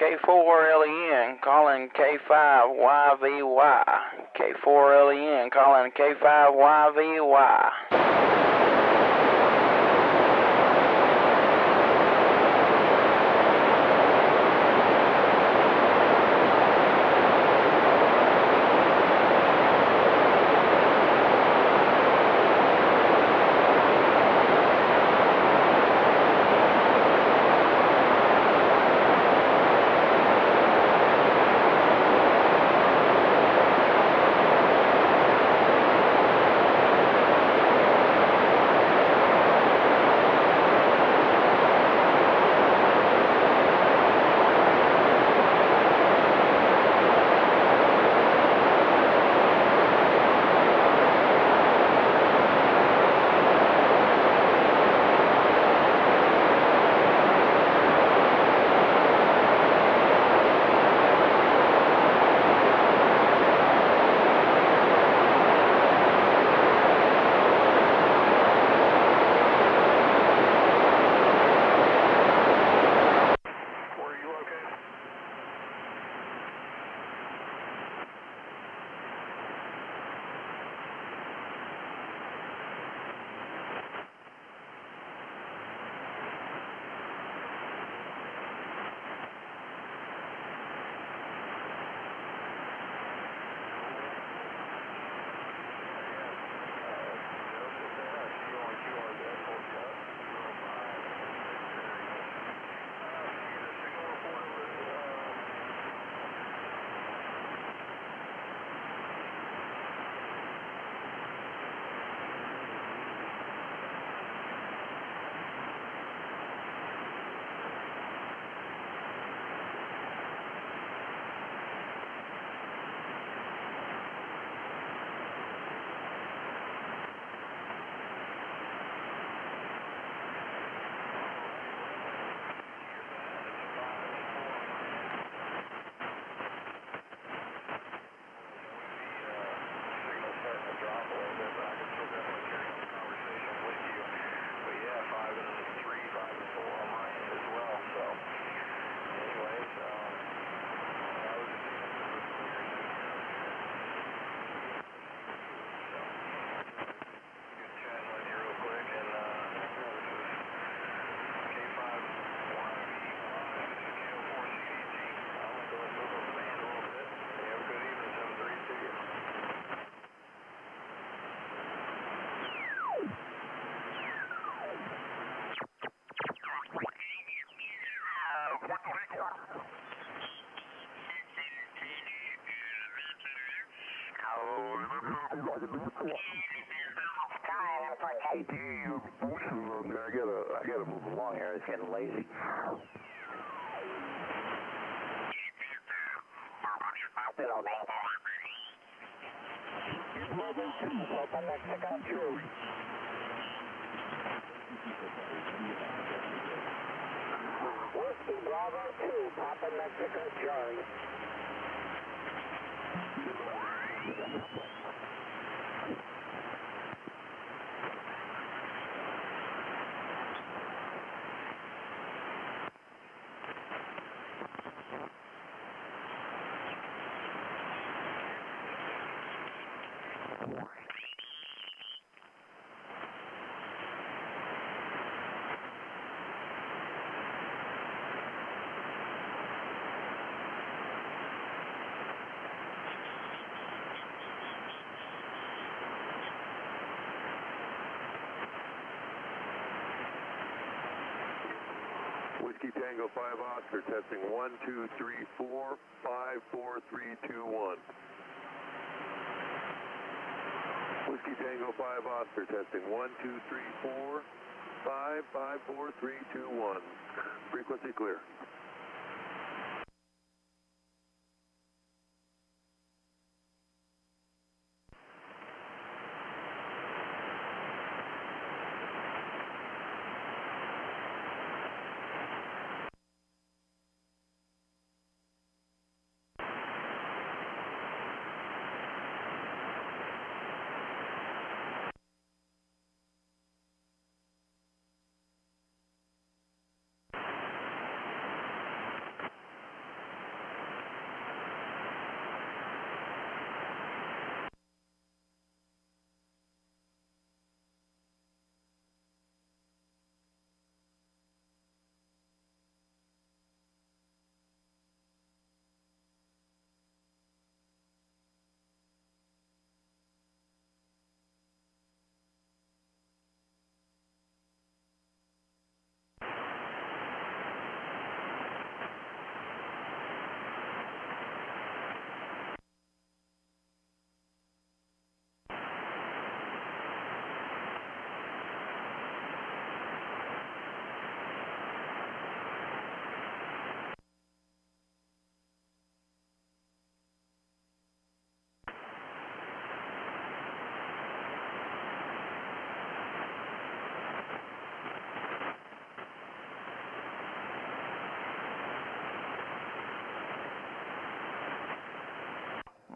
K4LEN calling K5YVY. K4LEN calling K5YVY. I gotta move along here. getting lazy. Bravo 2, Papa Mexico Charlie. Whiskey Bravo 2, Papa Mexico Charlie. Whiskey Tango 5 Oscar testing 1, 2, 3, 4, 5, 4, 3, 2, 1. Whiskey Tango 5 Oscar testing 1, 2, 3, 4, 5, 5, 4, 3, 2, 1. Frequency clear.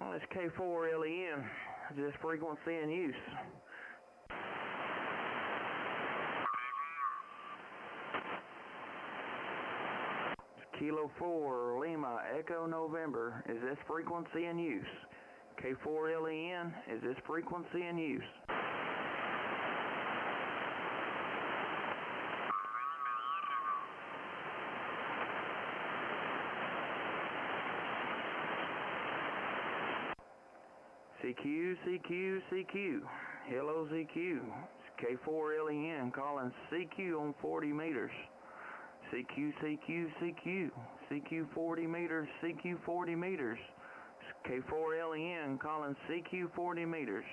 Well, it's K4LEN. Is this frequency in use? Kilo 4 Lima Echo November. Is this frequency in use? K4LEN. Is this frequency in use? CQ, CQ, CQ. Hello, CQ. It's K4LEN calling CQ on 40 meters. CQ, CQ, CQ. CQ 40 meters, CQ 40 meters. It's K4LEN calling CQ 40 meters.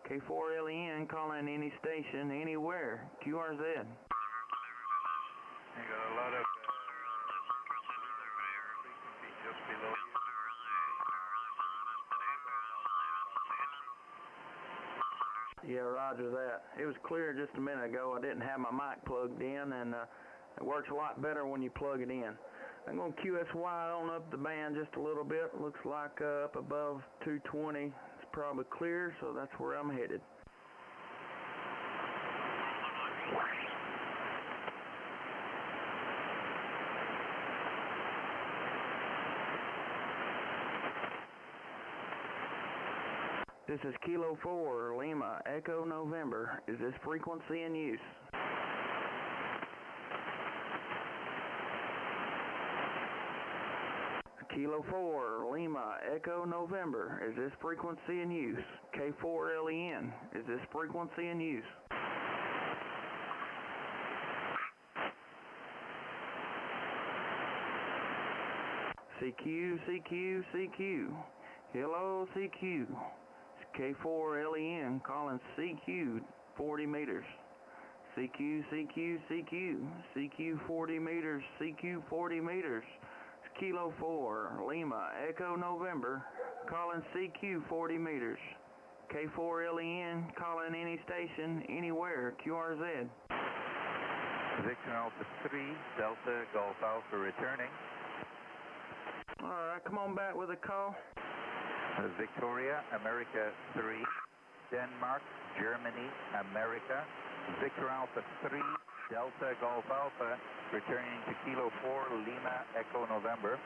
K4LEN calling any station, anywhere. QRZ. You got a lot of frequency just below you. Yeah, roger that. It was clear just a minute ago. I didn't have my mic plugged in, and it works a lot better when you plug it in. I'm going to QSY on up the band just a little bit. Looks like up above 220. It's probably clear, so that's where I'm headed. This is Kilo 4 Lima Echo November. Is this frequency in use? Kilo 4 Lima Echo November. Is this frequency in use? K4LEN. Is this frequency in use? CQ, CQ, CQ. Hello, CQ. It's K4LEN calling CQ 40 meters. CQ, CQ, CQ, CQ 40 meters, CQ 40 meters. Kilo 4, Lima, Echo November, calling CQ 40 meters. K4 LEN, calling any station, anywhere, QRZ. Victor Alpha 3, Delta Golf Alpha returning. Alright, come on back with a call. Victoria, America 3, Denmark, Germany, America. Victor Alpha 3, Delta Golf Alpha, returning to Kilo 4, Lima, Echo November.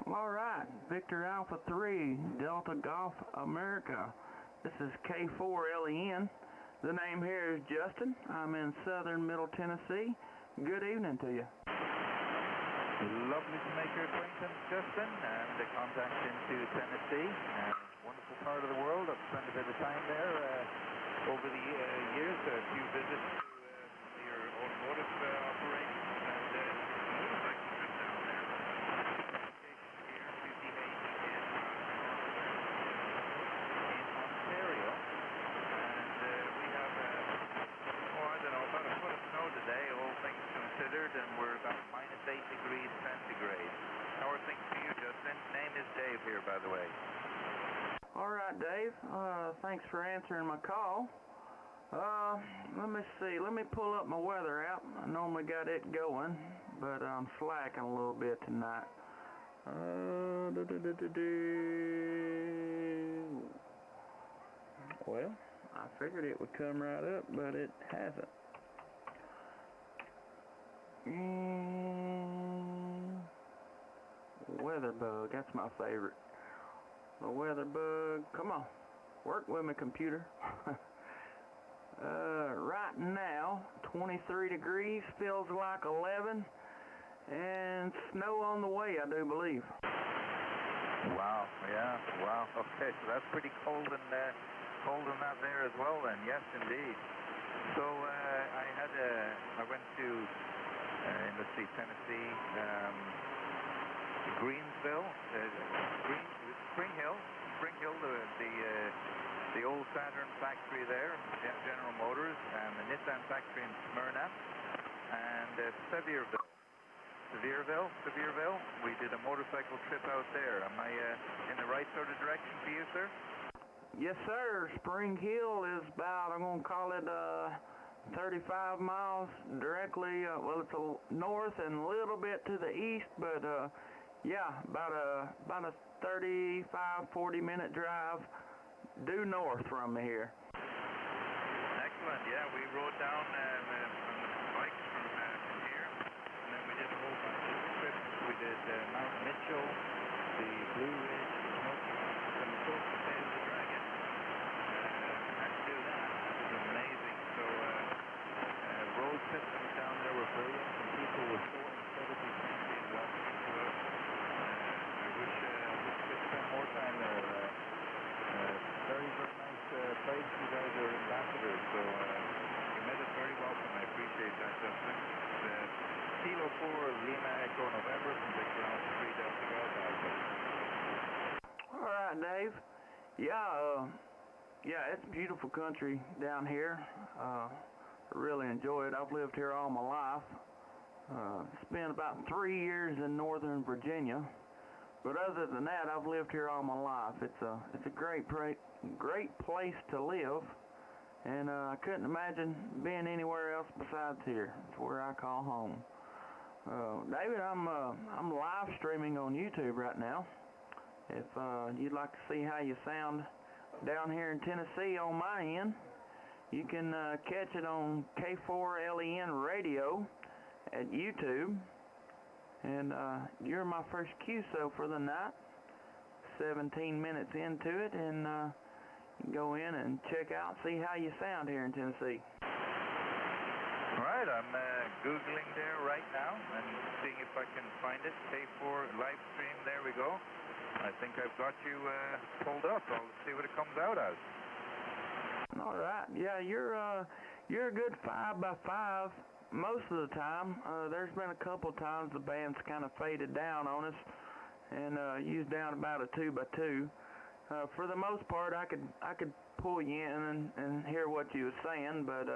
Alright, Victor Alpha 3, Delta Golf America. This is K4 LEN. The name here is Justin. I'm in southern Middle Tennessee. Good evening to you. Lovely to make your acquaintance, Justin, and the contact into Tennessee. Wonderful part of the world. I've spent a bit of time there over the years, a few visits to your automotive operations, and motorcycle trip down there. Locations here, QTH in Ontario, and we have, I don't know, about a foot of snow today, all things considered, and we're about -8 degrees centigrade. How are things for you, Justin? Name is Dave here, by the way. Alright, Dave. Thanks for answering my call. Let me see. Let me pull up my weather app. I normally got it going, but I'm slacking a little bit tonight. Well, I figured it would come right up, but it hasn't. Weather bug, that's my favorite. The weather bug, come on, work with me, computer. Right now, 23 degrees, feels like 11, and snow on the way, I do believe. Wow, yeah, wow. Okay, so that's pretty cold and that there as well then, yes indeed. So I went to, let's see, Tennessee, Greensville, Spring Hill, the old Saturn factory there, General Motors, and the Nissan factory in Smyrna, and Sevierville. We did a motorcycle trip out there. Am I in the right sort of direction for you, sir? Yes, sir. Spring Hill is about, I'm going to call it 35 miles directly, well, it's a north and a little bit to the east, but yeah, about a 35-40 minute drive due north from me here. Excellent. Yeah, we rode down from the bikes from here, and then we did a whole bunch of trips. We did Mount Mitchell, the Blue Ridge, the Smoky Mountains, and the coastal state of the Dragon. Had to do that. That was amazing. So road systems down there were brilliant, and people were so incredibly friendly and welcoming to us. I wish we could spend more time there. Very, very nice place. You guys are ambassadors, so you made us very welcome. I appreciate that, Justin. Kilo 4, Lima, Echo November from Victor Alpha 3, Delta Golf Alpha. All right, Dave. Yeah, it's beautiful country down here. I really enjoy it. I've lived here all my life. Spent about 3 years in Northern Virginia. But other than that, I've lived here all my life. It's a great place to live, and I couldn't imagine being anywhere else besides here. It's where I call home. David, I'm live streaming on YouTube right now. If you'd like to see how you sound down here in Tennessee on my end, you can catch it on K4 LEN Radio at YouTube. And you're my first QSO for the night. 17 minutes into it, and you can go in and check out, see how you sound here in Tennessee. All right, I'm Googling there right now and seeing if I can find it. K4 live stream, there we go. I think I've got you pulled up. I'll see what it comes out as. All right, yeah, you're a good 5x5. Most of the time. There's been a couple times the band's kind of faded down on us and used down about a 2x2. For the most part, I could pull you in and hear what you were saying, but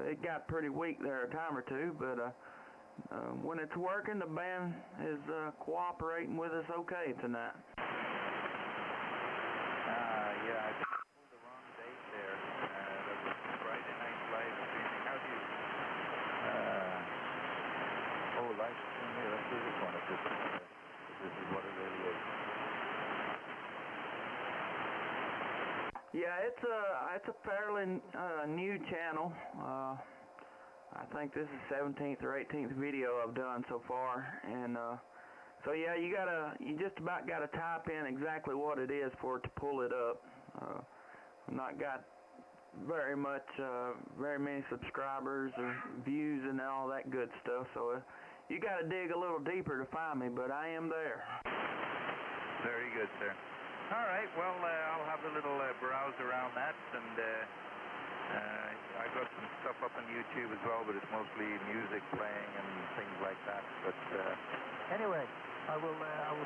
it got pretty weak there a time or two, but when it's working, the band is cooperating with us okay tonight. Yeah, I think I pulled the wrong date there. That was Friday night live streaming. How do you... live stream here. Let's do this one if this is what it really is. Yeah, it's a fairly new channel. I think this is 17th or 18th video I've done so far, and so yeah, you just about gotta type in exactly what it is for it to pull it up. I've not got very many subscribers or views and all that good stuff, so you gotta dig a little deeper to find me, but I am there. Very good, sir. All right, well, I'll have a little browse around that, and I got some stuff up on YouTube as well, but it's mostly music playing and things like that. But anyway, I will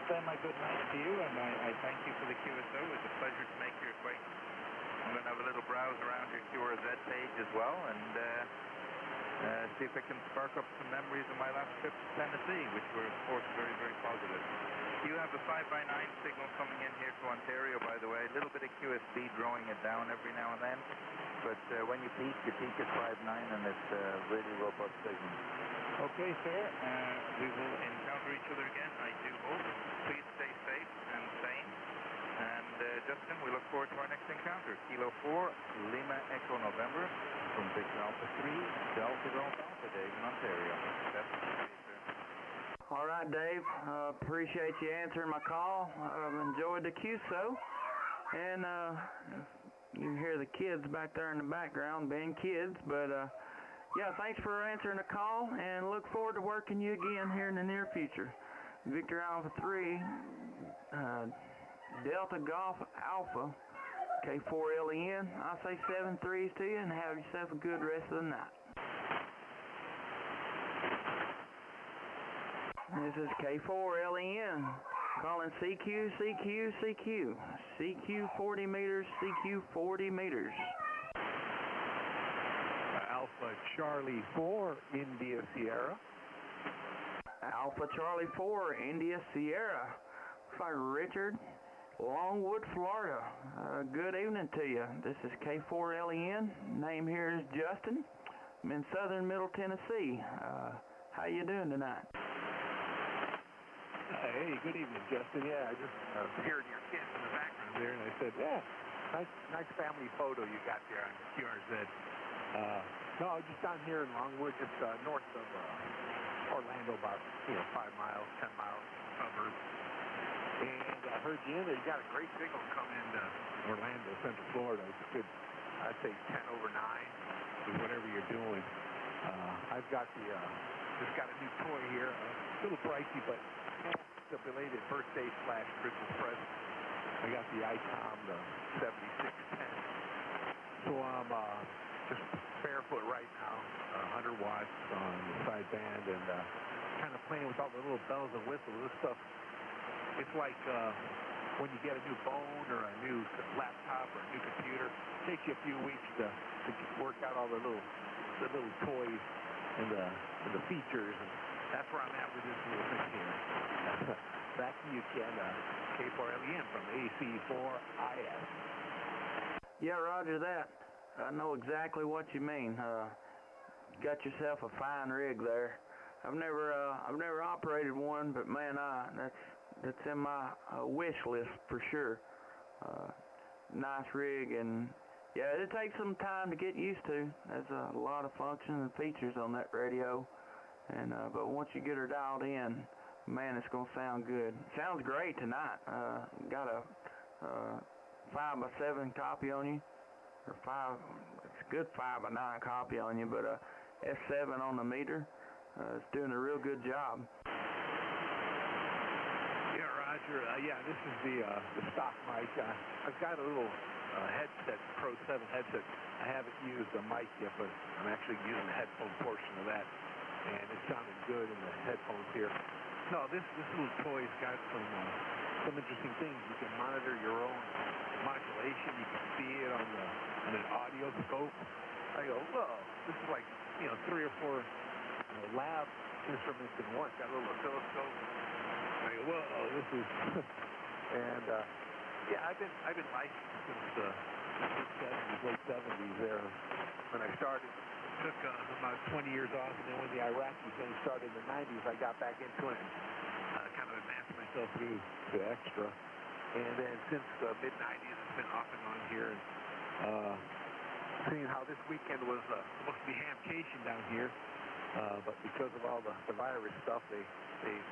say my good night to you, and I thank you for the QSO. It's a pleasure to make your acquaintance. I'm going to have a little browse around your QRZ page as well, and see if I can spark up some memories of my last trip to Tennessee, which were, of course, very, very positive. You have a 5x9 signal coming in here to Ontario, by the way. A little bit of QSB drawing it down every now and then. But when you peak at 5.9, and it's a really robust signal. Okay, sir. We will encounter each other again, I do hope. Please stay safe and sane. And Justin, we look forward to our next encounter. Kilo 4, Lima Echo November, from Victor Alpha 3, Delta Golf Alpha, Dave in Ontario. That's okay, sir. All right, Dave. Appreciate you answering my call. I've enjoyed the QSO, and you can hear the kids back there in the background being kids, but yeah, thanks for answering the call, and look forward to working you again here in the near future. Victor Alpha 3, Delta Golf Alpha, K4LEN. I'll say 7 3s to you, and have yourself a good rest of the night. This is K4LEN, calling CQ, CQ, CQ. CQ 40 meters, CQ 40 meters. Alpha Charlie 4, India Sierra. Alpha Charlie 4, India Sierra. By Richard, Longwood, Florida. Good evening to you. This is K4LEN. Name here is Justin. I'm in southern Middle Tennessee. How you doing tonight? Hey, good evening, Justin. Yeah, I just heard your kids in the background there, and I said, yeah, nice family photo you got there on QRZ. No, just down here in Longwood, just north of Orlando, about 5 miles, 10 miles suburb. And I heard you in there. You got a great signal coming into Orlando, Central Florida. It's a good, I'd say 10 over 9 with whatever you're doing. I've got just got a new toy here, a little pricey, but it's a belated birthday / Christmas present. I got the ICOM, the 7610. So I'm just barefoot right now, 100 watts on the sideband, and kind of playing with all the little bells and whistles. This stuff, it's like when you get a new phone or a new laptop or a new computer. It takes you a few weeks to work out all the little toys and the features, and that's where I'm at with this little thing here. Back to you, Ken. K4LEN from AC4IS. Yeah, roger that. I know exactly what you mean. Got yourself a fine rig there. I've never operated one, but man, that's in my wish list for sure. Nice rig, and yeah, it takes some time to get used to. There's a lot of functions and features on that radio, and but once you get her dialed in, man, it's gonna sound good. Sounds great tonight. Got a 5x7 copy on you, or 5. It's a good 5x9 copy on you, but S7 on the meter. It's doing a real good job. Yeah, Roger. Yeah, this is the stock mic. I've got a little headset, Pro 7 headset. I haven't used the mic yet, but I'm actually using the headphone portion of that, and it sounded good in the headphones here. No, this little toy's got some interesting things. You can monitor your own modulation. You can see it on an audio scope. I go, whoa. this is like, 3 or 4 lab instruments in one. Got a little oscilloscope. I go, whoa, this is, and yeah, I've been licensed since the late 70s there. When I started, took about 20 years off, and then when the Iraqi thing started in the 90s, I got back into it and kind of advanced myself through to extra. And then since the mid-90s, it's been off and on here. And seeing how this weekend was supposed to be hamcation down here, but because of all the virus stuff, they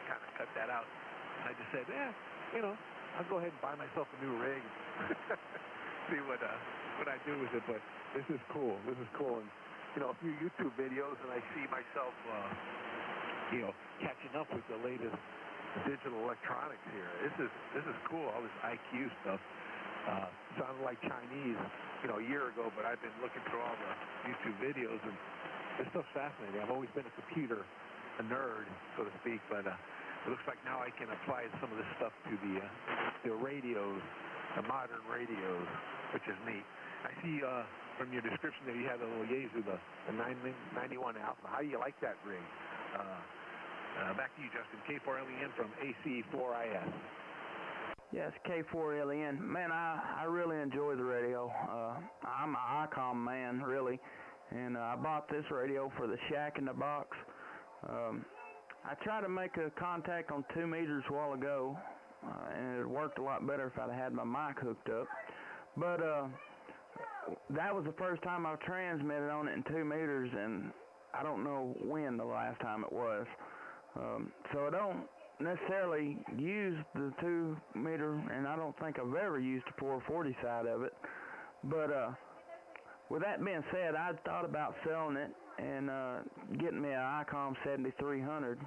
kind of cut that out. And I just said, I'll go ahead and buy myself a new rig, see what I do with it. But this is cool. This is cool. And a few YouTube videos, and I see myself, catching up with the latest digital electronics here. This is cool. All this IQ stuff sounded like Chinese, a year ago. But I've been looking through all the YouTube videos, and this stuff's fascinating. I've always been a nerd, so to speak, but it looks like now I can apply some of this stuff to the radios, the modern radios, which is neat. I see from your description that you had a little Yaesu, the 991 Alpha. How do you like that rig? Back to you, Justin. K4LEN from AC4IS. Yes, K4LEN. Man, I really enjoy the radio. I'm an ICOM man, really. And I bought this radio for the Shack in the Box. I tried to make a contact on 2 meters a while ago, and it worked a lot better if I'd had my mic hooked up. But that was the first time I've transmitted on it in 2 meters, and I don't know when the last time it was. So I don't necessarily use the 2 meter, and I don't think I've ever used the 440 side of it. But with that being said, I thought about selling it and getting me an ICOM 7300.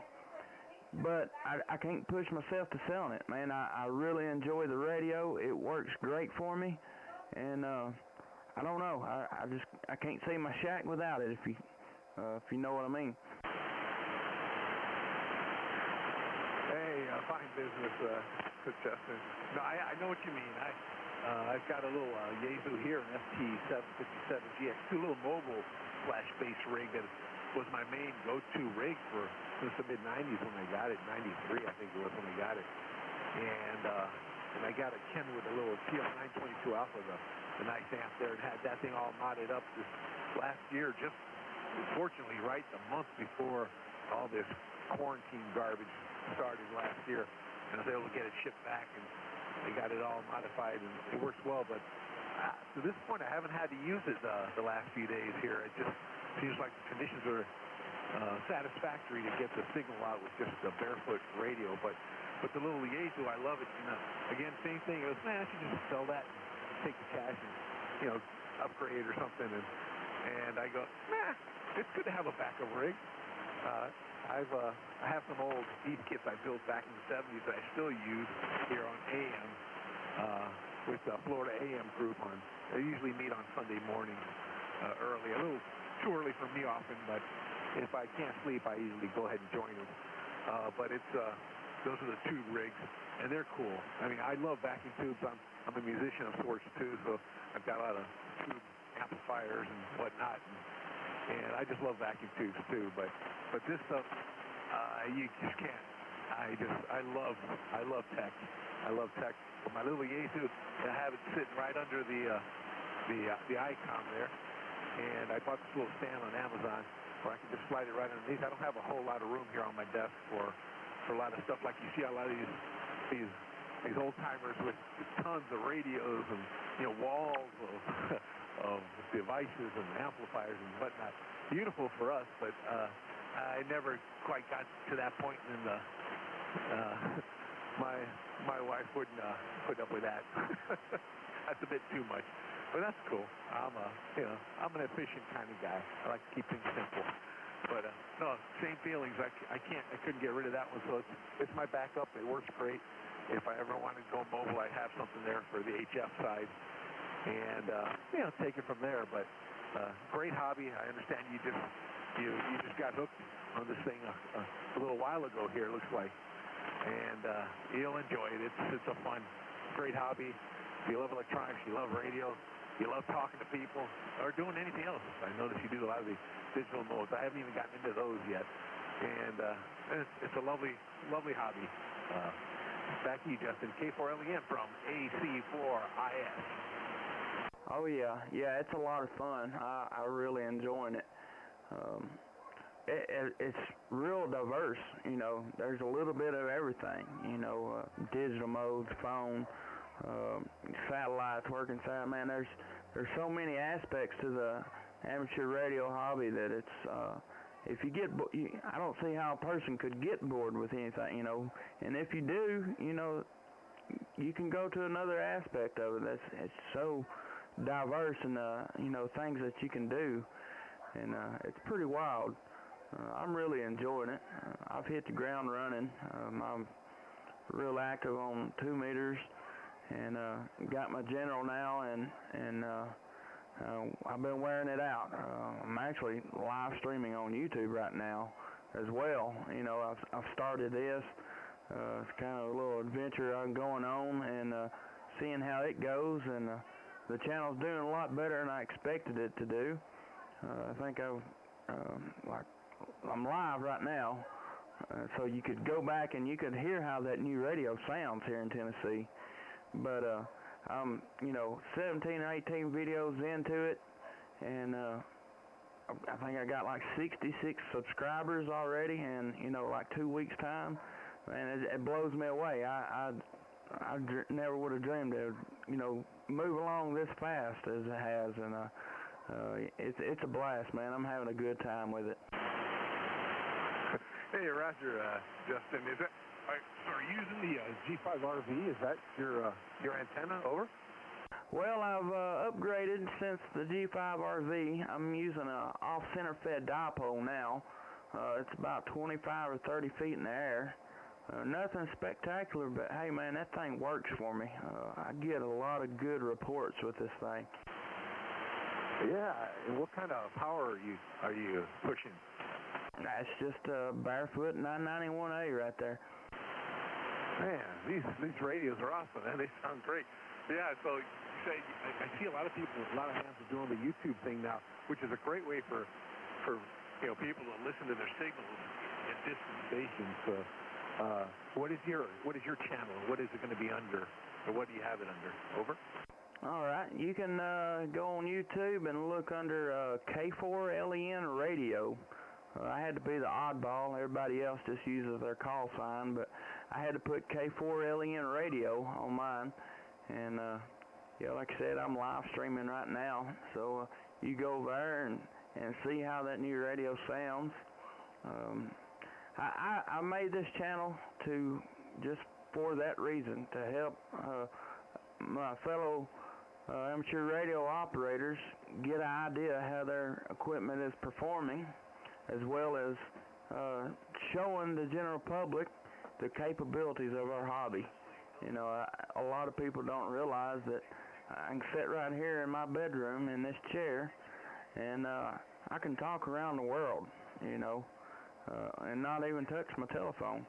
But I can't push myself to selling it, man. I really enjoy the radio. It works great for me, and I don't know. I can't see my shack without it. If you know what I mean. Hey, fine business, Justin. No, I know what you mean. I've got a little Yaesu here, an FT757GX, a little mobile flash-based rig that was my main go-to rig since the mid-90s when I got it. 93, I think it was when I got it. And I got a Kenwood, a little TL922 Alpha, the nice amp there, and had that thing all modded up this last year, just fortunately right the month before all this quarantine garbage started last year. And I was able to get it shipped back, and they got it all modified, and it works well. But to this point, I haven't had to use it the last few days here. It just seems like the conditions are satisfactory to get the signal out with just a barefoot radio. But the little Yaesu, I love it. Again, same thing. It was, man, I should just sell that and take the cash and upgrade or something. And I go, nah, it's good to have a backup rig. I have some old beef kits I built back in the 70s that I still use here on AM with the Florida AM group on. They usually meet on Sunday mornings early. A little too early for me often, but if I can't sleep, I usually go ahead and join them. But it's those are the tube rigs, and they're cool. I mean, I love vacuum tubes. I'm a musician of sorts too, so I've got a lot of tube amplifiers and whatnot. And I just love vacuum tubes too, but this stuff, you just can't. I love tech. I love tech. But my little Yaesu, I have it sitting right under the ICOM there, and I bought this little stand on Amazon where I can just slide it right underneath. I don't have a whole lot of room here on my desk for a lot of stuff like you see a lot of these old timers with tons of radios and walls of devices and amplifiers and whatnot. Beautiful for us, but I never quite got to that point, and my wife wouldn't put up with that. That's a bit too much, but that's cool. I'm an efficient kind of guy. I like to keep things simple. But no, same feelings. I couldn't get rid of that one, so it's my backup. It works great. If I ever wanted to go mobile, I'd have something there for the HF side, and take it from there. But great hobby. I understand you just got hooked on this thing a little while ago here, it looks like, and you'll enjoy it. It's a fun, great hobby. If you love electronics, you love radio, you love talking to people or doing anything else. I notice you do a lot of the digital modes. I haven't even gotten into those yet. And it's a lovely, lovely hobby. Back to you, Justin. K4LEN from AC4IS. Oh yeah, it's a lot of fun. I really enjoying it. It's real diverse, you know. There's a little bit of everything, you know, digital modes, phone, satellites, working sat. Man, there's so many aspects to the amateur radio hobby that it's if you get I don't see how a person could get bored with anything, you know. And if you do, you know, you can go to another aspect of it. It's so diverse and you know, things that you can do, and it's pretty wild. I'm really enjoying it. I've hit the ground running. I'm real active on 2 meters, and got my general now, and I've been wearing it out. I'm actually live streaming on YouTube right now as well. You know, I've started this. It's kind of a little adventure I'm going on, and seeing how it goes, and the channel's doing a lot better than I expected it to do. I think I'm live right now, so you could go back and you could hear how that new radio sounds here in Tennessee. But I'm, you know, 17 or 18 videos into it, and I think I got like 66 subscribers already in, you know, like 2 weeks time. Man, it blows me away. I never would have dreamed it would, you know, move along this fast as it has, and it's a blast, man. I'm having a good time with it. Hey, Roger, Justin. So are you using the G5RV? Is that your antenna? Over. Well, I've upgraded since the G5RV. I'm using a off-center fed dipole now. It's about 25 or 30 feet in the air. Nothing spectacular, but hey, man, that thing works for me. I get a lot of good reports with this thing. Yeah, and what kind of power are you pushing? That's just a Barefoot 991A right there. Man, these radios are awesome, man. They sound great. Yeah, so say I see a lot of people, a lot of hands are doing the YouTube thing now, which is a great way for you know, people to listen to their signals at distant stations. What is your channel? What is it going to be under? Or what do you have it under? Over. All right, you can go on YouTube and look under K4LEN Radio. I had to be the oddball. Everybody else just uses their call sign, but I had to put K4LEN Radio on mine. And yeah, like I said, I'm live streaming right now, so you go over there and see how that new radio sounds. I made this channel just for that reason, to help my fellow amateur radio operators get an idea how their equipment is performing, as well as showing the general public the capabilities of our hobby. You know, a lot of people don't realize that I can sit right here in my bedroom in this chair, and I can talk around the world, you know, and not even touch my telephone.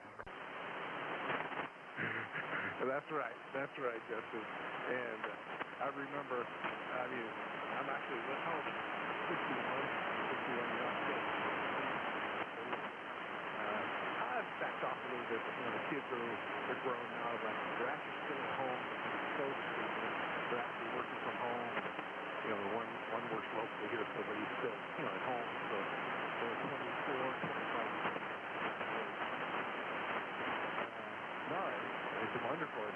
That's right, Justin. And I remember, I mean, I'm actually at home, 61 years old. I've backed off a little bit, but, you know, the kids they're grown now, but they're actually still at home, so to speak. They're actually working from home. You know, one works locally here, so but he's still, you know, at home. So they're 24, 25. No, it's wonderful.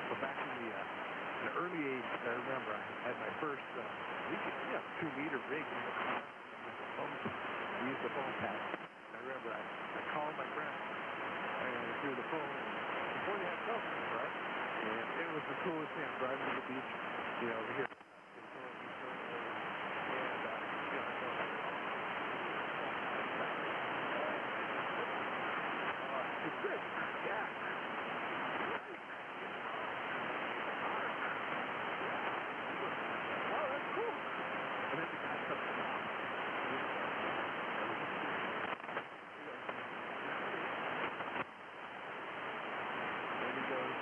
But back in the early age, I remember I had my first 2-meter rig in the car with the phone. I used the phone pad. I remember I called my friend through the phone before they had cell phones, right? And it was the coolest thing. I'm driving to the beach, you know, over here. It's good. Yeah. Oh, that's cool. And then the guy comes along. And he goes,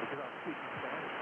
because I'm speaking Spanish.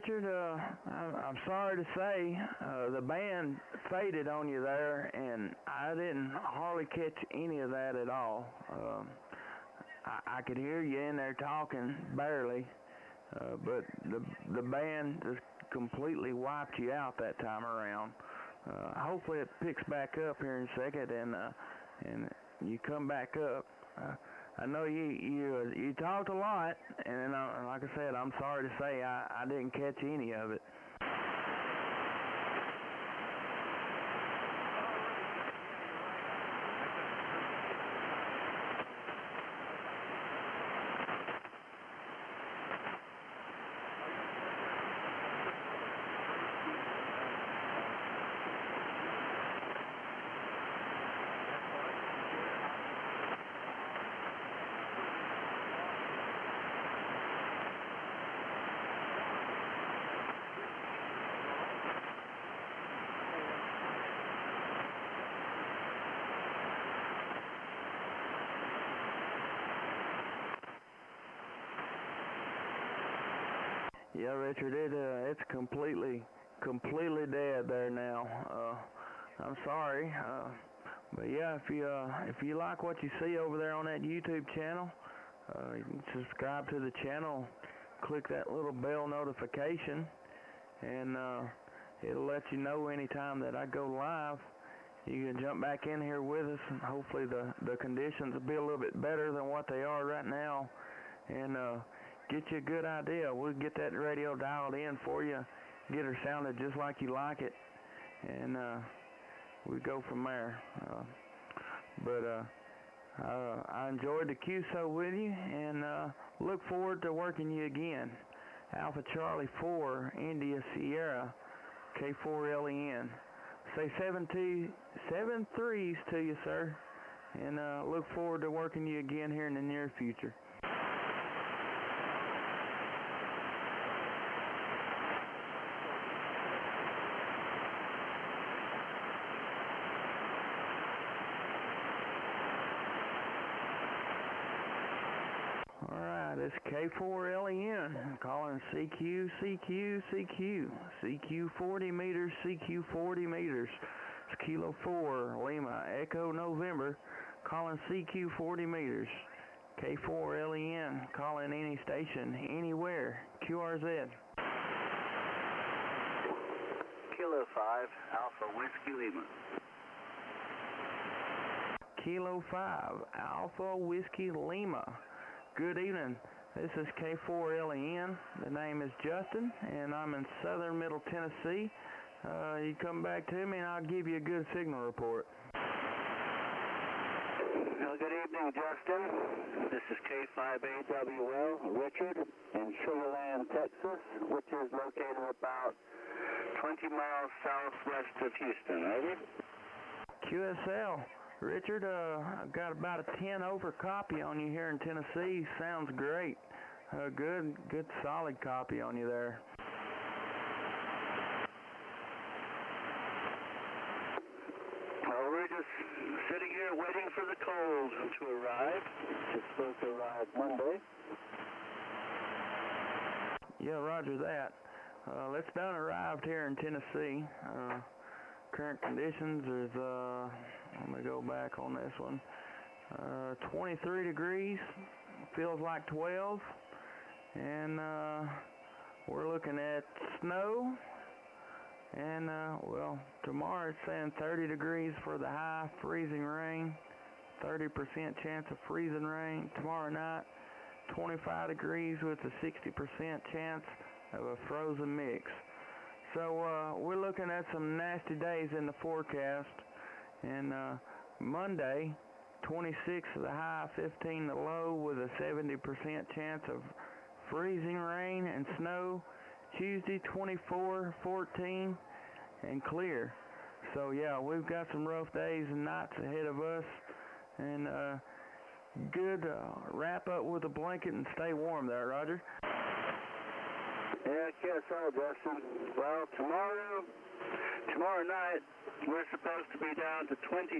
Richard, I'm sorry to say, the band faded on you there, and I didn't hardly catch any of that at all. I could hear you in there talking, barely, but the band just completely wiped you out that time around. Hopefully it picks back up here in a second, and you come back up. I know you talked a lot, and like I said, I'm sorry to say I didn't catch any of it. Yeah, Richard, it's completely dead there now. I'm sorry, but yeah, if you like what you see over there on that YouTube channel, you can subscribe to the channel, click that little bell notification, and it'll let you know anytime that I go live. You can jump back in here with us, and hopefully the conditions will be a little bit better than what they are right now, and get you a good idea. We'll get that radio dialed in for you, get her sounded just like you like it, and we go from there. I enjoyed the QSO with you, and look forward to working you again. Alpha Charlie 4, India Sierra, K4LEN. Say 7 threes to you, sir, and look forward to working you again here in the near future. It's K4LEN, calling CQ, CQ, CQ, CQ 40 meters, CQ 40 meters. It's Kilo 4, Lima, Echo November, calling CQ 40 meters. K4LEN, calling any station, anywhere, QRZ. Kilo 5, Alpha Whiskey Lima. Kilo 5, Alpha Whiskey Lima. Good evening. This is K4LEN. The name is Justin, and I'm in southern Middle Tennessee. You come back to me, and I'll give you a good signal report. Well, good evening, Justin. This is K5AWL, Richard, in Sugar Land, Texas, which is located about 20 miles southwest of Houston. Over. QSL. Richard, I've got about a 10 over copy on you here in Tennessee. Sounds great. Good solid copy on you there. Well, we're just sitting here waiting for the cold to arrive. It's supposed to arrive Monday. Yeah, roger that. It's done arrived here in Tennessee. Current conditions is, let me go back on this one, 23 degrees, feels like 12, and we're looking at snow, and well, tomorrow it's saying 30 degrees for the high, freezing rain, 30% chance of freezing rain. Tomorrow night, 25 degrees with a 60% chance of a frozen mix. So we're looking at some nasty days in the forecast, and Monday, 26 the high, 15 the low, with a 70% chance of freezing rain and snow. Tuesday, 24, 14, and clear. So yeah, we've got some rough days and nights ahead of us, and good wrap up with a blanket and stay warm there, Roger. Yeah, QSL, Justin. Well, tomorrow night, we're supposed to be down to 22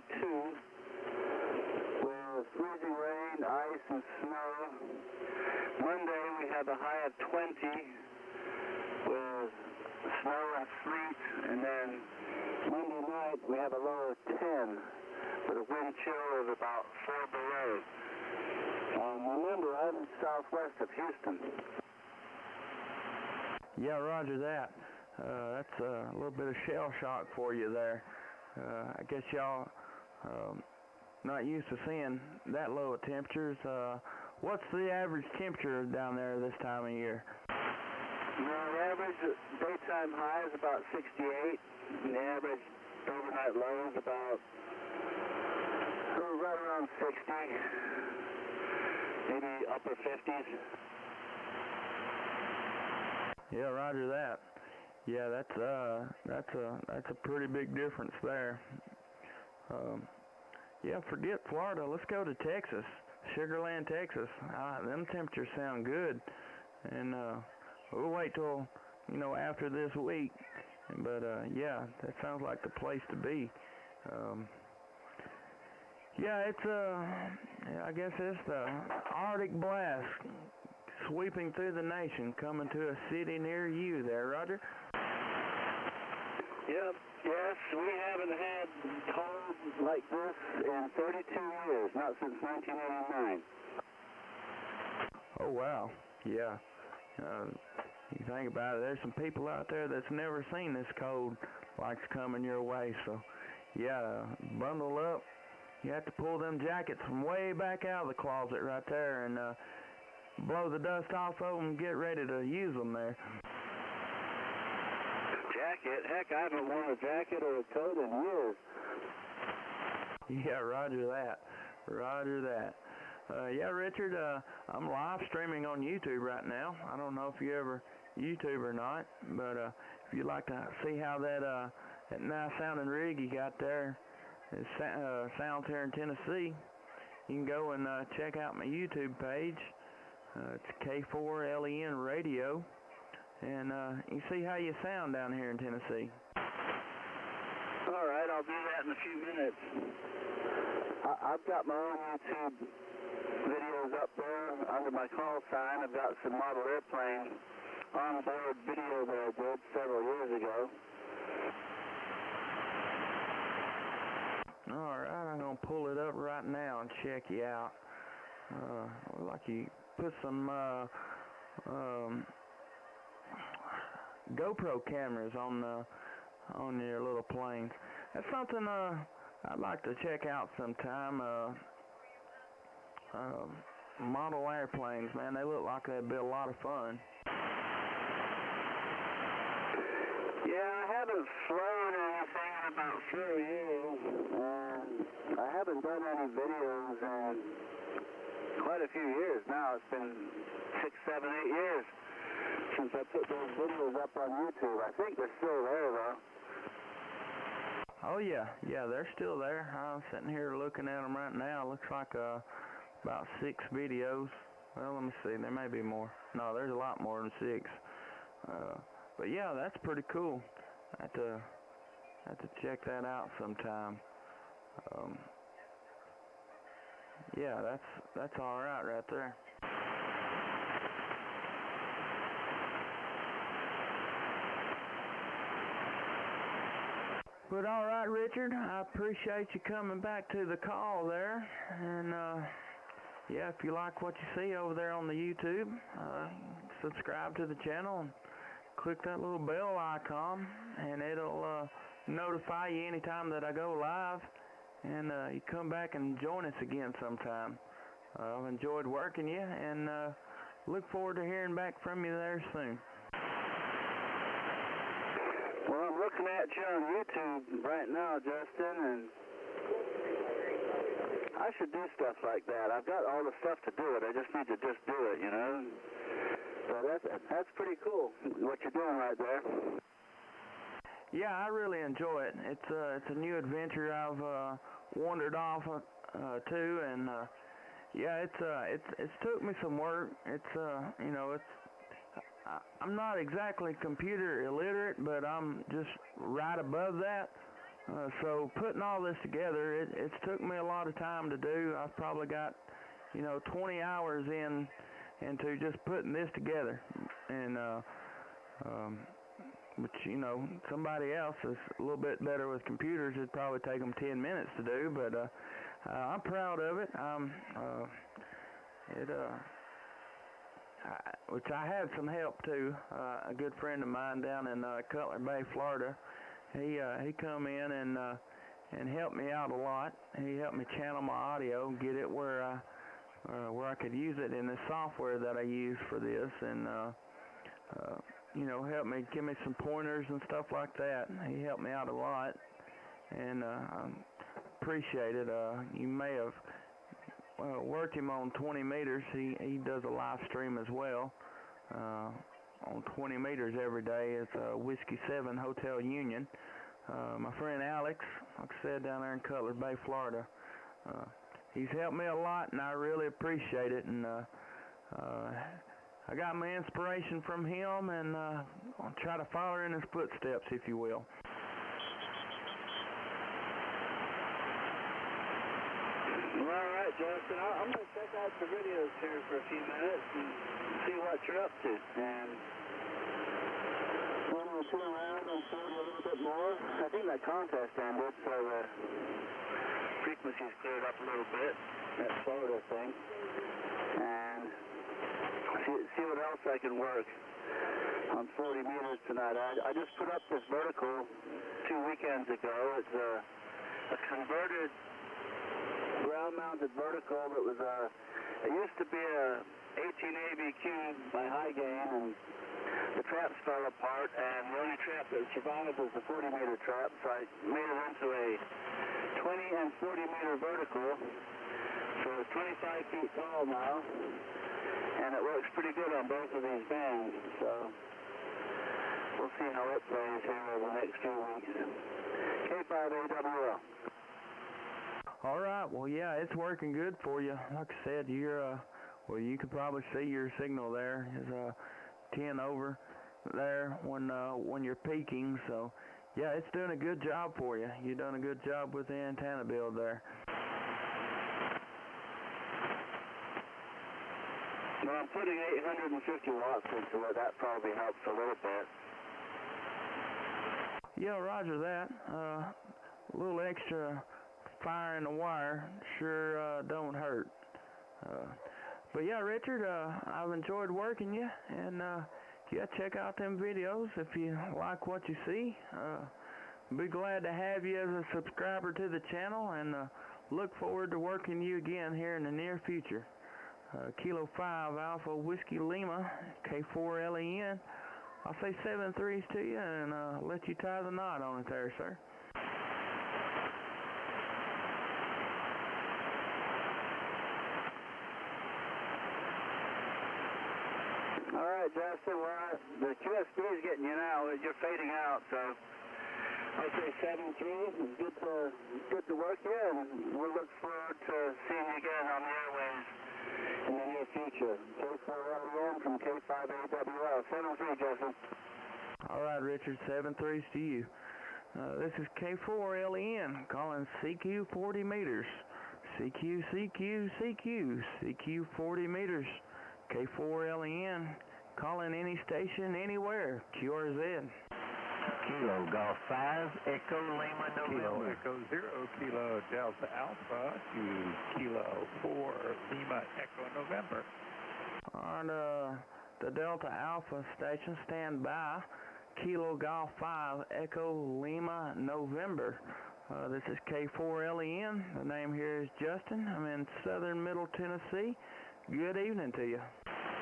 with freezing rain, ice, and snow. Monday, we have a high of 20 with snow and sleet, and then Monday night we have a low of 10 with a wind chill of about 4 below. Remember, I'm southwest of Houston. Yeah, roger that. That's a little bit of shell shock for you there. I guess y'all not used to seeing that low of temperatures. What's the average temperature down there this time of year? The average daytime high is about 68, and the average overnight low is about right around 60, maybe upper 50s. Yeah, roger that. Yeah, that's a pretty big difference there. Yeah, forget Florida. Let's go to Texas, Sugar Land, Texas. Them temperatures sound good, and we'll wait till after this week. But yeah, that sounds like the place to be. Yeah, it's I guess it's the Arctic blast sweeping through the nation, coming to a city near you there, Roger. Yep, yes, we haven't had cold like this in 32 years, not since 1989. Oh, wow. Yeah. You think about it, there's some people out there that's never seen this cold like it's coming your way. So, yeah, bundle up. You have to pull them jackets from way back out of the closet right there and blow the dust off of them and get ready to use them there. Jacket? Heck, I haven't worn a jacket or a coat in years. Yeah, roger that. Roger that. Yeah, Richard, I'm live streaming on YouTube right now. I don't know if you ever YouTube or not, but if you'd like to see how that nice sounding rig you got there sounds here in Tennessee, you can go and check out my YouTube page. It's K4LEN Radio, and you can see how you sound down here in Tennessee. All right, I'll do that in a few minutes. I've got my own YouTube videos up there under my call sign. I've got some model airplane onboard video that I did several years ago. All right, I'm going to pull it up right now and check you out. Like you put some GoPro cameras on your little planes. That's something I'd like to check out sometime. Model airplanes, man, they look like they'd be a lot of fun. Yeah, I haven't flown anything in about 4 years. I haven't done any videos in quite a few years now. It's been 6, 7, 8 years since I put those videos up on YouTube. I think they're still there, though. Oh, yeah, they're still there. I'm sitting here looking at them right now. Looks like about 6 videos. Well, let me see. There may be more. No, there's a lot more than 6. But yeah, that's pretty cool. I have to check that out sometime. Yeah, that's all right there. But all right, Richard, I appreciate you coming back to the call there. And yeah, if you like what you see over there on the YouTube, subscribe to the channel and click that little bell icon, and it'll notify you anytime that I go live. And you come back and join us again sometime. I've enjoyed working you, and look forward to hearing back from you there soon. Well, I'm looking at you on YouTube right now, Justin, and I should do stuff like that. I've got all the stuff to do it. I just need to do it, you know. So that's pretty cool, what you're doing right there. Yeah, I really enjoy it. It's a new adventure I've wandered off to, and yeah, it's took me some work. I'm not exactly computer illiterate, but I'm just right above that. So putting all this together, it's took me a lot of time to do. I've probably got 20 hours into just putting this together, and which, you know, somebody else is a little bit better with computers. It'd probably take them 10 minutes to do, but I'm proud of it. Which I had some help too. A good friend of mine down in Cutler Bay, Florida, he come in and helped me out a lot. He helped me channel my audio, get it where I could use it in the software that I use for this, and you know, help me, give me some pointers and stuff like that. He helped me out a lot, and I appreciate it. You may have worked him on 20 meters. He does a live stream as well on 20 meters every day. It's Whiskey 7 Hotel Union. My friend Alex, like I said, down there in Cutler Bay, Florida. He's helped me a lot, and I really appreciate it. And I got my inspiration from him, and I'll try to follow in his footsteps, if you will. All right, Justin, I'm going to check out the videos here for a few minutes and see what you're up to. And we're going to turn around and show you a little bit more. I think that contest ended, so the frequency's cleared up a little bit, that Florida thing. And see what else I can work on 40 meters tonight. I just put up this vertical 2 weekends ago. It's a converted ground-mounted vertical that was it used to be a 18 ABQ by High Gain, and the traps fell apart, and the only trap that survived was the 40-meter trap, so I made it into a 20 and 40-meter vertical. So it's 25 feet tall now, and it works pretty good on both of these bands, so we'll see how it plays here over the next few weeks. K5AWL. All right. Well, yeah, it's working good for you. Like I said, you're well, you can probably see your signal there is 10 over there when you're peaking. So, yeah, it's doing a good job for you. You've done a good job with the antenna build there. Well, I'm putting 850 watts into it. That probably helps a little bit. Yeah, roger that. A little extra fire in the wire sure don't hurt. But yeah, Richard, I've enjoyed working you, and yeah, check out them videos if you like what you see. Be glad to have you as a subscriber to the channel, and look forward to working you again here in the near future. Kilo 5 Alpha Whiskey Lima, K4 LEN. I'll say 7 3s to you, and let you tie the knot on it there, sir. All right, Justin, well, the QSB is getting you now. You're fading out, so I'd say 7 3 is good to work you, and we'll look forward to seeing you again on the airways in the near future. K4LEN from K5AWL. 7-3, Justin. All right, Richard, 7 3s to you. This is K4LEN calling CQ 40 meters. CQ, CQ, CQ, CQ 40 meters. K4LEN calling any station, anywhere. QRZ. Kilo Golf 5, Echo Lima November. Kilo Echo 0, Kilo Delta Alpha to Kilo 4, Lima Echo November. On the Delta Alpha station, stand by. Kilo Golf 5, Echo Lima November. This is K4LEN. The name here is Justin. I'm in southern Middle Tennessee. Good evening to you.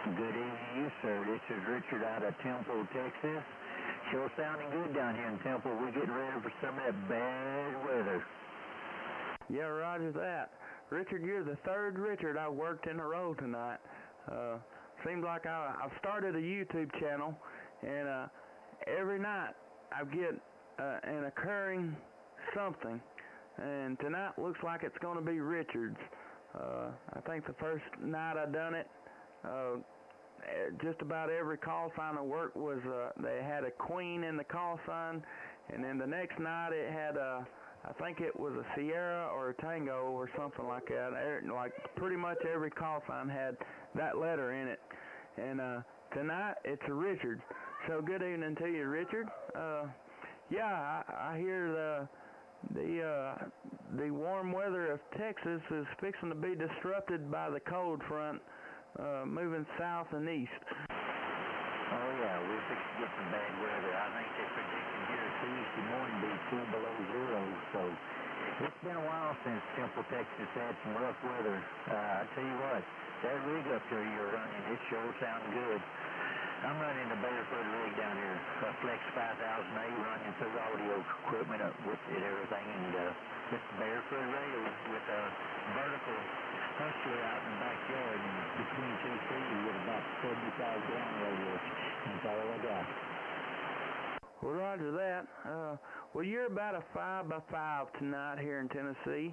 Good evening to you, sir. This is Richard out of Temple, Texas. Sure sounding good down here in Temple. We're getting ready for some of that bad weather. Yeah, roger that. Richard, you're the third Richard I worked in a row tonight. Seems like I've started a YouTube channel, and every night I get an occurring something. And tonight looks like it's going to be Richard's. I think the first night I done it, just about every call sign I worked was they had a queen in the call sign, and then the next night it had I think it was a Sierra or a Tango or something like that. Like pretty much every call sign had that letter in it. And tonight it's a Richard. So good evening to you, Richard. Yeah, I hear the warm weather of Texas is fixing to be disrupted by the cold front moving south and east. Oh yeah, we're fixing to get some bad weather. I think they're predicting here Tuesday morning be 2 below zero. So it's been a while since Temple, Texas had some rough weather. I tell you what, that rig up there you're running, it sure sounds good. I'm running the Barefoot rig down here, a Flex 5008, running through audio equipment up with it, everything, and this Barefoot rail with a vertical hustler out in the backyard, and between two trees with about 75-gallon radius. That's all I got. Well, roger that. Well, you're about a 5x5 tonight here in Tennessee.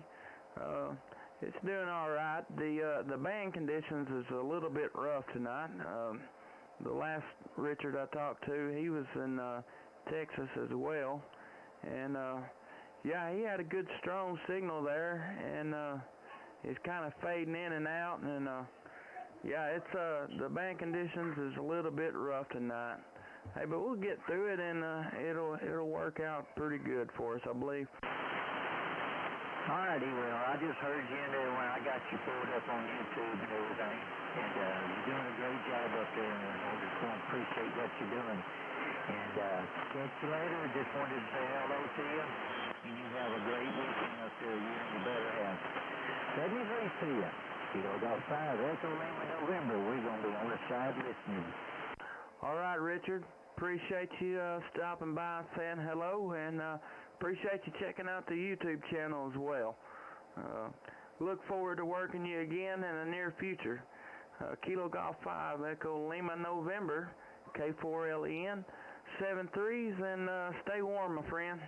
It's doing all right. The band conditions is a little bit rough tonight. The last Richard I talked to, he was in Texas as well, and yeah, he had a good strong signal there, and it's kind of fading in and out, and yeah, it's the band conditions is a little bit rough tonight. Hey, but we'll get through it, and it'll work out pretty good for us, I believe. Alrighty, well, I just heard you in there when I got you pulled up on YouTube and everything, and you're doing a great job up there, and I just want to appreciate what you're doing. And catch you later. Just wanted to say hello to you, and you have a great weekend up there. You better have. Let me say to you, Kilo Golf 5, Echo Lima November. We're going to be on the side listening. All right, Richard. Appreciate you stopping by and saying hello, and appreciate you checking out the YouTube channel as well. Look forward to working you again in the near future. Kilo Golf 5, Echo Lima November, K4LEN, 73s, and stay warm, my friend.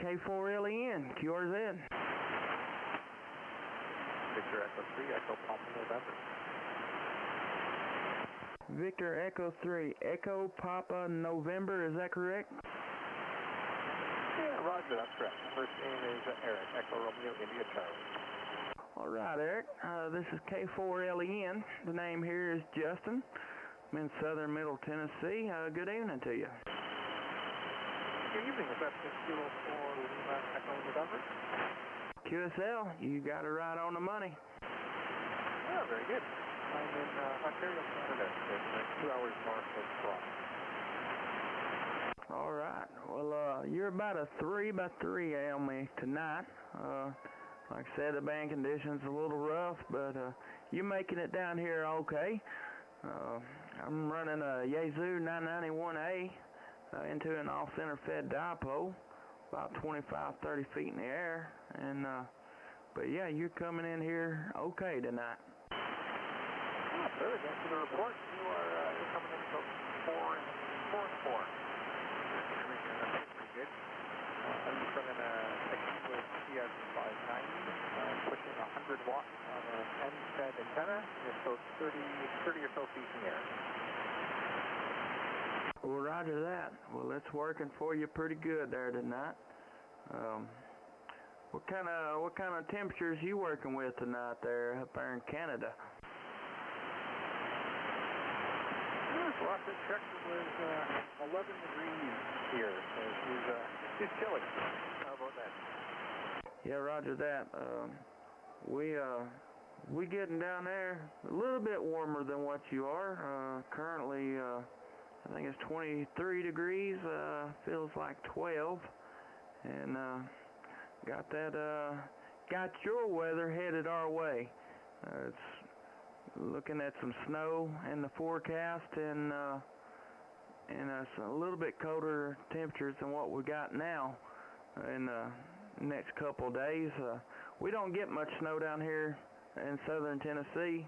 K4LEN, QRZ. Victor Echo 3, Echo Papa November. Victor Echo 3, Echo Papa November, is that correct? Yeah, roger, that's correct. First name is Eric, Echo Romeo India Charlie. All right, Eric. This is K4LEN. The name here is Justin. I'm in southern Middle Tennessee. Good evening to you. Good evening. Is that Kilo 4 Lima Echo November? QSL, you got it right on the money. Yeah, very good. I'm in Ontario, Canada. It's 2 hours north of Toronto. All right. Well, you're about a 3x3 Ailme tonight. Like I said, the band conditions a little rough, but you're making it down here okay. I'm running a Yaesu 991A into an off-center fed dipole, about 25-30 feet in the air, and but yeah, you're coming in here okay tonight. Sir, thanks for the report. You're coming in about 4 and 4. That's pretty good. I'm just running a Kingswood TS590, pushing 100 watts on an N-fed antenna. It's about 30 or so feet in the air. Well, roger that. Well, it's working for you pretty good there tonight. What kind of temperatures you working with tonight there up there in Canada? Last I checked, it was 11 degrees here, so it's chilly. How about that? Yeah, roger that. We getting down there a little bit warmer than what you are. Currently, I think it's 23 degrees. Feels like 12, and got your weather headed our way. It's looking at some snow in the forecast, and it's a little bit colder temperatures than what we got now in the next couple of days. We don't get much snow down here in southern Tennessee,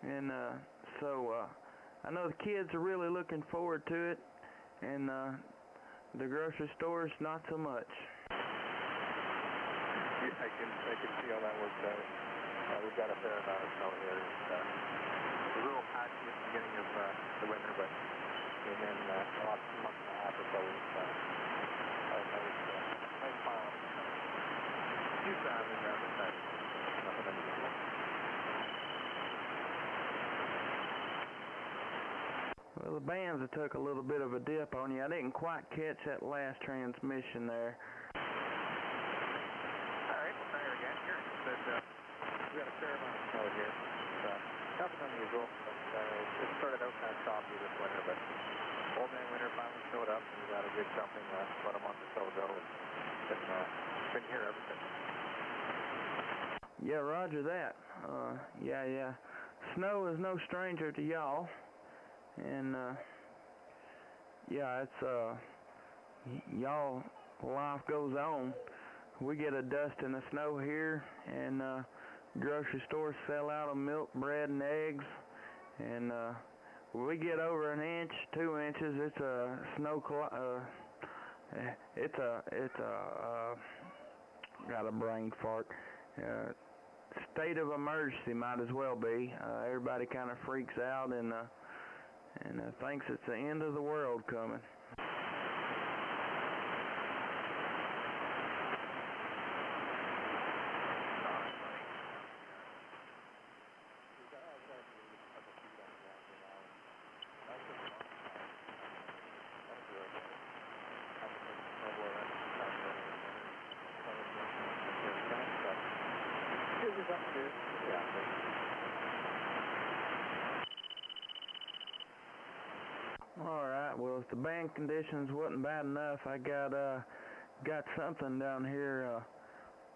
and so I know the kids are really looking forward to it, and the grocery stores not so much. I can see how that works out. We've got a fair amount of snow here. It's a little patchy at the beginning of the winter, but then the last month and a half or so, it's nice mild. A few thousand around the side. Nothing unusual. Well, the bands have took a little bit of a dip on you. I didn't quite catch that last transmission there. All right, we'll try her again. Here, we got a fair amount of snow here. Nothing unusual, but it started out kind of choppy this winter, but Old Man Winter finally showed up, and we got a good jumping about a month or so ago, and been here ever since. Yeah, roger that. Yeah. Snow is no stranger to y'all, and yeah, it's y'all life goes on. We get a dust in the snow here, and grocery stores sell out of milk, bread, and eggs, and when we get over an inch, 2 inches, it's a snow. Got a brain fart. State of emergency might as well be. Everybody kind of freaks out and thinks it's the end of the world coming. Alright, well, if the band conditions wasn't bad enough, I got something down here.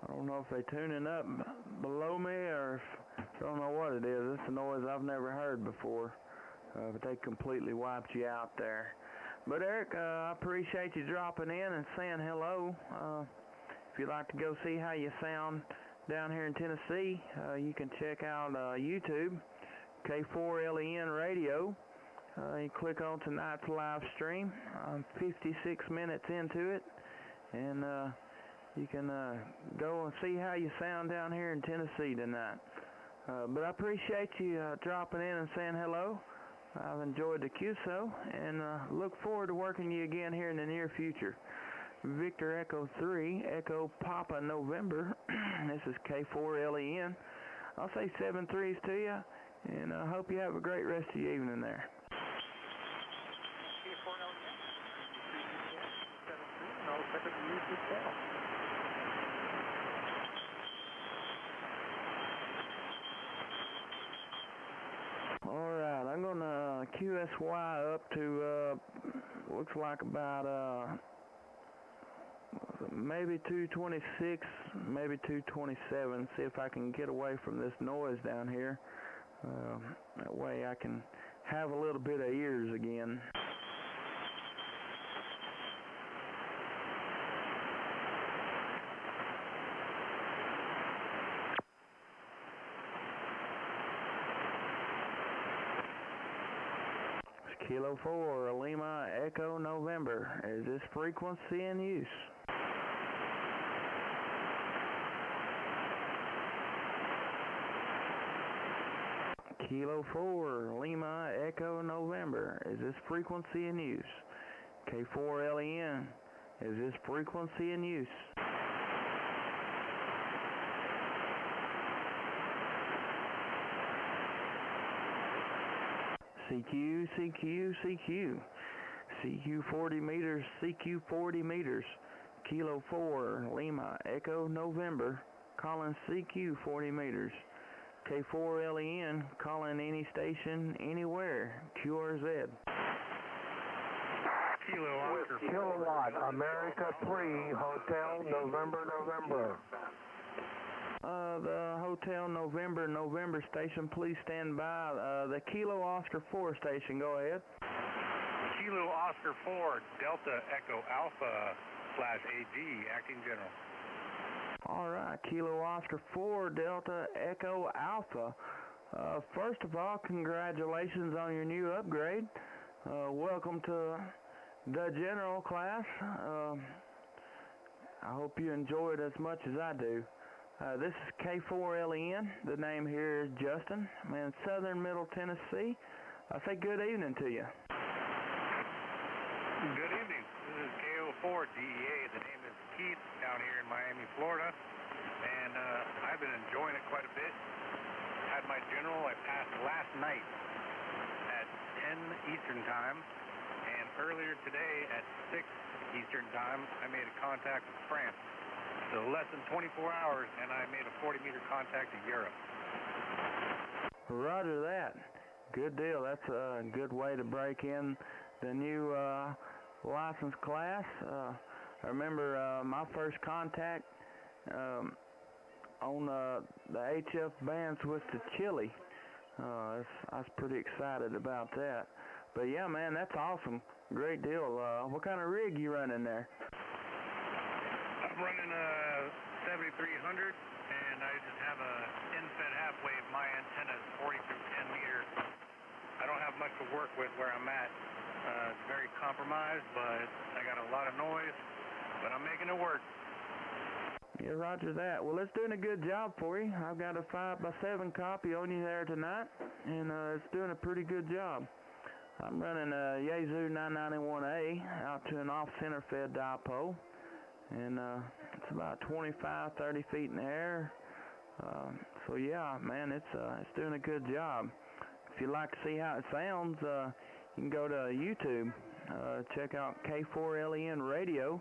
I don't know if they tuning up below me or I don't know what it is. It's a noise I've never heard before, but they completely wiped you out there. But Eric, I appreciate you dropping in and saying hello. If you'd like to go see how you sound down here in Tennessee, you can check out YouTube, K4LEN Radio. You click on tonight's live stream. I'm 56 minutes into it, and you can go and see how you sound down here in Tennessee tonight. But I appreciate you dropping in and saying hello. I've enjoyed the QSO, and look forward to working you again here in the near future. Victor Echo 3, Echo Papa November. This is K4LEN. I'll say 7 3s to you, and I hope you have a great rest of your evening there. Alright, I'm going to QSY up to, looks like about, maybe 226, maybe 227, see if I can get away from this noise down here. That way I can have a little bit of ears again. Kilo 4, Lima Echo November. Is this frequency in use? Kilo 4, Lima Echo November. Is this frequency in use? K4LEN. Is this frequency in use? CQ, CQ, CQ. CQ 40 meters, CQ 40 meters. Kilo 4, Lima Echo November. Calling CQ 40 meters. K4LEN, calling any station, anywhere. QRZ. Kilo Oscar Kilowatt, America 3, Hotel November. The Hotel November station, please stand by. The Kilo Oscar 4 station, go ahead. Kilo Oscar 4, Delta Echo Alpha /AG, acting general. All right, Kilo Oscar 4, Delta Echo Alpha. First of all, congratulations on your new upgrade. Welcome to the general class. I hope you enjoy it as much as I do. This is K4LEN. The name here is Justin. I'm in southern Middle Tennessee. I say good evening to you. Good evening. This is KO4 DEA. The name is Keith down here in Miami, Florida. And I've been enjoying it quite a bit. Had my general. I passed last night at Eastern Time. And earlier today at 6 Eastern Time, I made a contact with France. So less than 24 hours, and I made a 40-meter contact to Europe. Roger that. Good deal. That's a good way to break in the new license class. I remember my first contact on the HF bands was to Chile. I was pretty excited about that. But yeah, man, that's awesome. Great deal. What kind of rig you running there? I'm running a 7300, and I just have a in-fed half wave. My antenna is 40 through 10 meter. I don't have much to work with where I'm at. It's very compromised, but I got a lot of noise, but I'm making it work. Yeah, roger that. Well, it's doing a good job for you. I've got a 5x7 copy on you there tonight, and it's doing a pretty good job. I'm running a Yaesu 991A out to an off-center fed dipole, and it's about 25, 30 feet in the air. So yeah, man, it's doing a good job. If you'd like to see how it sounds, you can go to YouTube, check out K4LEN Radio,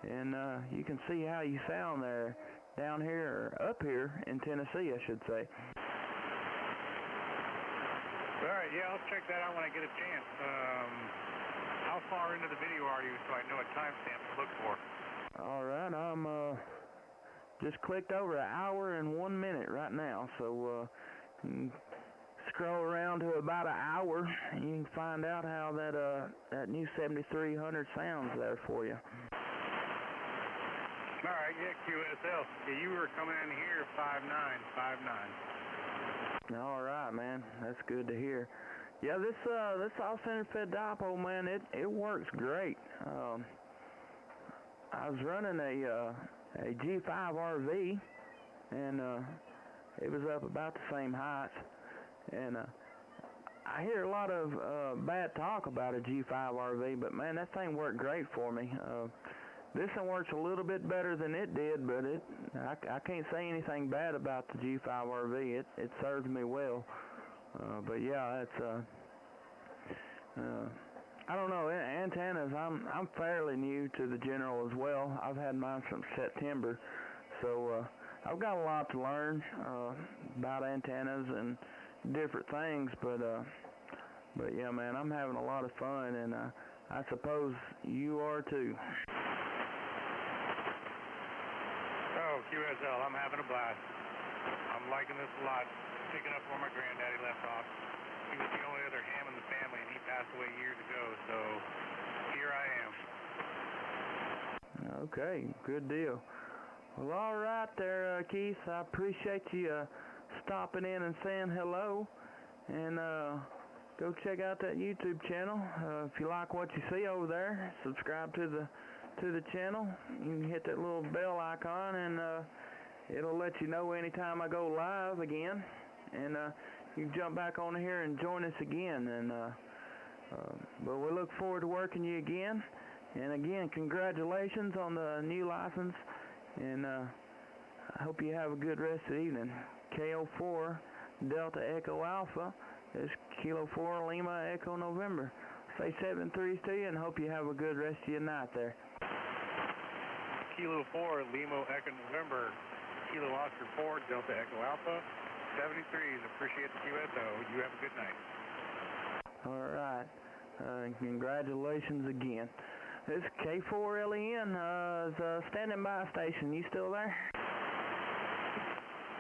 and you can see how you sound there down here, or up here in Tennessee, I should say. All right, yeah, I'll check that out when I get a chance. How far into the video are you so I know a timestamp to look for? All right, I'm just clicked over 1 hour and 1 minute right now, so scroll around to about 1 hour, and you can find out how that new 7300 sounds there for you. All right, yeah, QSL. Yeah, you were coming in here 5959. All right, man, that's good to hear. Yeah, this off-center fed dipole, man, it works great. I was running a G5 RV, and it was up about the same height, and I hear a lot of bad talk about a G5 RV, but man, that thing worked great for me. This one works a little bit better than it did, but I can't say anything bad about the G5 RV. It served me well. But yeah, it's I don't know, antennas. I'm fairly new to the General as well. I've had mine since September, so I've got a lot to learn about antennas and different things. But yeah, man, I'm having a lot of fun, and I suppose you are too. Oh, QSL, I'm having a blast. I'm liking this a lot. Picking up where my granddaddy left off. He was the only other ham in the family, and he passed away years ago, so here I am. Okay, good deal. Well, all right there, Keith. I appreciate you stopping in and saying hello. And go check out that YouTube channel. If you like what you see over there, subscribe to the channel. You can hit that little bell icon, and it'll let you know anytime I go live again. And you can jump back on here and join us again. And but we look forward to working you again. And again, congratulations on the new license. And I hope you have a good rest of the evening. KO4 Delta Echo Alpha is Kilo 4 Lima Echo November. Say 7-3s to you, and hope you have a good rest of your night there. Kilo 4 Lima Echo November, Kilo Oscar 4 Delta Echo Alpha. 73s, appreciate the QSO. You have a good night. All right. Congratulations again. This is K4LEN, standing by station. You still there?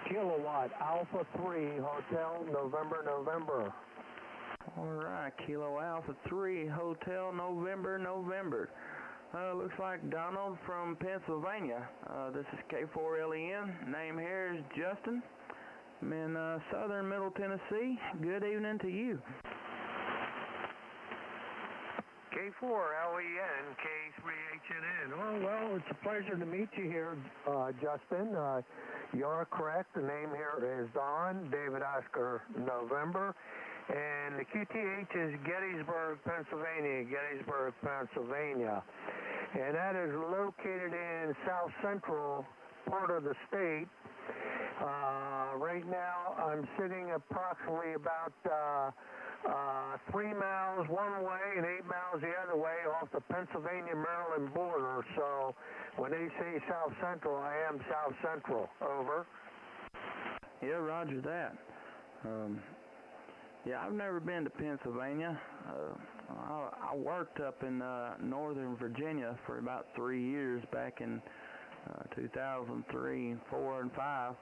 Kilowatt Alpha 3 Hotel November. All right. Kilo Alpha 3 Hotel November. Looks like Donald from Pennsylvania. This is K4LEN. Name here is Justin. I'm in southern Middle Tennessee. Good evening to you. K4LEN, K3HNN. Oh, well, it's a pleasure to meet you here, Justin. You're correct. The name here is Don, David Oscar November. And the QTH is Gettysburg, Pennsylvania. And that is located in south central part of the state. Right now, I'm sitting approximately about 3 miles one way and 8 miles the other way off the Pennsylvania-Maryland border. So when they say South Central, I am South Central. Over. Yeah, roger that. Yeah, I've never been to Pennsylvania. I worked up in Northern Virginia for about 3 years back in 2003, 4, and 5.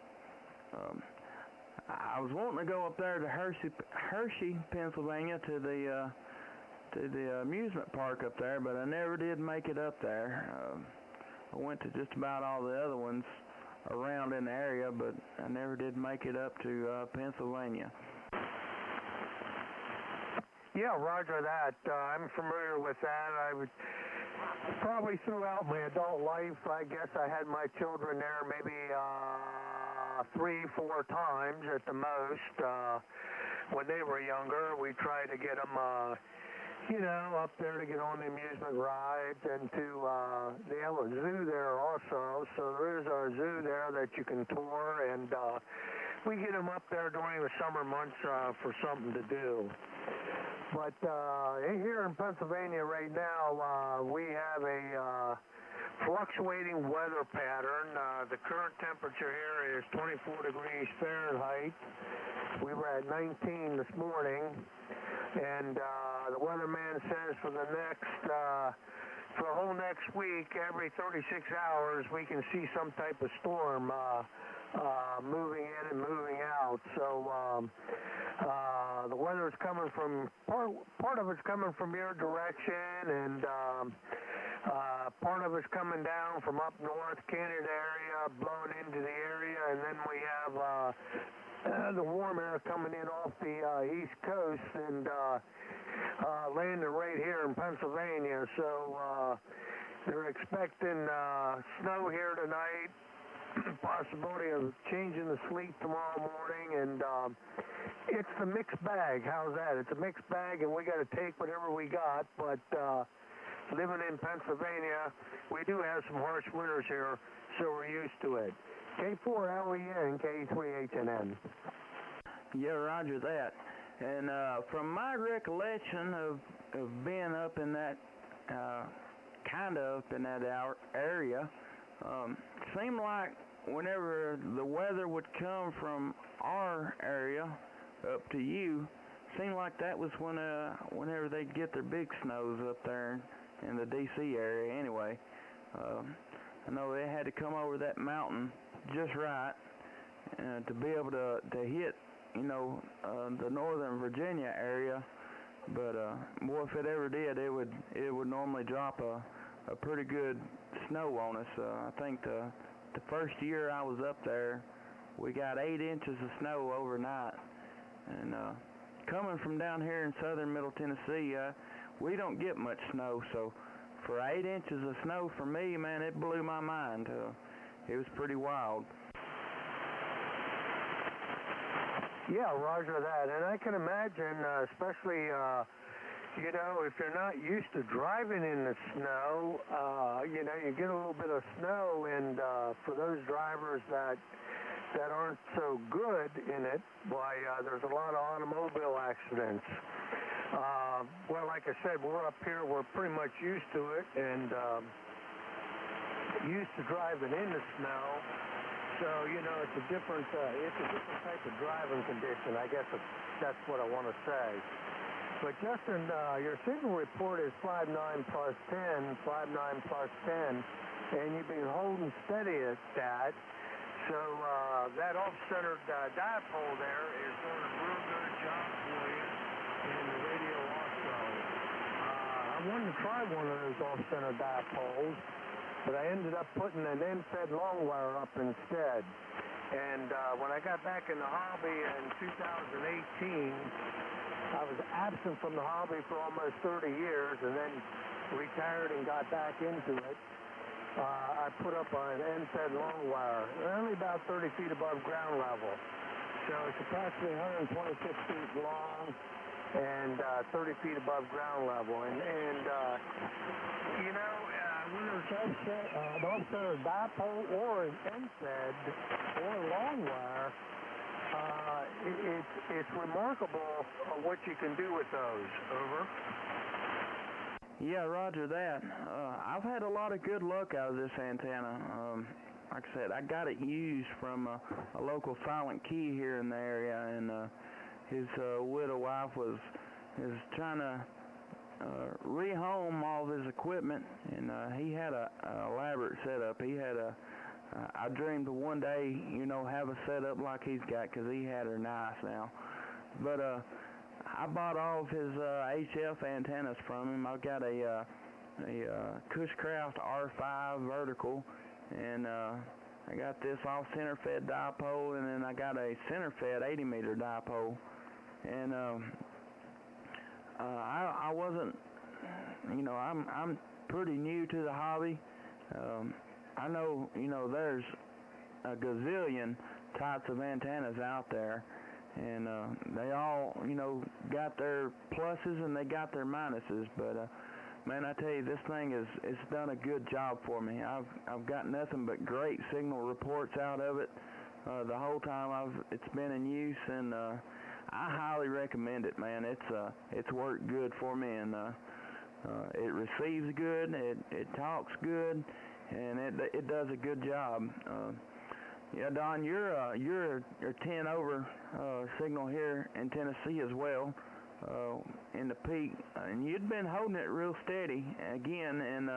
I was wanting to go up there to Hershey, Pennsylvania, to the amusement park up there, but I never did make it up there. I went to just about all the other ones around in the area, but I never did make it up to Pennsylvania. Yeah, roger that. I'm familiar with that. I would probably throughout my adult life, I guess I had my children there maybe 3, 4 times at the most. When they were younger, we tried to get them, up there to get on the amusement rides, and to they have a zoo there also. So there is a zoo there that you can tour, and we get them up there during the summer months for something to do. But here in Pennsylvania right now, we have a fluctuating weather pattern. The current temperature here is 24 degrees Fahrenheit. We were at 19 this morning, and the weatherman says for the whole next week, every 36 hours, we can see some type of storm moving in and moving out. So the weather is coming from part of it's coming from your direction, and part of it's coming down from up north, Canada area, blowing into the area, and then we have the warm air coming in off the east coast and landing right here in Pennsylvania. So they're expecting snow here tonight. Possibility of changing the sleet tomorrow morning, and it's the mixed bag. How's that? It's a mixed bag, and we got to take whatever we got. But living in Pennsylvania, we do have some harsh winters here, so we're used to it. K4LEN, K3HNN. Yeah, roger that. And from my recollection of being up in that kind of up in that area. Seemed like whenever the weather would come from our area up to you, seemed like that was whenever they'd get their big snows up there in the D.C. area anyway. I know they had to come over that mountain just right to be able to hit, the Northern Virginia area. But boy, if it ever did, it would normally drop a pretty good snow on us. I think the first year I was up there, we got 8 inches of snow overnight. And coming from down here in southern Middle Tennessee, we don't get much snow. So for 8 inches of snow for me, man, it blew my mind. It was pretty wild. Yeah, roger that. And I can imagine, especially, if you're not used to driving in the snow, you get a little bit of snow, and for those drivers that aren't so good in it, why, there's a lot of automobile accidents. Well, like I said, we're up here, we're pretty much used to it, and used to driving in the snow. So, it's a different type of driving condition. I guess that's what I want to say. But Justin, your signal report is 59 plus 10, 59 plus 10, and you've been holding steady at that. So that off-centered dipole there is doing a real good job for you in the radio also. I wanted to try one of those off-center dipoles, but I ended up putting an end-fed long wire up instead. And when I got back in the hobby in 2018, I was absent from the hobby for almost 30 years and then retired and got back into it. I put up an end-fed long wire, only about 30 feet above ground level. So it's approximately 126 feet long and 30 feet above ground level. And whether it's an off-center dipole or an end-fed or a long wire, It's remarkable what you can do with those. Over. Yeah, roger that. I've had a lot of good luck out of this antenna. Like I said, I got it used from a local Silent Key here in the area, and his widow wife is trying to rehome all of his equipment, and he had a elaborate setup. He had I dreamed of one day, you know, have a setup like he's got, because he had her nice now. But I bought all of his HF antennas from him. I've got a Cushcraft R5 vertical, and I got this off-center-fed dipole, and then I got a center-fed 80-meter dipole. And I wasn't, you know, I'm pretty new to the hobby. I know, you know, there's a gazillion types of antennas out there, and they all, you know, got their pluses and they got their minuses. But man, I tell you, this thing it's done a good job for me. I've got nothing but great signal reports out of it the whole time it's been in use, and I highly recommend it, man. It's worked good for me, and it receives good, it talks good, and it does a good job. Yeah, Don, you're a 10 over signal here in Tennessee as well, in the peak, and you'd been holding it real steady again, and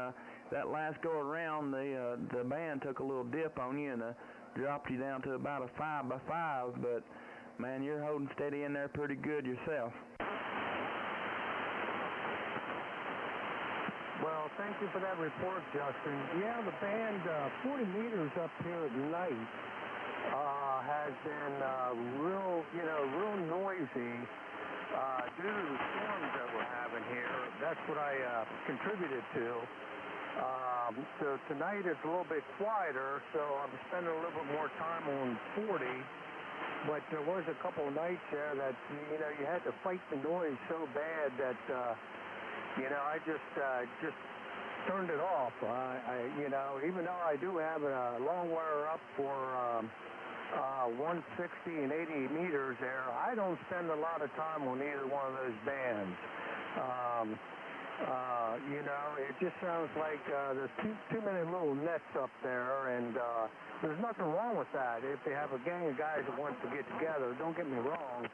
that last go around, the band took a little dip on you and dropped you down to about a 5x5, but man, you're holding steady in there pretty good yourself. Well, thank you for that report, Justin. Yeah, the band 40 meters up here at night has been real noisy due to the storms that we're having here. That's what I contributed to. So tonight it's a little bit quieter, so I'm spending a little bit more time on 40. But there was a couple of nights there that, you know, you had to fight the noise so bad that, you know, I just turned it off. You know, even though I do have a long wire up for 160 and 80 meters there, I don't spend a lot of time on either one of those bands. You know, it just sounds like there's too many little nets up there, and there's nothing wrong with that. If they have a gang of guys that want to get together, don't get me wrong.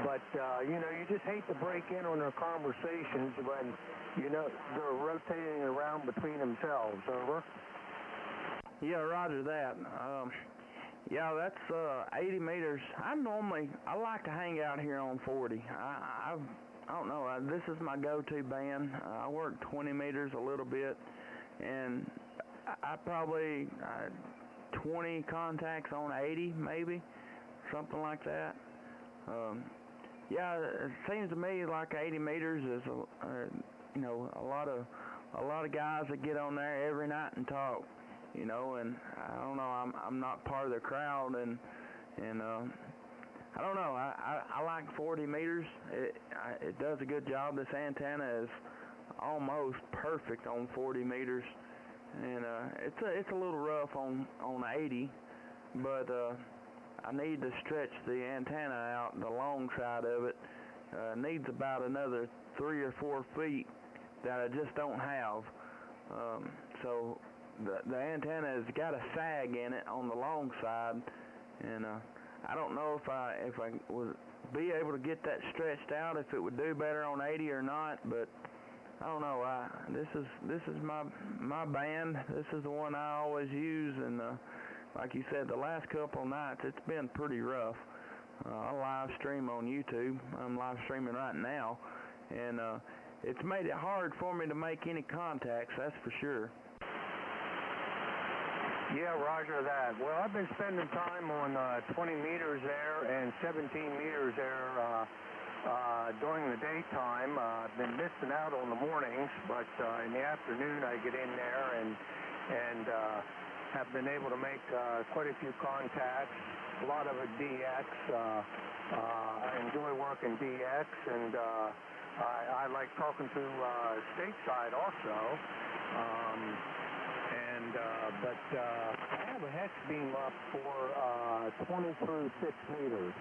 But, you know, you just hate to break in on their conversations when, you know, they're rotating around between themselves. Over. Yeah, roger that. Yeah, that's 80 meters. I like to hang out here on 40. I don't know. This is my go-to band. I work 20 meters a little bit, and I probably 20 contacts on 80, maybe, something like that. Yeah, it seems to me like 80 meters is, you know, a lot of guys that get on there every night and talk, you know, and I don't know, I'm not part of the crowd, and I don't know, I like 40 meters. It does a good job. This antenna is almost perfect on 40 meters, and it's a little rough on 80, but I need to stretch the antenna out, the long side of it. Needs about another 3 or 4 feet that I just don't have. So the antenna has got a sag in it on the long side, and I don't know if I would be able to get that stretched out, if it would do better on 80 or not, but I don't know. This is my band. This is the one I always use, and like you said, the last couple of nights, it's been pretty rough. I live stream on YouTube. I'm live streaming right now, and it's made it hard for me to make any contacts, that's for sure. Yeah, roger that. Well, I've been spending time on 20 meters there and 17 meters there during the daytime. I've been missing out on the mornings, but in the afternoon I get in there and have been able to make quite a few contacts, a lot of it DX. I enjoy working DX, and I like talking to stateside also. but I have a hex beam up for 20 through 6 meters.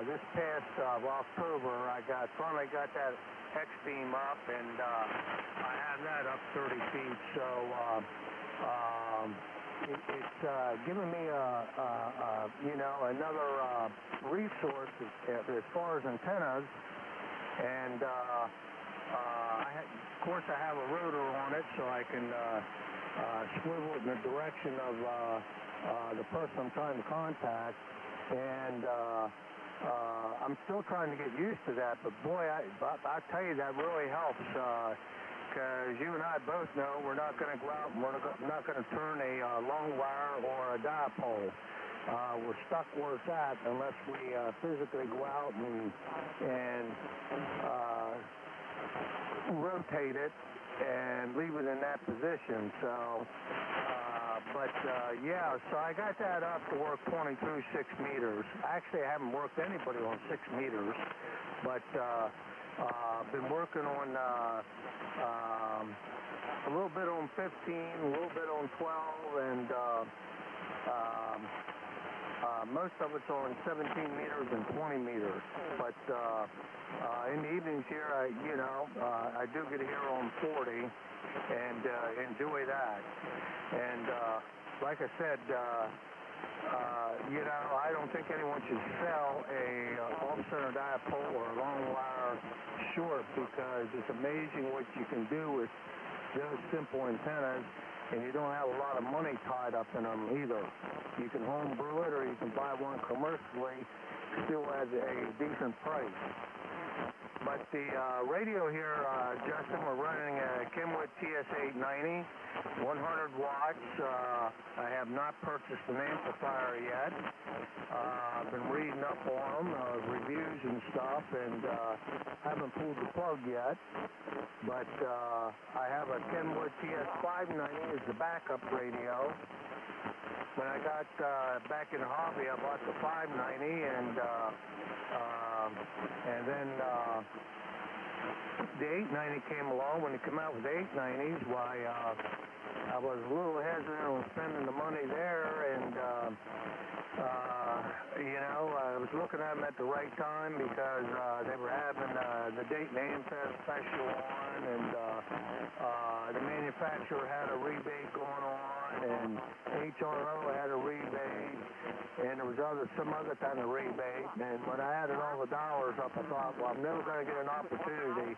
This past October, I finally got that hex beam up, and I have that up 30 feet. So it's given me another resource as far as antennas, and of course I have a rotor on it, so I can swivel it in the direction of the person I'm trying to contact. And I'm still trying to get used to that, but boy, I tell you, that really helps, because you and I both know we're not going to go out and we're not going to turn a long wire or a dipole. We're stuck where it's at unless we physically go out and rotate it and leave it in that position. So yeah, so I got that up to work 20 through 6 meters. Actually, I haven't worked anybody on 6 meters, but I've been working on a little bit on 15, a little bit on 12, and most of it's on 17 meters and 20 meters. But in the evenings here, I do get here on 40 and enjoy that. And like I said, I don't think anyone should sell a off-center dipole or a long wire short, because it's amazing what you can do with those simple antennas, and you don't have a lot of money tied up in them either. You can home brew it, or you can buy one commercially, still at a decent price. But the radio here, Justin, we're running a Kenwood TS890, 100 watts. I have not purchased an amplifier yet. I've been reading up on them, reviews and stuff, and haven't pulled the plug yet. But I have a Kenwood TS590 as the backup radio. When I got back in the hobby, I bought the 590, and then the 890 came along. When they come out with the 890s, why, I was a little hesitant on spending the money there, and I was looking at them at the right time, because they were having the Dayton AM Fest special on, and the manufacturer had a rebate going on, and HRO had a rebate, and there was some other kind of rebate. And when I added all the dollars up, I thought, well, I'm never going to get an opportunity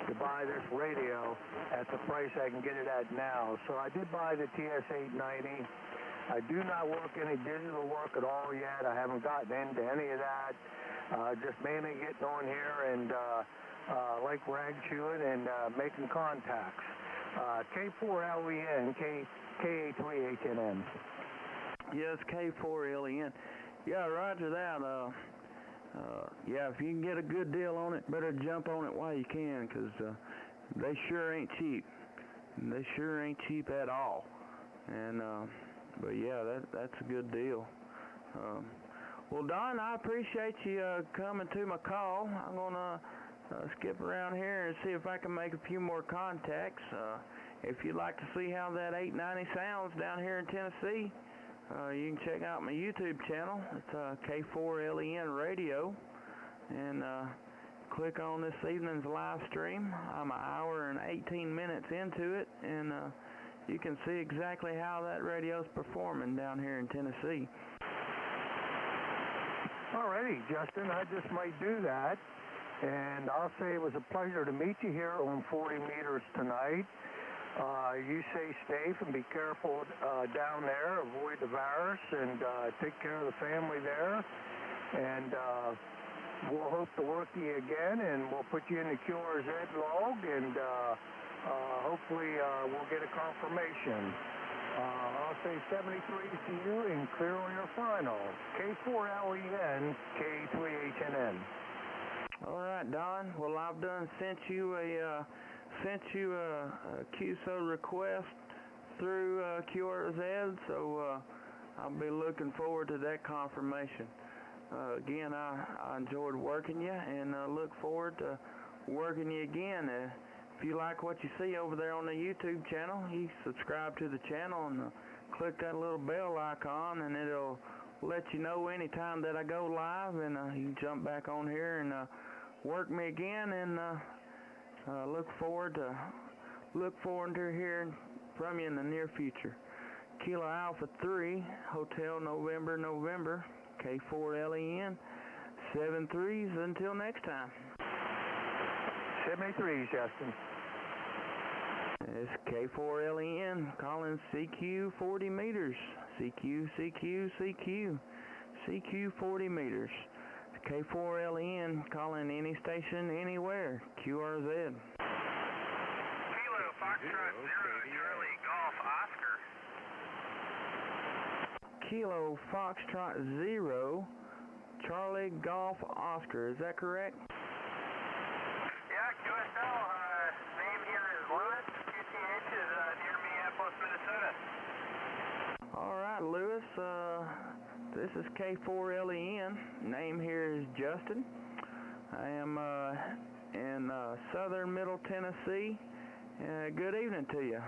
to buy this radio at the price I can get it at now. So I did buy the TS890. I do not work any digital work at all yet. I haven't gotten into any of that. Just mainly getting on here and like rag chewing and making contacts. K4LEN, KA3HNN. Yes, K4LEN. Yeah, roger that. Yeah, if you can get a good deal on it, better jump on it while you can, because they sure ain't cheap. They sure ain't cheap at all. And but yeah, that's a good deal. Well, Don, I appreciate you coming to my call. I'm gonna skip around here and see if I can make a few more contacts. If you'd like to see how that 890 sounds down here in Tennessee, you can check out my YouTube channel. It's K4LEN Radio, and click on this evening's live stream. I'm an hour and 18 minutes into it, and you can see exactly how that radio's performing down here in Tennessee. Alrighty, Justin, I just might do that. And I'll say it was a pleasure to meet you here on 40 meters tonight. You stay safe and be careful down there. Avoid the virus, and take care of the family there. And we'll hope to work you again, and we'll put you in the QRZ log, and hopefully we'll get a confirmation. I'll say 73 to you and clear on your final. K4LEN, K3HNN. All right, Don. Well, I've done sent you a QSO request through QRZ, so I'll be looking forward to that confirmation. Again, I enjoyed working you, and look forward to working you again. if you like what you see over there on the YouTube channel, you subscribe to the channel and click that little bell icon, and it'll let you know anytime that I go live, and you can jump back on here and work me again, and look forward to hearing from you in the near future. Kilo Alpha 3, Hotel November, K4LEN, 73s until next time. 73s, Justin. It's K4LEN calling CQ 40 meters. CQ 40 meters. K4LEN calling any station anywhere. QRZ. Kilo Foxtrot 0, Charlie Golf Oscar. Kilo Foxtrot 0, Charlie Golf Oscar. Is that correct? Yeah, QSL. Name here is Lewis. QTH is near Minneapolis, Minnesota. All right, Lewis. This is K4LEN. Name here is Justin. I am in southern Middle Tennessee. Good evening to you.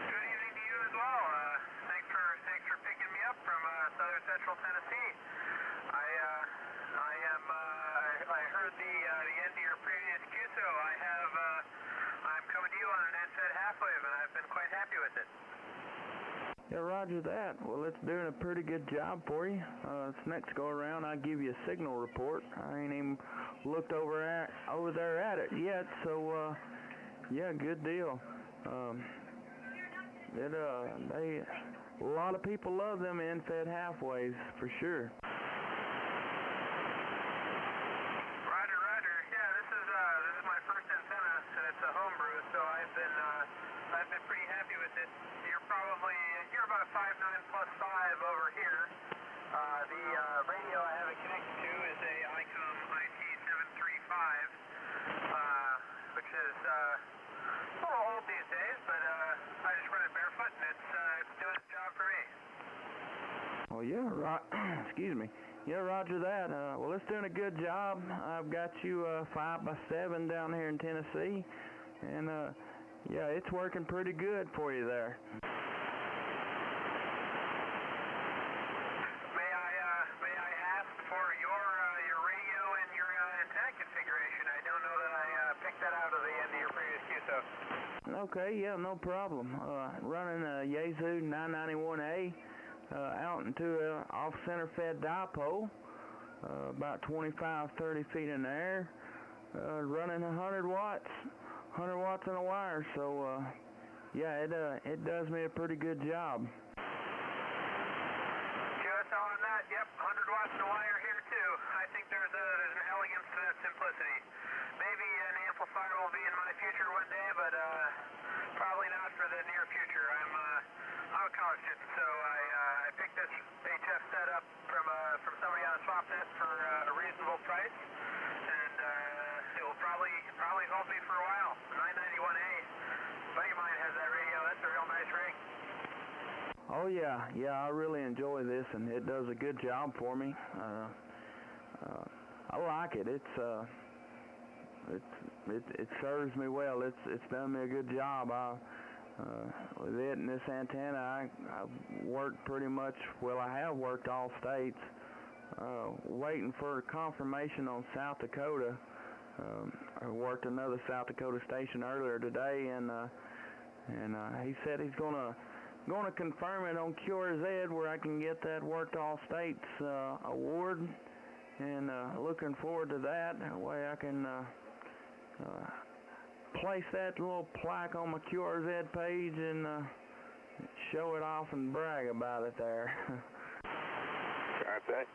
Good evening to you as well. Thanks for picking me up from southern central Tennessee. I heard the end of your previous QSO. I'm coming to you on an NFED half-wave, and I've been quite happy with it. Yeah, roger that. Well, it's doing a pretty good job for you. This next go around, I'll give you a signal report. I ain't even looked over there at it yet, so yeah, good deal. A lot of people love them NFED half-waves for sure. Roger. Yeah, this is my first antenna, and it's a homebrew, so I've been pretty happy with it. You're about 5.9+5 over here. The radio I have it connected to is a ICOM IT735, which is a little old these days, but I just run it barefoot, and it's doing its job for me. Well, yeah, excuse me. Yeah, roger that. Well, it's doing a good job. I've got you 5x7 down here in Tennessee, and yeah, it's working pretty good for you there. May I ask for your radio and your antenna configuration? I don't know that I picked that out of the end of your previous QSO. Okay, yeah, no problem. Running a Yaesu 991A out into an off-center fed dipole, about 25-30 feet in the air, running 100 watts on a wire. So yeah, it does me a pretty good job. QSL on that, yep, 100 watts on a wire here too. I think there's an elegance to that simplicity. Maybe an amplifier will be in my future one day, but probably not for the near future. I'm a college student, so I picked this HF setup from somebody on SwapNet for a reasonable price, and it will probably hold me for a while. 991A, a buddy of mine has that radio. That's a real nice rig. Oh yeah, I really enjoy this, and it does a good job for me. I like it. It serves me well. It's done me a good job. With it and this antenna, I worked pretty much, well, I have worked all states, waiting for confirmation on South Dakota. I worked another South Dakota station earlier today, and he said he's gonna confirm it on QRZ where I can get that worked all states award, and looking forward to that. That way I can place that little plaque on my QRZ page and show it off and brag about it there. Contact.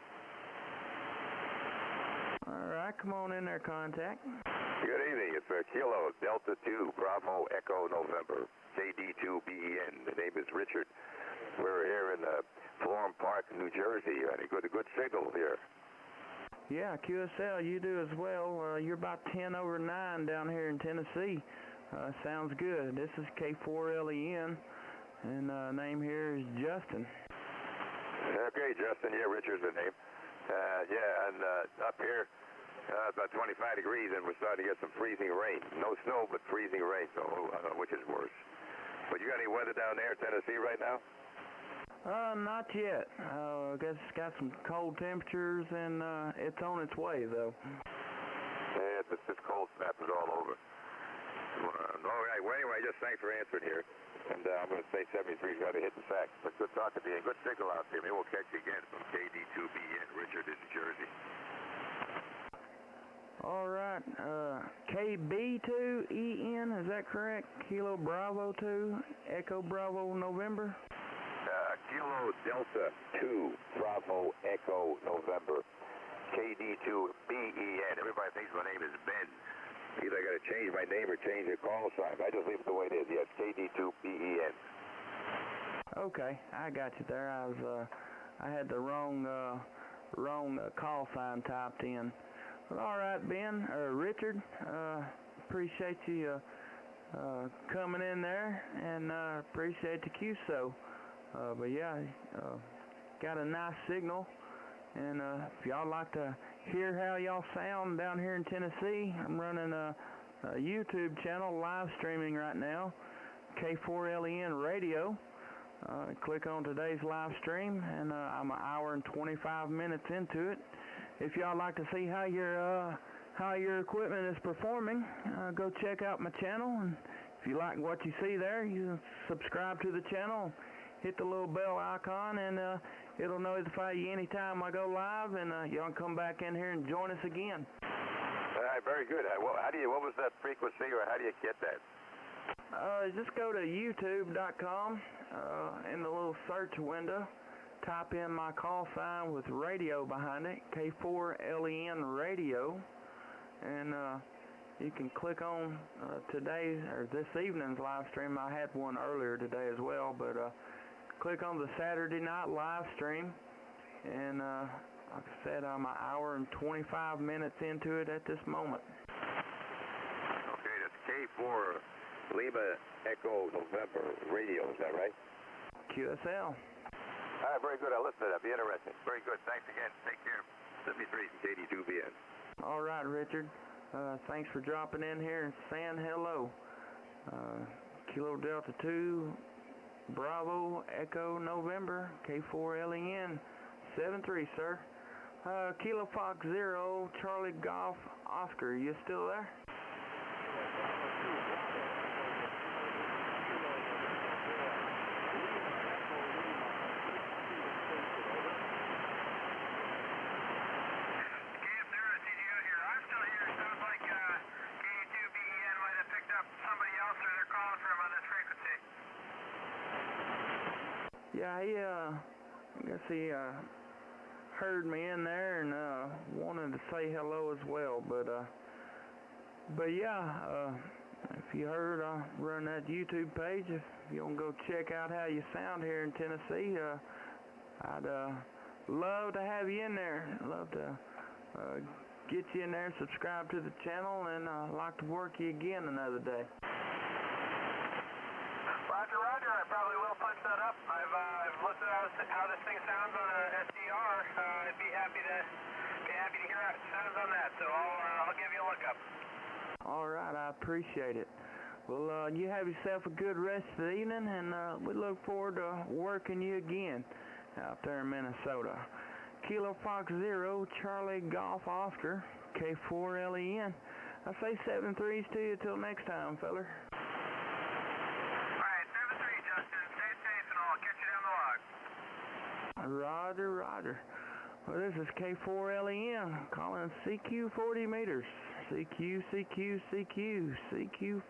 All right, come on in there, contact. Good evening. It's Kilo Delta 2 Bravo Echo November JD2BEN. The name is Richard. We're here in Florham Park, New Jersey, and a good signal here. Yeah, QSL, you do as well. You're about 10 over 9 down here in Tennessee. Sounds good. This is K4LEN, and name here is Justin. Okay, Justin. Yeah, Richard's the name. Yeah, and up here About 25 degrees, and we're starting to get some freezing rain. No snow, but freezing rain, so which is worse. But you got any weather down there in Tennessee right now? Not yet. I guess it's got some cold temperatures, and it's on its way, though. Yeah, it's cold snap is all over. All right, well, anyway, just thanks for answering here. And I'm going to say 73's got to hit the sack. But good talking to you. Good signal out there. Maybe we'll catch you again from KD2BN, Richard in New Jersey. All right, KB2EN, is that correct? Kilo Bravo 2, Echo Bravo November? Kilo Delta 2, Bravo Echo November, KD2BEN. Everybody thinks my name is Ben. Either I got to change my name or change the call sign. I just leave it the way it is. Yes, KD2BEN. Okay, I got you there. I had the wrong call sign typed in. Well, all right, Ben, Richard, appreciate you coming in there, and appreciate the QSO. But yeah, got a nice signal, and if y'all like to hear how y'all sound down here in Tennessee, I'm running a YouTube channel live streaming right now, K4LEN Radio. Click on today's live stream, and I'm an hour and 25 minutes into it. If y'all like to see how your equipment is performing, go check out my channel, and if you like what you see there, you subscribe to the channel, hit the little bell icon, and it'll notify you anytime I go live, and y'all can come back in here and join us again. All right, very good. What was that frequency, or how do you get that? Just go to youtube.com, in the little search window, type in my call sign with radio behind it, K4LEN Radio, and you can click on today's or this evening's live stream. I had one earlier today as well, but click on the Saturday night live stream, and like I said, I'm an hour and 25 minutes into it at this moment. Okay, that's K4 Lima Echo November Radio, is that right? QSL. All right, very good. I'll listen to that. Be interesting. Very good. Thanks again. Take care. 73 from KD2BN. All right, Richard. Thanks for dropping in here and saying hello. Kilo Delta 2, Bravo Echo November, K4LEN 73, sir. Kilo Fox 0, Charlie Golf Oscar, you still there? Yeah, I guess he heard me in there and wanted to say hello as well. But yeah, if you heard, I run that YouTube page. If you want to go check out how you sound here in Tennessee, I'd love to have you in there. Love to get you in there, subscribe to the channel, and I'd like to work you again another day. Roger, I probably will punch that up. I've listened to how this thing sounds on a SDR. I'd be happy to hear how it sounds on that, so I'll give you a look up. All right, I appreciate it. Well, you have yourself a good rest of the evening, and we look forward to working you again out there in Minnesota. Kilo Fox 0, Charlie Golf Oscar, K4LEN. I say 7-3s to you till next time, feller. Roger. Well, this is K4LEN calling CQ 40 meters. CQ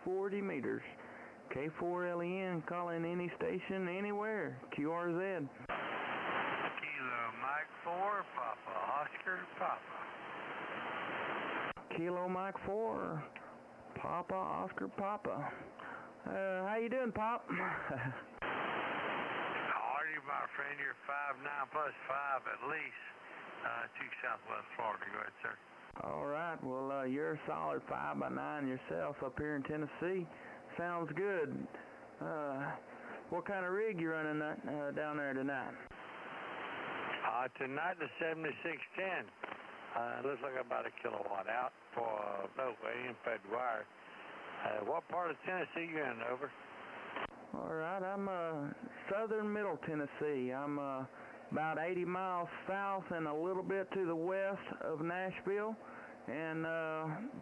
40 meters. K4LEN calling any station anywhere. QRZ. Kilo Mike 4, Papa Oscar Papa. Kilo Mike 4, Papa Oscar Papa. How you doing, Pop? My friend, you're 5'9" plus 5 at least to Southwest Florida. Go ahead, sir. All right. Well, you're a solid 5'9" yourself up here in Tennessee. Sounds good. What kind of rig you running down there tonight? Tonight the 7610. Looks like about a kilowatt out for AM-fed wire. What part of Tennessee you in, over? All right, I'm southern middle Tennessee. I'm about 80 miles south and a little bit to the west of Nashville, and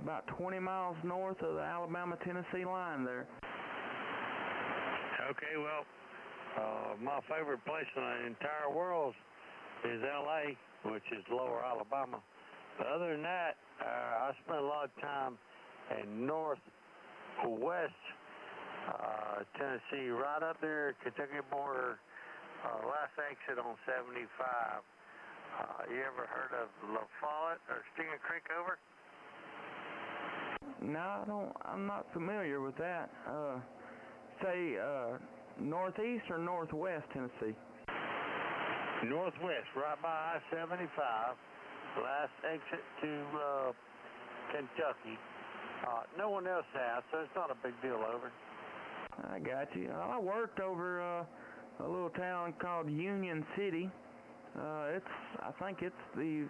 about 20 miles north of the Alabama-Tennessee line there. Okay, well, my favorite place in the entire world is L.A., which is lower Alabama. But other than that, I spent a lot of time in northwest Tennessee, right up there, Kentucky border, last exit on 75. You ever heard of La Follette or Stinging Creek, over? No, I'm not familiar with that. Say northeast or northwest Tennessee? Northwest, right by I-75, last exit to Kentucky. No one else has, so it's not a big deal, over. I got you. I worked over a little town called Union City. I think it's the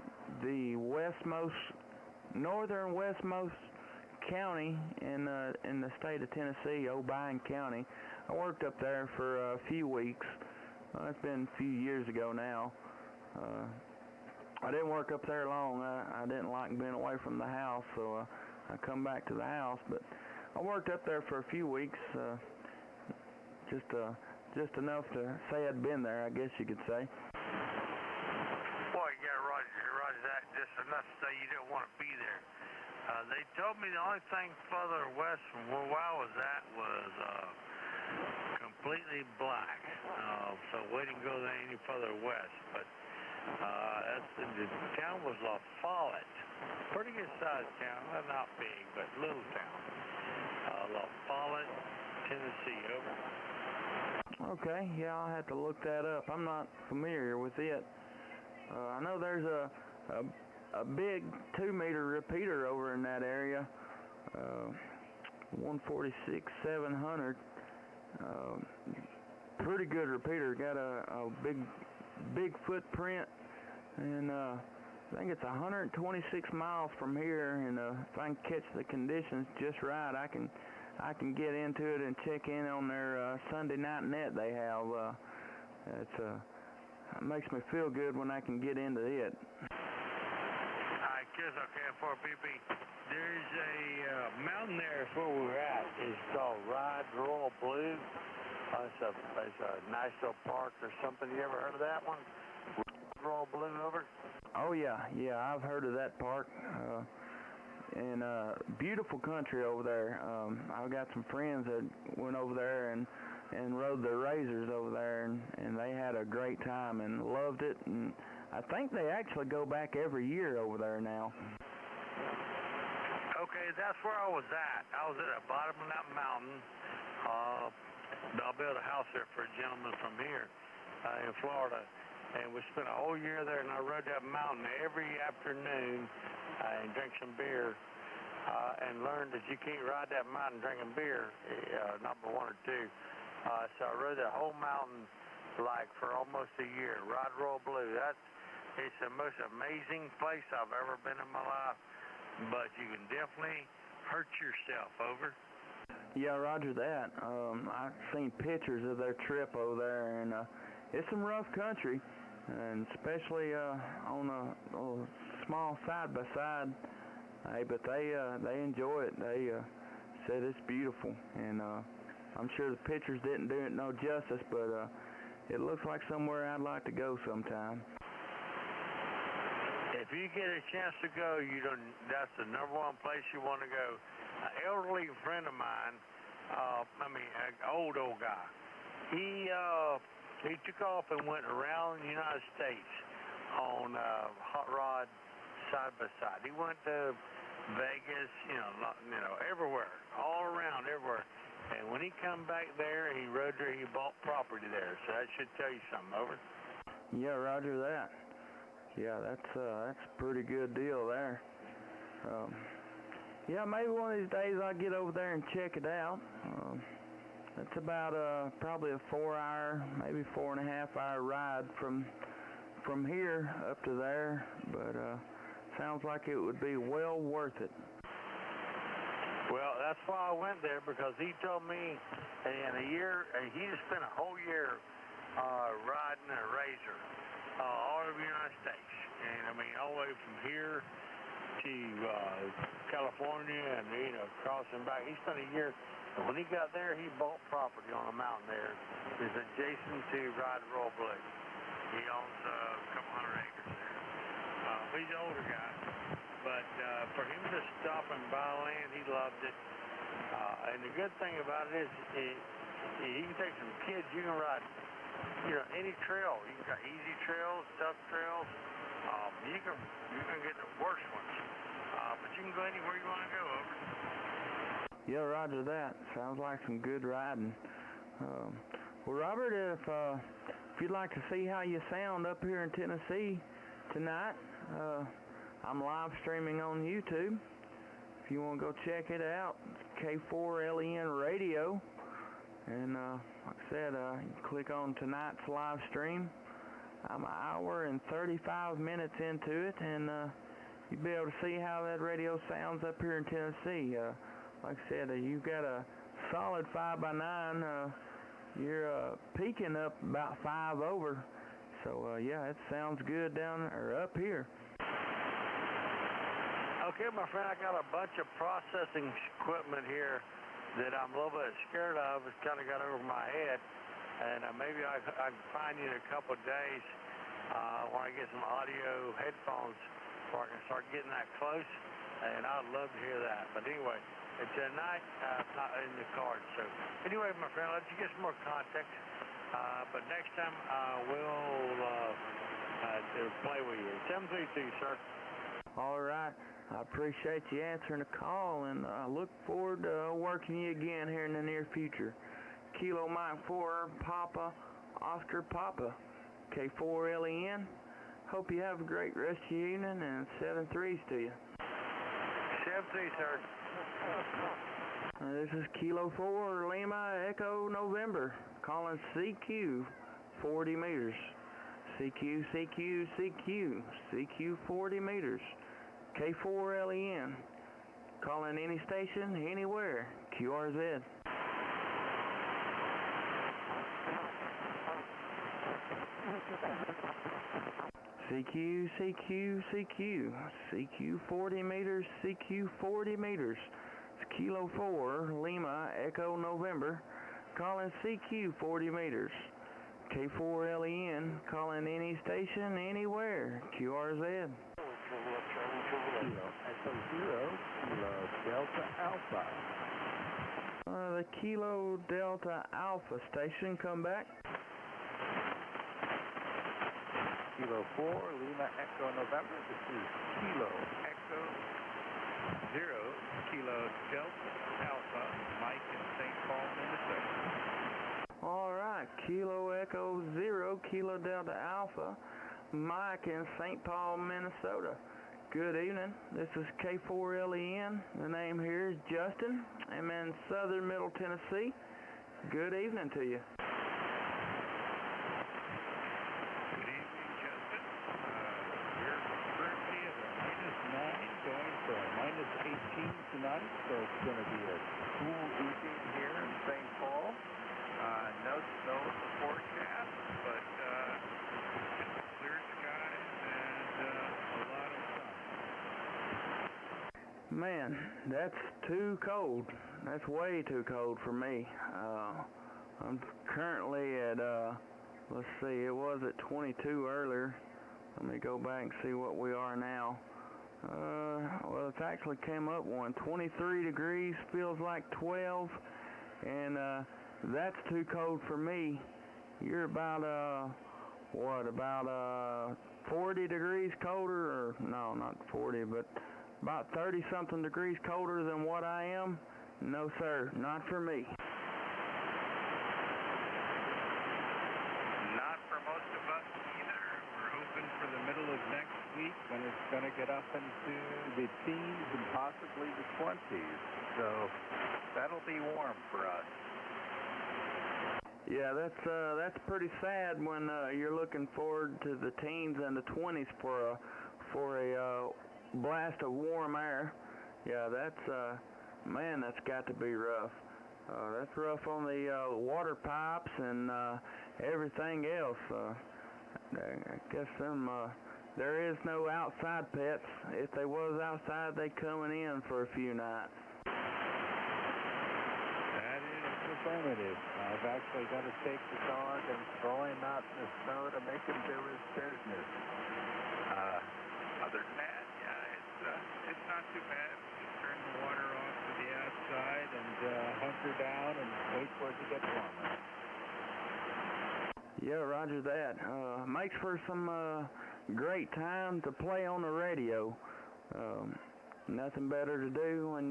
northern westmost county in the state of Tennessee, Obion County. I worked up there for a few weeks. It's been a few years ago now. I didn't work up there long. I didn't like being away from the house, so I come back to the house. But I worked up there for a few weeks, just enough to say I'd been there, I guess you could say. Boy, yeah, Roger that. Just enough to say you didn't want to be there. They told me the only thing further west from where I was at was completely black. So we didn't go there any further west. But the town was La Follette. Pretty good sized town. Well, not big, but little town. La Follette, Tennessee, over. Okay, yeah, I'll have to look that up. I'm not familiar with it. I know there's a big 2-meter repeater over in that area, 146-700. Pretty good repeater. Got a big footprint, and I think it's 126 miles from here. And if I can catch the conditions just right, I can get into it and check in on their Sunday night net they have. It makes me feel good when I can get into it. I guess I can for BB. There's a mountain there is where we're at. It's called Ride Royal Blue. It's a national park or something. You ever heard of that one? Royal Blue, over? Oh yeah, I've heard of that park. And beautiful country over there. I've got some friends that went over there and rode the Razors over there, and they had a great time and loved it. And I think they actually go back every year over there now. Okay, that's where I was at. I was at the bottom of that mountain. I built a house there for a gentleman from here in Florida, and we spent a whole year there, and I rode that mountain every afternoon and drank some beer, and learned that you can't ride that mountain drinking beer, number one or two. So I rode that whole mountain like for almost a year. Ride Royal Blue. It's the most amazing place I've ever been in my life, but you can definitely hurt yourself, over. Yeah, roger that. I've seen pictures of their trip over there, and it's some rough country, and especially on a small side-by-side. But they enjoy it. They said it's beautiful, and I'm sure the pictures didn't do it no justice, but it looks like somewhere I'd like to go sometime. If you get a chance to go, that's the number one place you want to go. An elderly friend of mine, an old guy, he took off and went around the United States on hot rod side-by-side. He went to Vegas, everywhere, all around, everywhere. And when he come back there, he rode there, he bought property there. So that should tell you something, over. Yeah, roger that. Yeah, that's a pretty good deal there. Yeah, maybe one of these days I'll get over there and check it out. It's about probably a 4-hour, maybe 4.5-hour ride from here up to there. But Sounds like it would be well worth it. Well, that's why I went there, because he told me in a year, he just spent a whole year riding a razor all over the United States. And I mean, all the way from here to California and, you know, crossing back. He spent a year. And when he got there, he bought property on a mountain there. It's adjacent to Ride Royal Blue. He owns a couple hundred acres there. He's an older guy. But for him to stop and buy land, he loved it. And the good thing about it is he can take some kids. You can ride, you know, any trail. You got easy trails, tough trails. You can get the worst ones. But you can go anywhere you want to go, over. Yeah, roger that. Sounds like some good riding. Well, Robert, if you'd like to see how you sound up here in Tennessee tonight, I'm live streaming on YouTube. If you want to go check it out, it's K4LEN Radio. And like I said, you click on tonight's live stream. I'm an hour and 35 minutes into it, and you'll be able to see how that radio sounds up here in Tennessee. Like I said, you've got a solid 5x9. You're peaking up about 5 over. So yeah, it sounds good down or up here. Okay, my friend, I got a bunch of processing equipment here that I'm a little bit scared of. It's kind of got over my head, and maybe I can find you in a couple of days when I get some audio headphones where I can start getting that close, and I'd love to hear that. But anyway, tonight, not in the cards. So anyway, my friend, I'll let you get some more context. But next time, we'll play with you. 732, sir. All right. I appreciate you answering the call, and I look forward to working you again here in the near future. Kilo Mike 4, Papa, Oscar Papa, K4LEN. Hope you have a great rest of your evening, and 7-3s to you. 7-3, sir. This is Kilo 4, Lima, Echo, November, calling CQ, 40 meters. CQ, CQ, CQ, CQ 40 meters. K4LEN, calling any station, anywhere, QRZ. CQ, CQ, CQ, CQ 40 meters, CQ 40 meters. It's Kilo 4, Lima, Echo, November, calling CQ 40 meters. K4LEN, calling any station, anywhere, QRZ. Kilo Echo 0, Kilo Delta Alpha. The Kilo Delta Alpha station, come back. Kilo 4, Lima Echo November. This is Kilo Echo 0, Kilo Delta Alpha, Mike in St. Paul, Minnesota. All right, Kilo Echo 0, Kilo Delta Alpha, Mike in St. Paul, Minnesota. Good evening. This is K4LEN. The name here is Justin. I'm in southern Middle Tennessee. Good evening to you. Good evening, Justin. We're currently at a -9, going for a -18 tonight, so it's going to be a cool evening here in St. Paul. No snow in the forecast, but clear skies and a lot of sun. Man, that's too cold. That's way too cold for me. I'm currently at, let's see, it was at 22 earlier. Let me go back and see what we are now. Well, it's actually came up one. 23 degrees, feels like 12, and that's too cold for me. You're about, what, about 40 degrees colder, or no, not 40, but about 30-something degrees colder than what I am? No, sir, not for me. Not for most of us either. We're hoping for the middle of next week when it's going to get up into the teens and possibly the 20s. So that'll be warm for us. Yeah, that's pretty sad when you're looking forward to the teens and the 20s for a blast of warm air. Yeah, that's, man, that's got to be rough. That's rough on the water pipes and everything else. I guess there is no outside pets. If they was outside, they coming in for a few nights. That is affirmative. I've actually got to take the dog and throw him out in the snow to make him do his business. Other than that, yeah, it's not too bad. Just turn the water off to the outside and Hunker down and wait for it to get warmer. Yeah, roger that. Makes for some great time to play on the radio. Nothing better to do when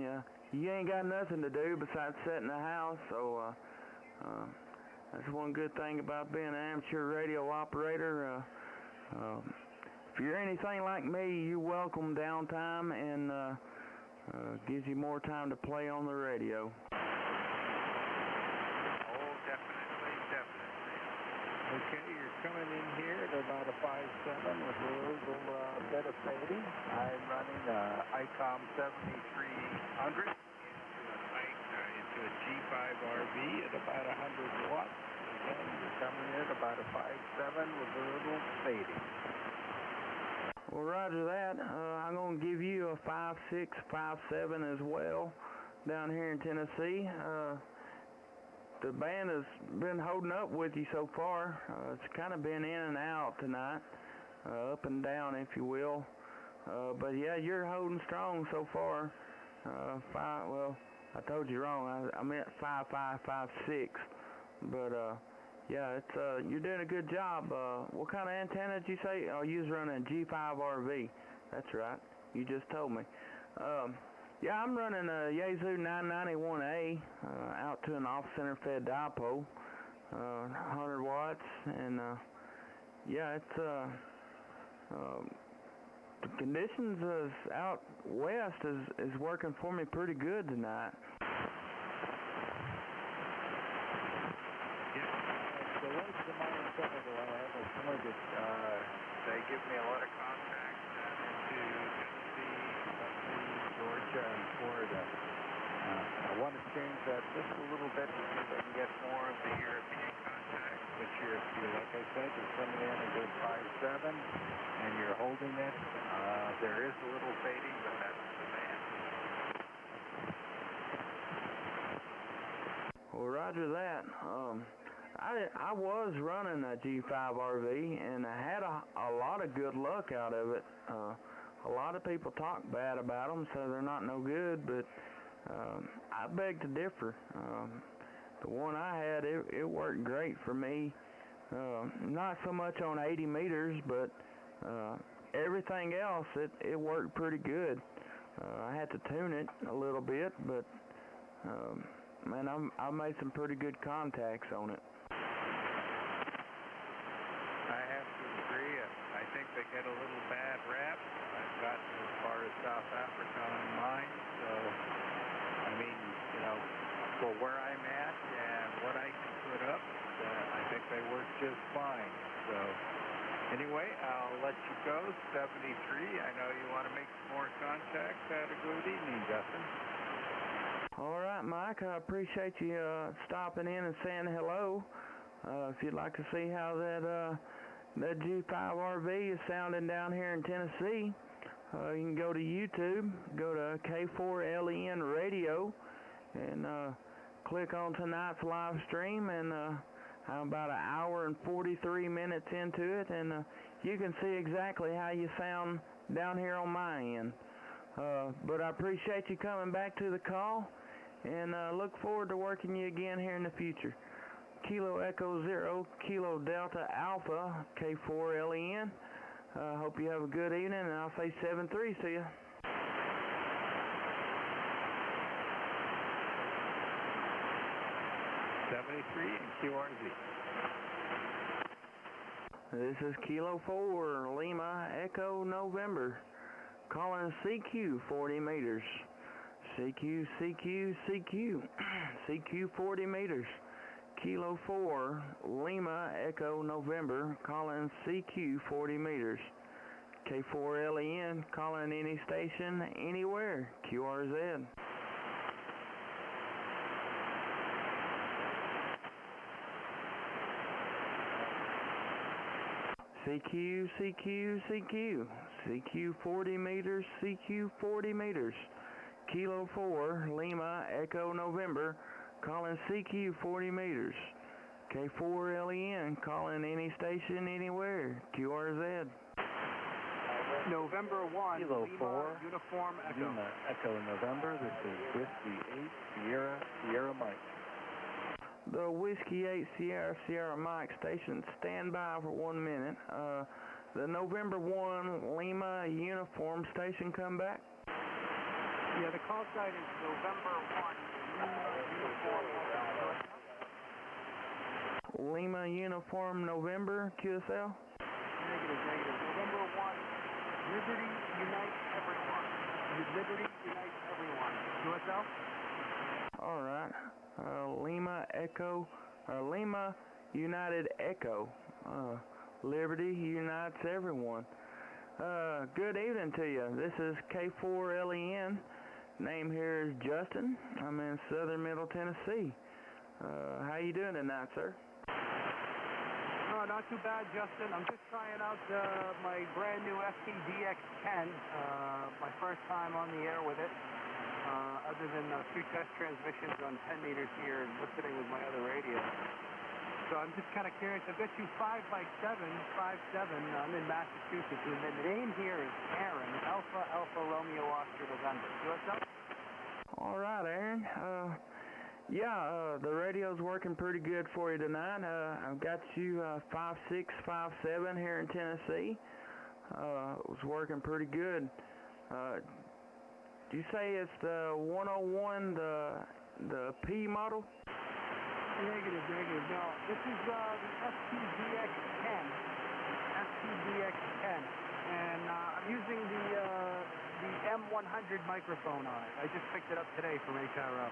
you ain't got nothing to do besides sit in the house. So that's one good thing about being an amateur radio operator. If you're anything like me, you welcome downtime and gives you more time to play on the radio. Oh, definitely. Okay, you're coming in here at about a 5.7 with a little bit of fading. I'm running a ICOM 7300 into a G5 RV at about 100 watts. Again, you're coming in at about a 5.7 with a little fading. Well, roger that. I'm going to give you a 5.6, 5.7 as well down here in Tennessee. The band has been holding up with you so far. It's kind of been in and out tonight, up and down, if you will. But yeah, you're holding strong so far. Well, I told you wrong. I meant 5.5, 5.6. But yeah, it's you're doing a good job. What kind of antenna did you say? Oh, you was running a G5 RV. That's right. You just told me. Yeah, I'm running a Yaesu 991A out to an off-center fed dipole, 100 watts, and yeah, it's the conditions out west is working for me pretty good tonight. The ones of my antenna that I have are pointed. They give me a lot of contacts into Tennessee, Georgia, and Florida. I want to change that just a little bit to see if I can get more of the European contacts, which like I said, you're coming in a good 5.7, and you're holding it. There is a little fading, but that's the band. Well, roger that. I was running a G5 RV, and I had a lot of good luck out of it. A lot of people talk bad about them, so they're not no good, but I beg to differ. The one I had, it worked great for me. Not so much on 80 meters, but everything else, it worked pretty good. I had to tune it a little bit, but man, I made some pretty good contacts on it. I have to agree. I think they get a little bad rap. I've gotten as far as South Africa on mine, so I mean, for where I'm at and what I can put up, I think they work just fine. So anyway, I'll let you go. 73. I know you want to make some more contacts. Have a good evening, Justin. All right, Mike. I appreciate you stopping in and saying hello. If you'd like to see how that G5 RV is sounding down here in Tennessee, you can go to YouTube, go to K4LEN Radio, and click on tonight's live stream, and I'm about an hour and 43 minutes into it, and you can see exactly how you sound down here on my end. But I appreciate you coming back to the call, and look forward to working you again here in the future. Kilo Echo Zero, Kilo Delta Alpha, K4LEN. Hope you have a good evening, and I'll say 7-3. See ya. and QRZ. This is Kilo 4, Lima Echo November, calling CQ 40 meters. CQ, CQ, CQ. CQ 40 meters. Kilo 4, Lima Echo November, calling CQ 40 meters. K4LEN, calling any station, anywhere, QRZ. CQ, CQ, CQ, CQ 40 meters, CQ 40 meters. Kilo 4, Lima, Echo November, calling CQ 40 meters. K4LEN, calling any station, anywhere, QRZ. November 1, Kilo Lima, 4, Uniform Echo. Lima, Echo November, this is Whiskey 8, Sierra, Sierra Mike. The Whiskey 8 Sierra, Sierra Mike station, stand by for 1 minute. The November 1 Lima Uniform station come back? Yeah, the call sign is November 1, Lima Uniform Echo. Lima Uniform November, QSL? Negative. November 1, Liberty Unites Everyone. Liberty Unites Everyone. QSL? All right. Lima United Echo. Liberty unites everyone. Good evening to you. This is K4LEN. Name here is Justin. I'm in southern Middle Tennessee. How you doing tonight, sir? Not too bad, Justin. I'm just trying out my brand new FTDX10. My first time on the air with it. Other than a few test transmissions on 10 meters here and listening with my other radio. So I'm just kind of curious. I bet you 5x7, 5'7". I'm in Massachusetts, and the name here is Aaron, Alpha Romeo Oscar November. What's up? All right, Aaron. The radio's working pretty good for you tonight. I've got you 5'6", 5'7" here in Tennessee. It was working pretty good. Do you say it's the 101, the P model? Negative. No, this is the FTDX10. FTDX10. And I'm using the M100 microphone on it. I just picked it up today from HRO.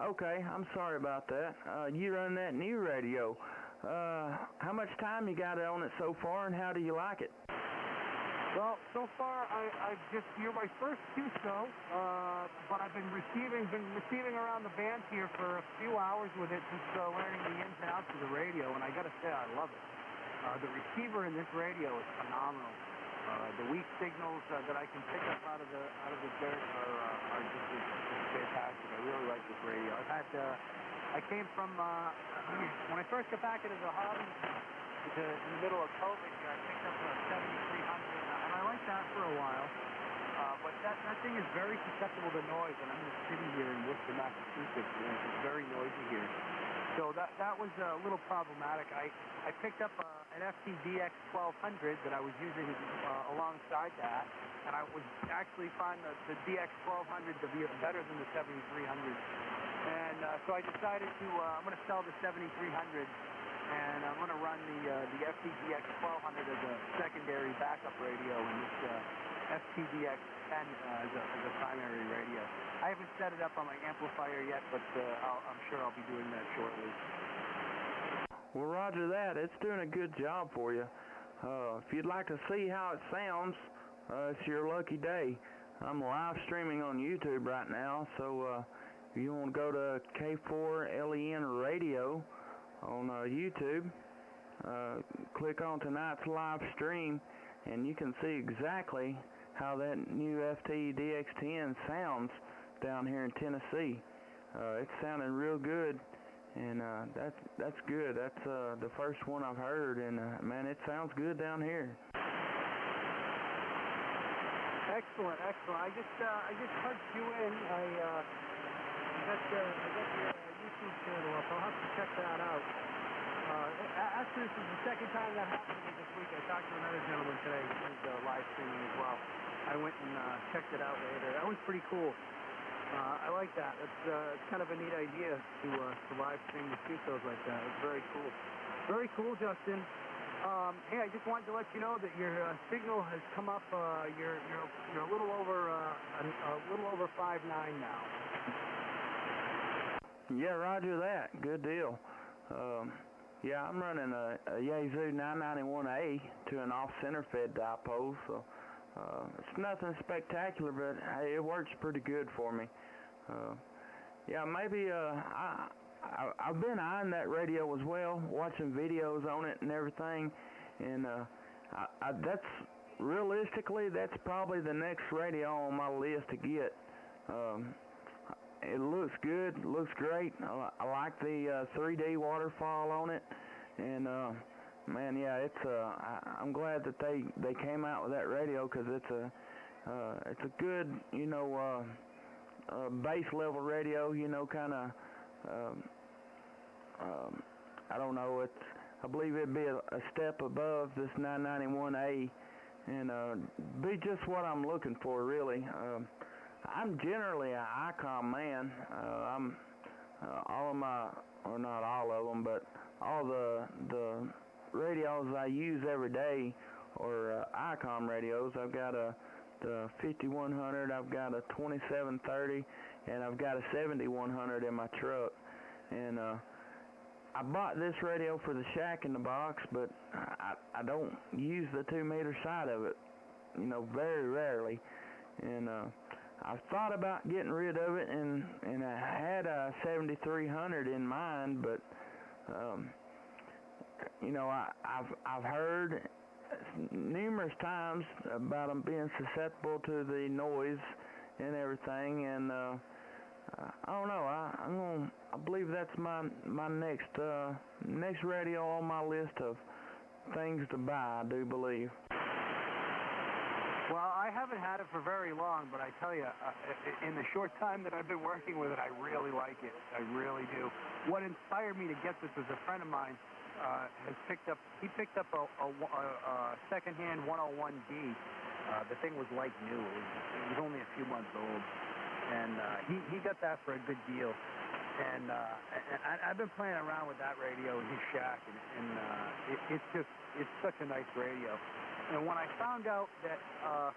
Okay, I'm sorry about that. You run that new radio. How much time you got on it so far, and how do you like it? Well, so far you're my first QSO, but I've been receiving around the band here for a few hours with it, just learning the ins and outs of the radio, and I gotta say I love it. The receiver in this radio is phenomenal. The weak signals that I can pick up out of the dirt are just fantastic. I really like this radio. I came from when I first got back into the hobby in the middle of COVID here, I picked up a 7300. And I liked that for a while, but that thing is very susceptible to noise, and I'm in the city here in Worcester, Massachusetts, and it's very noisy here. So that was a little problematic. I picked up an FTDX 1200 that I was using alongside that, and I would actually find the DX 1200 to be better than the 7300. And so I decided I'm going to sell the 7300. And I'm going to run the FTDX 1200 as a secondary backup radio and this FTDX 10 as a primary radio. I haven't set it up on my amplifier yet, but I'm sure I'll be doing that shortly. Well, roger that. It's doing a good job for you. If you'd like to see how it sounds, it's your lucky day. I'm live streaming on YouTube right now, so if you want to go to K4LEN Radio on YouTube, click on tonight's live stream, and you can see exactly how that new FTDX10 sounds down here in Tennessee. It's sounding real good, and that's good. That's the first one I've heard, and man, it sounds good down here. Excellent. I just punched you in. I got your YouTube channel up. I'll have to check that out. Actually, this is the second time that happened to me this week. I talked to another gentleman today who's live streaming as well. I went and checked it out later. That was pretty cool. I like that. It's kind of a neat idea to live stream the QSOs like that. It's very cool. Very cool, Justin. Hey, I just wanted to let you know that your signal has come up. You're a little over 5.9 now. Yeah, roger that. Good deal. Yeah, I'm running a Yaesu 991A to an off-center fed dipole, so it's nothing spectacular, but hey, it works pretty good for me. Yeah, maybe I've been eyeing that radio as well, watching videos on it and everything, and that's realistically, that's probably the next radio on my list to get. It looks good, looks great. I like the 3D waterfall on it, and man, yeah, it's I'm glad that they came out with that radio, because it's a good, you know, base level radio, you know, kind of I don't know, I believe it'd be a step above this 991A, and be just what I'm looking for, really. I'm generally an ICOM man. I'm all of my, or not all of them, but all the radios I use every day are ICOM radios. I've got the 5100, I've got a 2730, and I've got a 7100 in my truck. And I bought this radio for the shack in the box, but I don't use the 2-meter side of it, you know, very rarely. And I've thought about getting rid of it, and I had a 7300 in mind, but you know, I've heard numerous times about them being susceptible to the noise and everything, and I don't know. I believe that's my next radio on my list of things to buy, I do believe. Well, I haven't had it for very long, but I tell you, in the short time that I've been working with it, I really like it. I really do. What inspired me to get this was a friend of mine picked up a secondhand 101D. The thing was like new. It was only a few months old, and he got that for a good deal. And I've been playing around with that radio in his shack, and it's such a nice radio. And when I found out that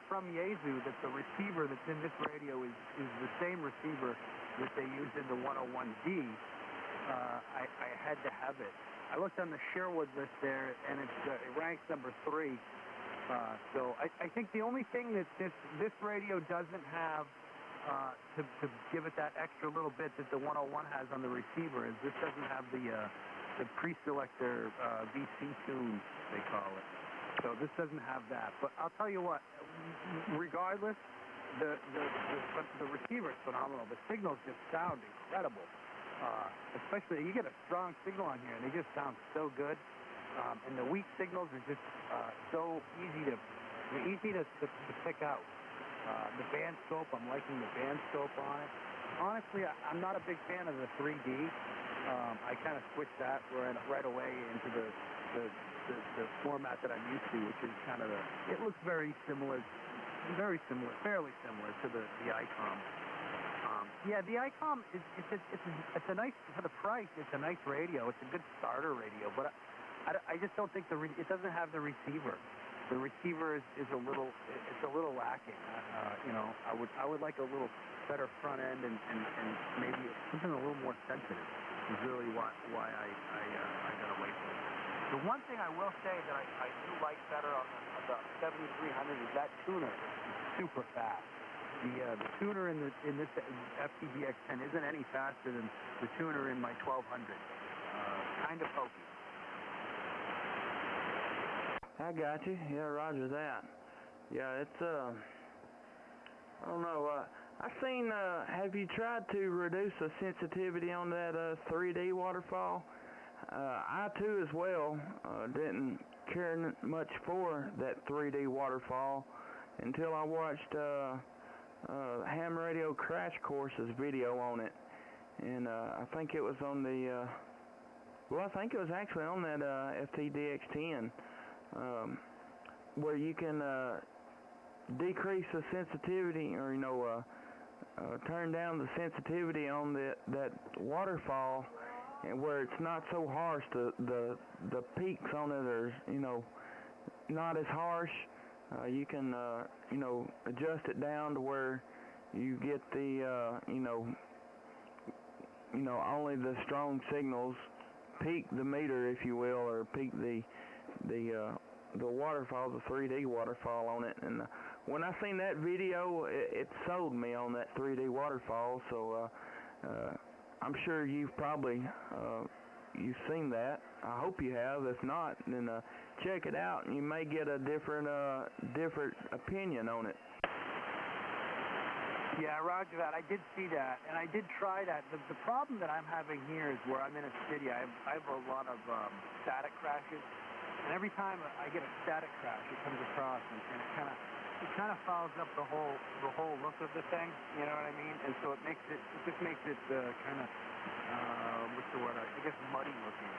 from Yaesu that the receiver that's in this radio is the same receiver that they used in the 101D, I had to have it. I looked on the Sherwood list there, and it ranks number 3. So I think the only thing that this radio doesn't have to give it that extra little bit that the 101 has on the receiver is this doesn't have the pre-selector VC tune, they call it. So this doesn't have that. But I'll tell you what, regardless, the receiver is phenomenal. The signals just sound incredible. Especially, you get a strong signal on here, and they just sound so good. And the weak signals are just so easy to pick out. The band scope, I'm liking the band scope on it. Honestly, I'm not a big fan of the 3D. I kind of switched that right away into the format that I'm used to, which is kind of it looks fairly similar to the ICOM. Yeah, the ICOM it's a nice, for the price. It's a nice radio. It's a good starter radio, but I just don't think it doesn't have the receiver. The receiver is a little lacking. You know, I would like a little better front end and maybe something a little more sensitive. Is really why I got away from it. The one thing I will say that I do like better on the 7300 is that tuner is super fast. The tuner in this FTDX10 isn't any faster than the tuner in my 1200. Kind of pokey. I got you. Yeah, roger that. Yeah, it's I don't know. I seen. Have you tried to reduce the sensitivity on that 3D waterfall? I too as well didn't care much for that 3D waterfall until I watched Ham Radio Crash Course's video on it, and I think it was on the I think it was actually on that FTDX10, where you can decrease the sensitivity, or turn down the sensitivity on that waterfall, and where it's not so harsh. The peaks on it are not as harsh. You can adjust it down to where you get the only the strong signals peak the meter, if you will, or peak the waterfall, the 3D waterfall on it. And when I seen that video, it sold me on that 3D waterfall. So I'm sure you've probably you've seen that. I hope you have. If not, then check it out, and you may get a different opinion on it. Yeah, roger that. I did see that, and I did try that. The problem that I'm having here is where I'm in a city, I have a lot of static crashes, and every time I get a static crash, it comes across, and it kind of fouls up the whole look of the thing. You know what I mean? And so it just makes it kind of what's the word? I guess muddy looking.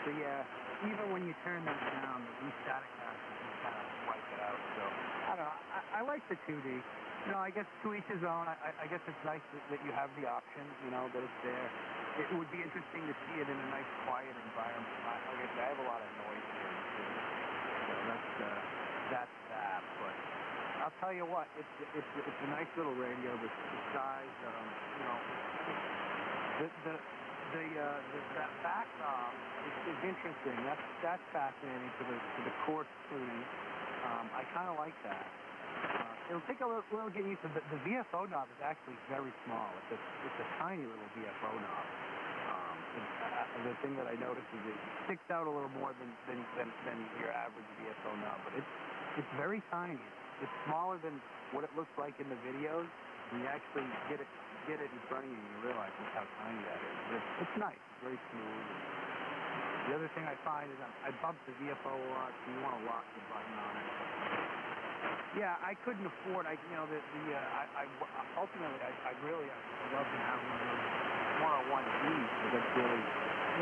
So yeah, even when you turn them down, these static crashes just kind of wipe it out. So I don't know. I like the 2D. You know, I guess to each his own. I guess it's nice that you have the option, you know, that it's there. It would be interesting to see it in a nice, quiet environment. Like I said, I have a lot of noise here in the city, so that's that. But I'll tell you what, it's a nice little radio. The size, you know, that backdrop is interesting. That's fascinating for the quartz tuning. I kind of like that. It'll take a little getting used to. The VFO knob is actually very small. It's a tiny little VFO knob. The thing that I noticed is it sticks out a little more than your average VFO knob, but it's very tiny. It's smaller than what it looks like in the videos. When you actually get it in front of you, you realize just how tiny that is. But it's nice. It's very smooth. The other thing I find is I bump the VFO a lot, so you want to lock the button on it. Yeah, I couldn't afford. Ultimately, I'd really love to have one of those 101Ds, but that's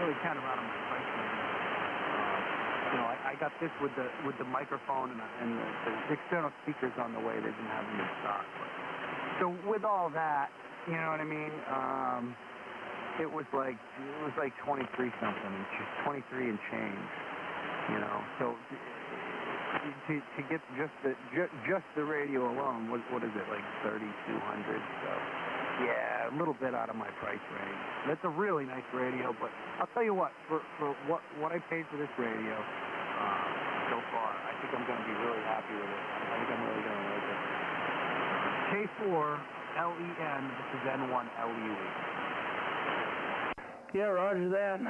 really kind of out of my price range. You know, I got this with the microphone and the external speakers on the way. They didn't have them in stock. But, so with all that, you know what I mean? It was like 23 something, 23 and change. You know, so. To get just the radio alone, what is it, like $3,200? So yeah, a little bit out of my price range. That's a really nice radio, but I'll tell you what, for what I paid for this radio so far, I think I'm going to be really happy with it. I think I'm really going to like it. K4LEN, this is N1 LUE. Yeah, roger that.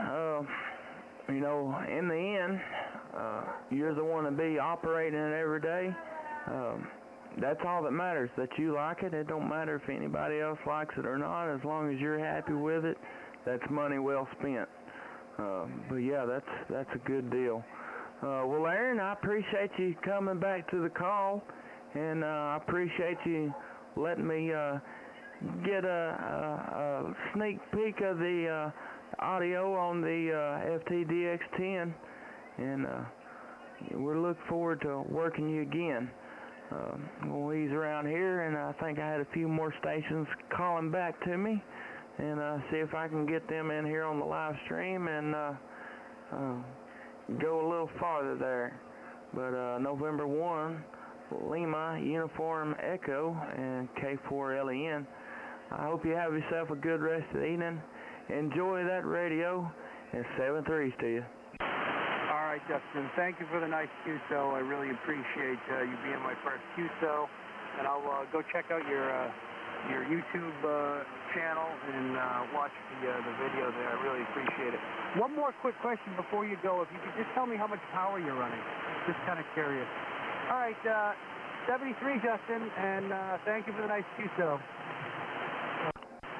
You know, in the end, you're the one to be operating it every day. That's all that matters, that you like it. It don't matter if anybody else likes it or not. As long as you're happy with it, that's money well spent. But yeah, that's a good deal. Well, Aaron, I appreciate you coming back to the call, and I appreciate you letting me get a sneak peek of the audio on the FTDX10, and we're looking forward to working you again. Well, he's around here, and I think I had a few more stations calling back to me, and see if I can get them in here on the live stream and go a little farther there. But November 1, Lima, Uniform Echo, and K4LEN. I hope you have yourself a good rest of the evening. Enjoy that radio, and 7-3s to you. All right, Justin. Thank you for the nice QSO. I really appreciate you being my first QSO. And I'll go check out your YouTube channel and watch the video there. I really appreciate it. One more quick question before you go. If you could just tell me how much power you're running. Just kind of curious. All right, 73, Justin, and thank you for the nice QSO.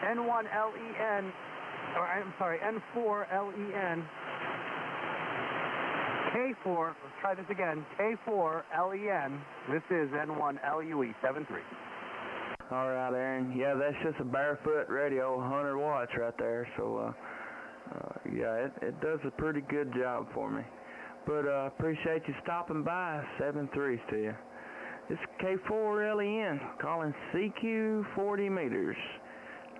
N1LEN. I'm sorry, N4LEN. K4, let's try this again. K4LEN. This is N1LUE 73. All right, Aaron. Yeah, that's just a barefoot radio, 100 watts right there. So, yeah, it does a pretty good job for me. But appreciate you stopping by. 7-3s to you. It's K4LEN calling CQ 40 meters.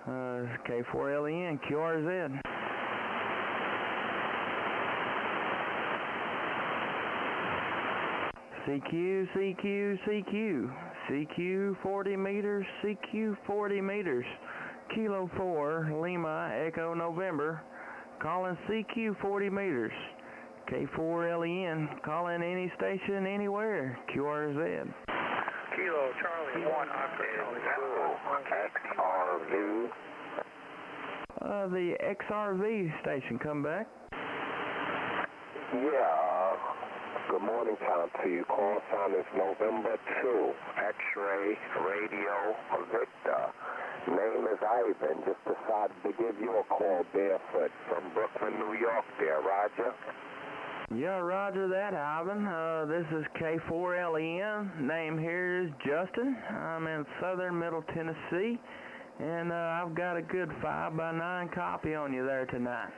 K4LEN, QRZ. CQ, CQ, CQ. CQ 40 meters, CQ 40 meters. Kilo 4, Lima, Echo November. calling CQ 40 meters. K4LEN, calling any station anywhere, QRZ. Kilo Charlie 1, Oscar Charlie. XRV. The XRV station, come back. Yeah, good morning time to you. Call sign is November 2, X-Ray Radio Victor. Name is Ivan. Just decided to give you a call barefoot from Brooklyn, New York there, Roger. Yeah, roger that, Ivan. This is K4LEN. Name here is Justin. I'm in southern Middle Tennessee, and I've got a good 5x9 copy on you there tonight.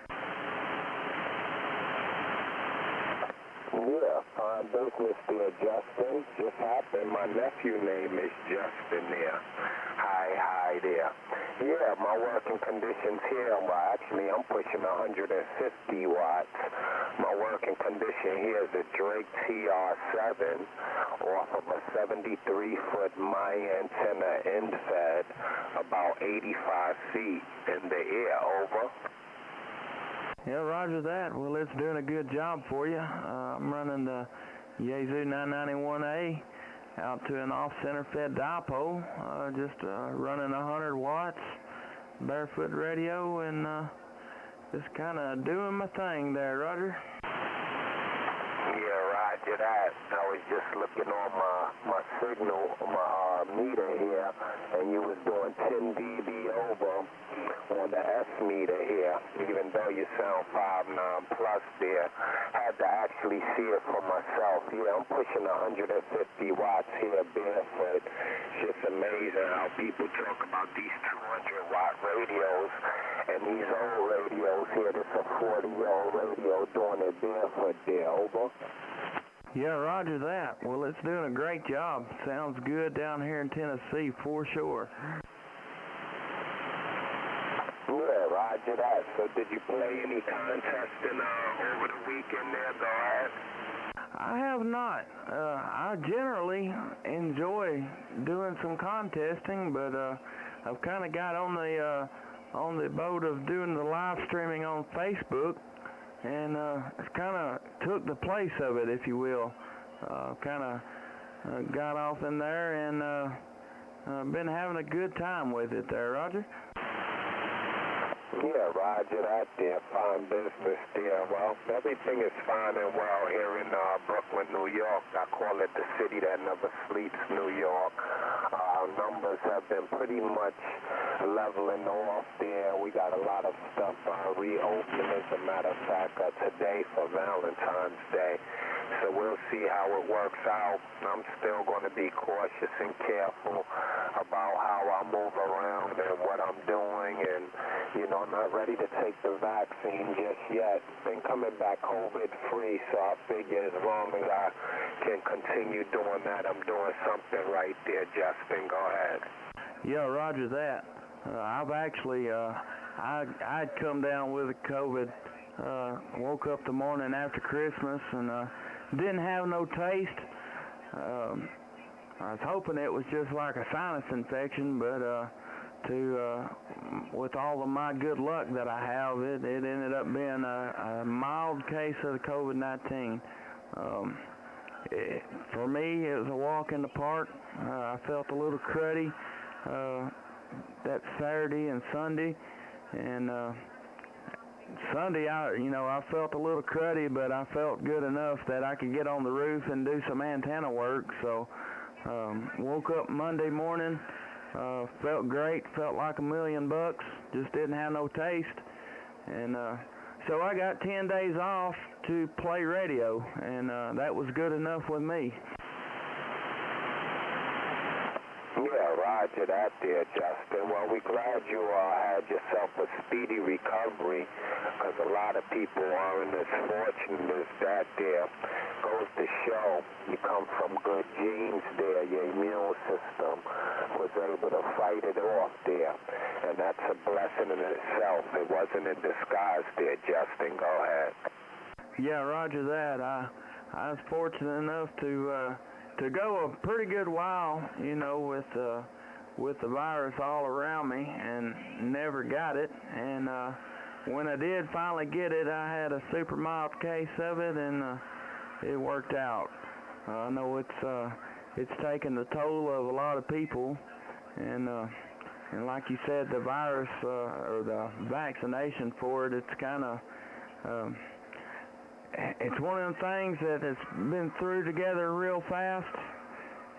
Yeah, fine business there, Justin. Just happened. My nephew name is Justin there. Hi there. Yeah, my working conditions here, well, actually, I'm pushing 150 watts. My working condition here is a Drake TR7 off of a 73-foot my antenna end fed, about 85 feet in the air, over. Yeah, roger that. Well, it's doing a good job for you. I'm running the Yaesu 991A out to an off-center fed dipole, just running 100 watts, barefoot radio, and just kind of doing my thing there, Roger. Yeah, roger that. I was just looking on my signal, my meter here, and you was doing 10 dB over on the S meter here, even though you sound 5.9 plus there. Had to actually see it for myself. Yeah, I'm pushing 150 watts here barefoot. It's just amazing how people talk about these 200 watt radios and these old radios here. This is a 40-year-old radio doing it barefoot there, over. Yeah, roger that. Well, it's doing a great job. Sounds good down here in Tennessee for sure. Yeah, roger that. So did you play any contesting over the weekend there, go ahead? I have not. I generally enjoy doing some contesting, but I've kind of got on the boat of doing the live streaming on Facebook, and it's kind of took the place of it, if you will. Kind of got off in there and been having a good time with it there, Roger. Yeah, roger that there. Fine business there. Well, everything is fine and well here in Brooklyn, New York. I call it the city that never sleeps, New York. Our numbers have been pretty much leveling off there. We got a lot of stuff reopening, as a matter of fact, today for Valentine's Day. So we'll see how it works out. I'm still going to be cautious and careful about how I move around and what I'm doing, and I'm not ready to take the vaccine just yet. Been coming back COVID-free, so I figure as long as I can continue doing that, I'm doing something right there. Justin, go ahead. Yeah, roger that. I've actually, I'd come down with a COVID, woke up the morning after Christmas and didn't have no taste. I was hoping it was just like a sinus infection, but with all of my good luck that I have, it ended up being a mild case of the COVID-19. For me, it was a walk in the park. I felt a little cruddy that Saturday and Sunday, and Sunday, I felt a little cruddy, but I felt good enough that I could get on the roof and do some antenna work. So woke up Monday morning, felt great, felt like $1 million, just didn't have no taste. And so I got 10 days off to play radio, and that was good enough with me. Yeah, roger that there, Justin. Well, we're glad you had yourself a speedy recovery, because a lot of people aren't as fortunate as that there. Goes to show you come from good genes there. Your immune system was able to fight it off there, and that's a blessing in itself. It wasn't in disguise there, Justin. Go ahead. Yeah, roger that. I was fortunate enough to go a pretty good while, with the virus all around me, and never got it. And when I did finally get it, I had a super mild case of it, and it worked out. I know it's taken the toll of a lot of people, and like you said, the virus or the vaccination for it, it's kind of it's one of them things that has been through together real fast,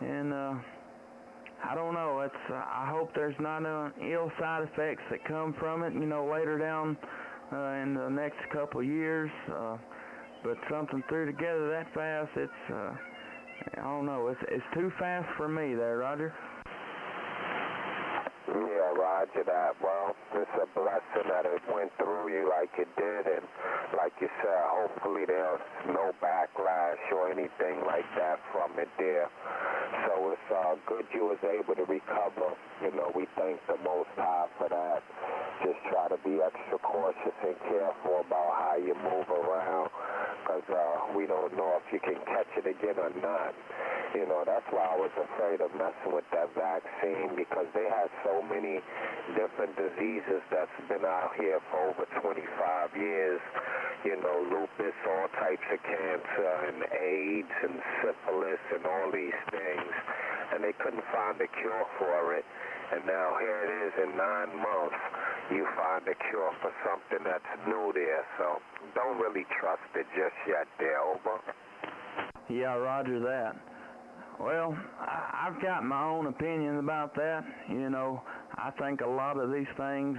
and I don't know. I hope there's not ill side effects that come from it, later down in the next couple of years. But something through together that fast, I don't know. It's too fast for me there, Roger. Yeah, roger that. Well, it's a blessing that it went through you like it did, and like you said, hopefully there's no backlash or anything like that from it there. So it's good you was able to recover. We thank the Most High for that. Just try to be extra cautious and careful about how you move around, because we don't know if you can catch it again or not. That's why I was afraid of messing with that vaccine, because they had so many different diseases that's been out here for over 25 years. Lupus, all types of cancer, and AIDS, and syphilis, and all these things. And they couldn't find a cure for it. And now here it is in 9 months. You find a cure for something that's new there. So don't really trust it just yet there, over. Yeah, roger that. Well, I've got my own opinion about that. I think a lot of these things,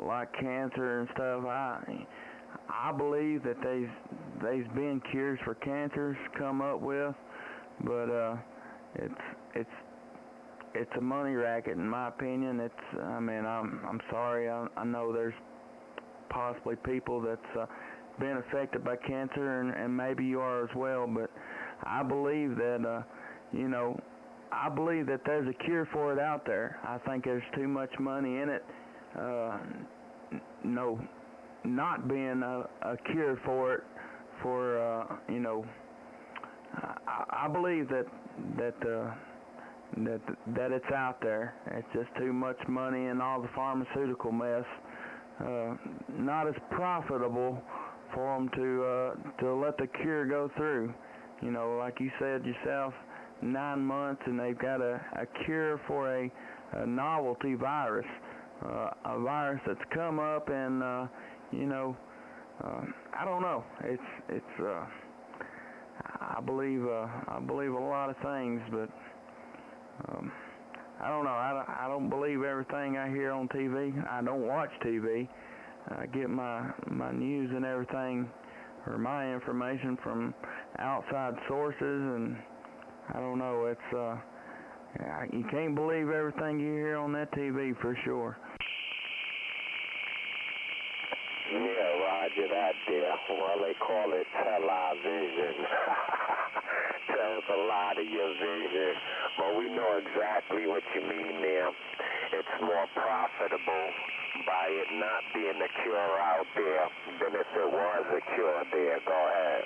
like cancer and stuff, I believe that there's been cures for cancers come up with, but it's a money racket in my opinion. I'm sorry. I know there's possibly people that's been affected by cancer, and maybe you are as well, but I believe that I believe that there's a cure for it out there. I think there's too much money in it. Not being a cure for it, I believe that it's out there. It's just too much money in all the pharmaceutical mess. Not as profitable for them to let the cure go through. Like you said yourself, 9 months, and they've got a cure for a novelty virus, a virus that's come up, and I don't know. I believe a lot of things, but I don't know. I don't believe everything I hear on TV. I don't watch TV. I get my news and everything, or my information, from outside sources, and I don't know. You can't believe everything you hear on that TV for sure. Yeah, roger that there. Well, they call it television. Tells a lot of your vision, but we know exactly what you mean there. It's more profitable by it not being a cure out there than if it was a cure there. Go ahead.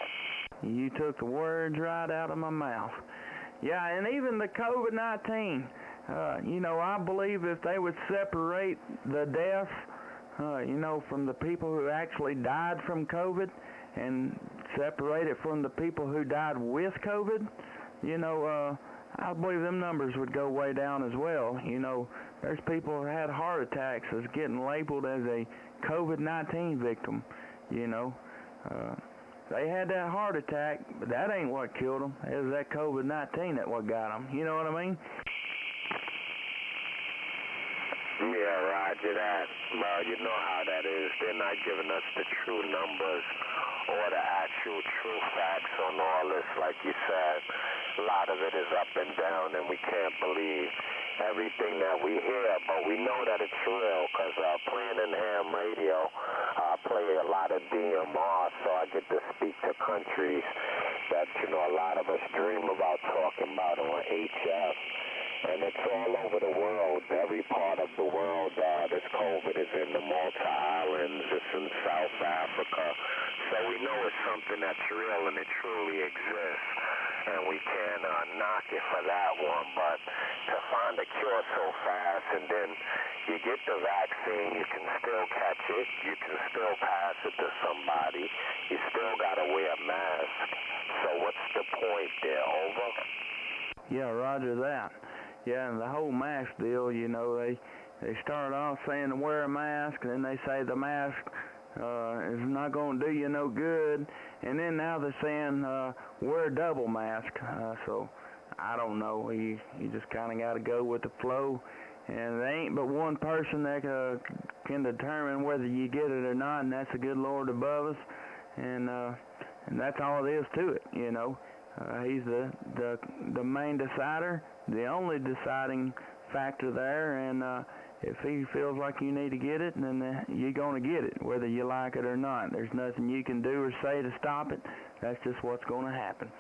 You took the words right out of my mouth. Yeah, and even the COVID-19, I believe if they would separate the deaths, from the people who actually died from COVID, and separate it from the people who died with COVID, I believe them numbers would go way down as well. There's people who had heart attacks as getting labeled as a COVID-19 victim. They had that heart attack, but that ain't what killed them. It was that COVID-19 that what got them. You know what I mean? Yeah, roger that. Well, you know how that is. They're not giving us the true numbers or the actual true facts on all this, like you said. A lot of it is up and down, and we can't believe everything that we hear, but we know that it's real, because playing in ham radio, I play a lot of DMR, so I get to speak to countries that, a lot of us dream about talking about on HF. And it's all over the world, every part of the world. This COVID is in the Malta Islands, it's in South Africa. So we know it's something that's real and it truly exists. and we can't knock it for that one. But to find a cure so fast, and then you get the vaccine, you can still catch it, you can still pass it to somebody, you still got to wear a mask. So what's the point there? Over? Yeah, roger that. Yeah, and the whole mask deal, you know, they start off saying to wear a mask, and then they say the mask is not going to do you no good, and then now they're saying wear a double mask. So I don't know. You just kind of got to go with the flow, and there ain't but one person that can determine whether you get it or not, and that's the good Lord above us, and that's all it is to it, you know. He's the main decider, the only deciding factor there, and if he feels like you need to get it, then you're going to get it, whether you like it or not. There's nothing you can do or say to stop it. That's just what's going to happen.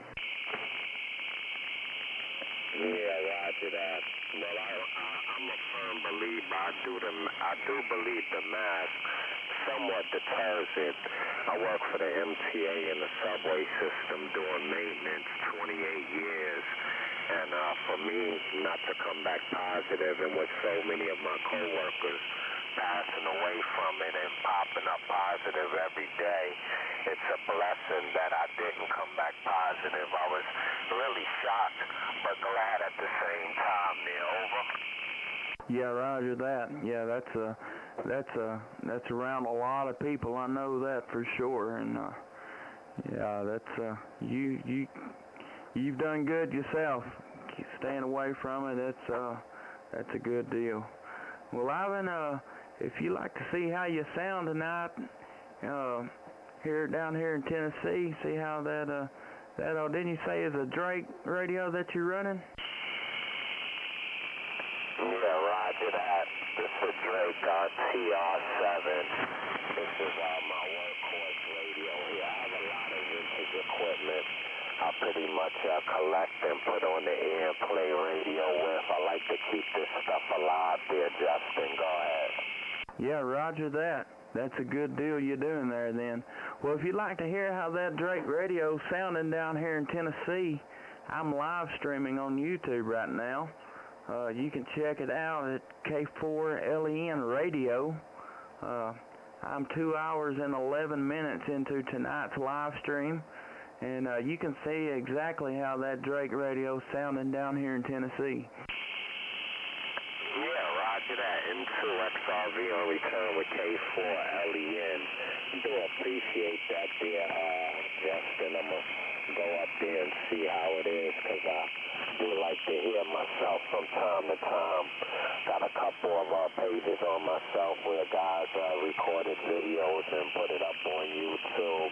Yeah, roger that. Well, I'm a firm believer. I do believe the mask somewhat deters it. I work for the MTA in the subway system doing maintenance 28 years. And for me not to come back positive, and with so many of my coworkers passing away from it and popping up positive every day, it's a blessing that I didn't come back positive. I was really shocked, but glad at the same time. Over. Yeah, roger that. Yeah, that's around a lot of people. I know that for sure. And yeah, that's you've done good yourself. Keep staying away from it. That's a good deal. Well, Ivan, if you like to see how you sound tonight, down here in Tennessee, see how that didn't you say is a Drake radio that you're running? Yeah, roger that. This is Drake TR7. This is my workhorse radio here. I have a lot of vintage equipment I pretty much collect and put on the air and play radio with. I like to keep this stuff alive there, Justin. Go ahead. Yeah, roger that. That's a good deal you're doing there then. Well, if you'd like to hear how that Drake radio sounding down here in Tennessee, I'm live streaming on YouTube right now. You can check it out at K4LEN Radio. I'm 2 hours and 11 minutes into tonight's live stream, and you can see exactly how that Drake radio is sounding down here in Tennessee. Yeah, roger that. N2XRV on return with K4LEN. Do appreciate that there, Justin. I'm going to go up there and see how it is, because I do like to hear myself from time to time. Got a couple of pages on myself where guys recorded videos and put it up on YouTube.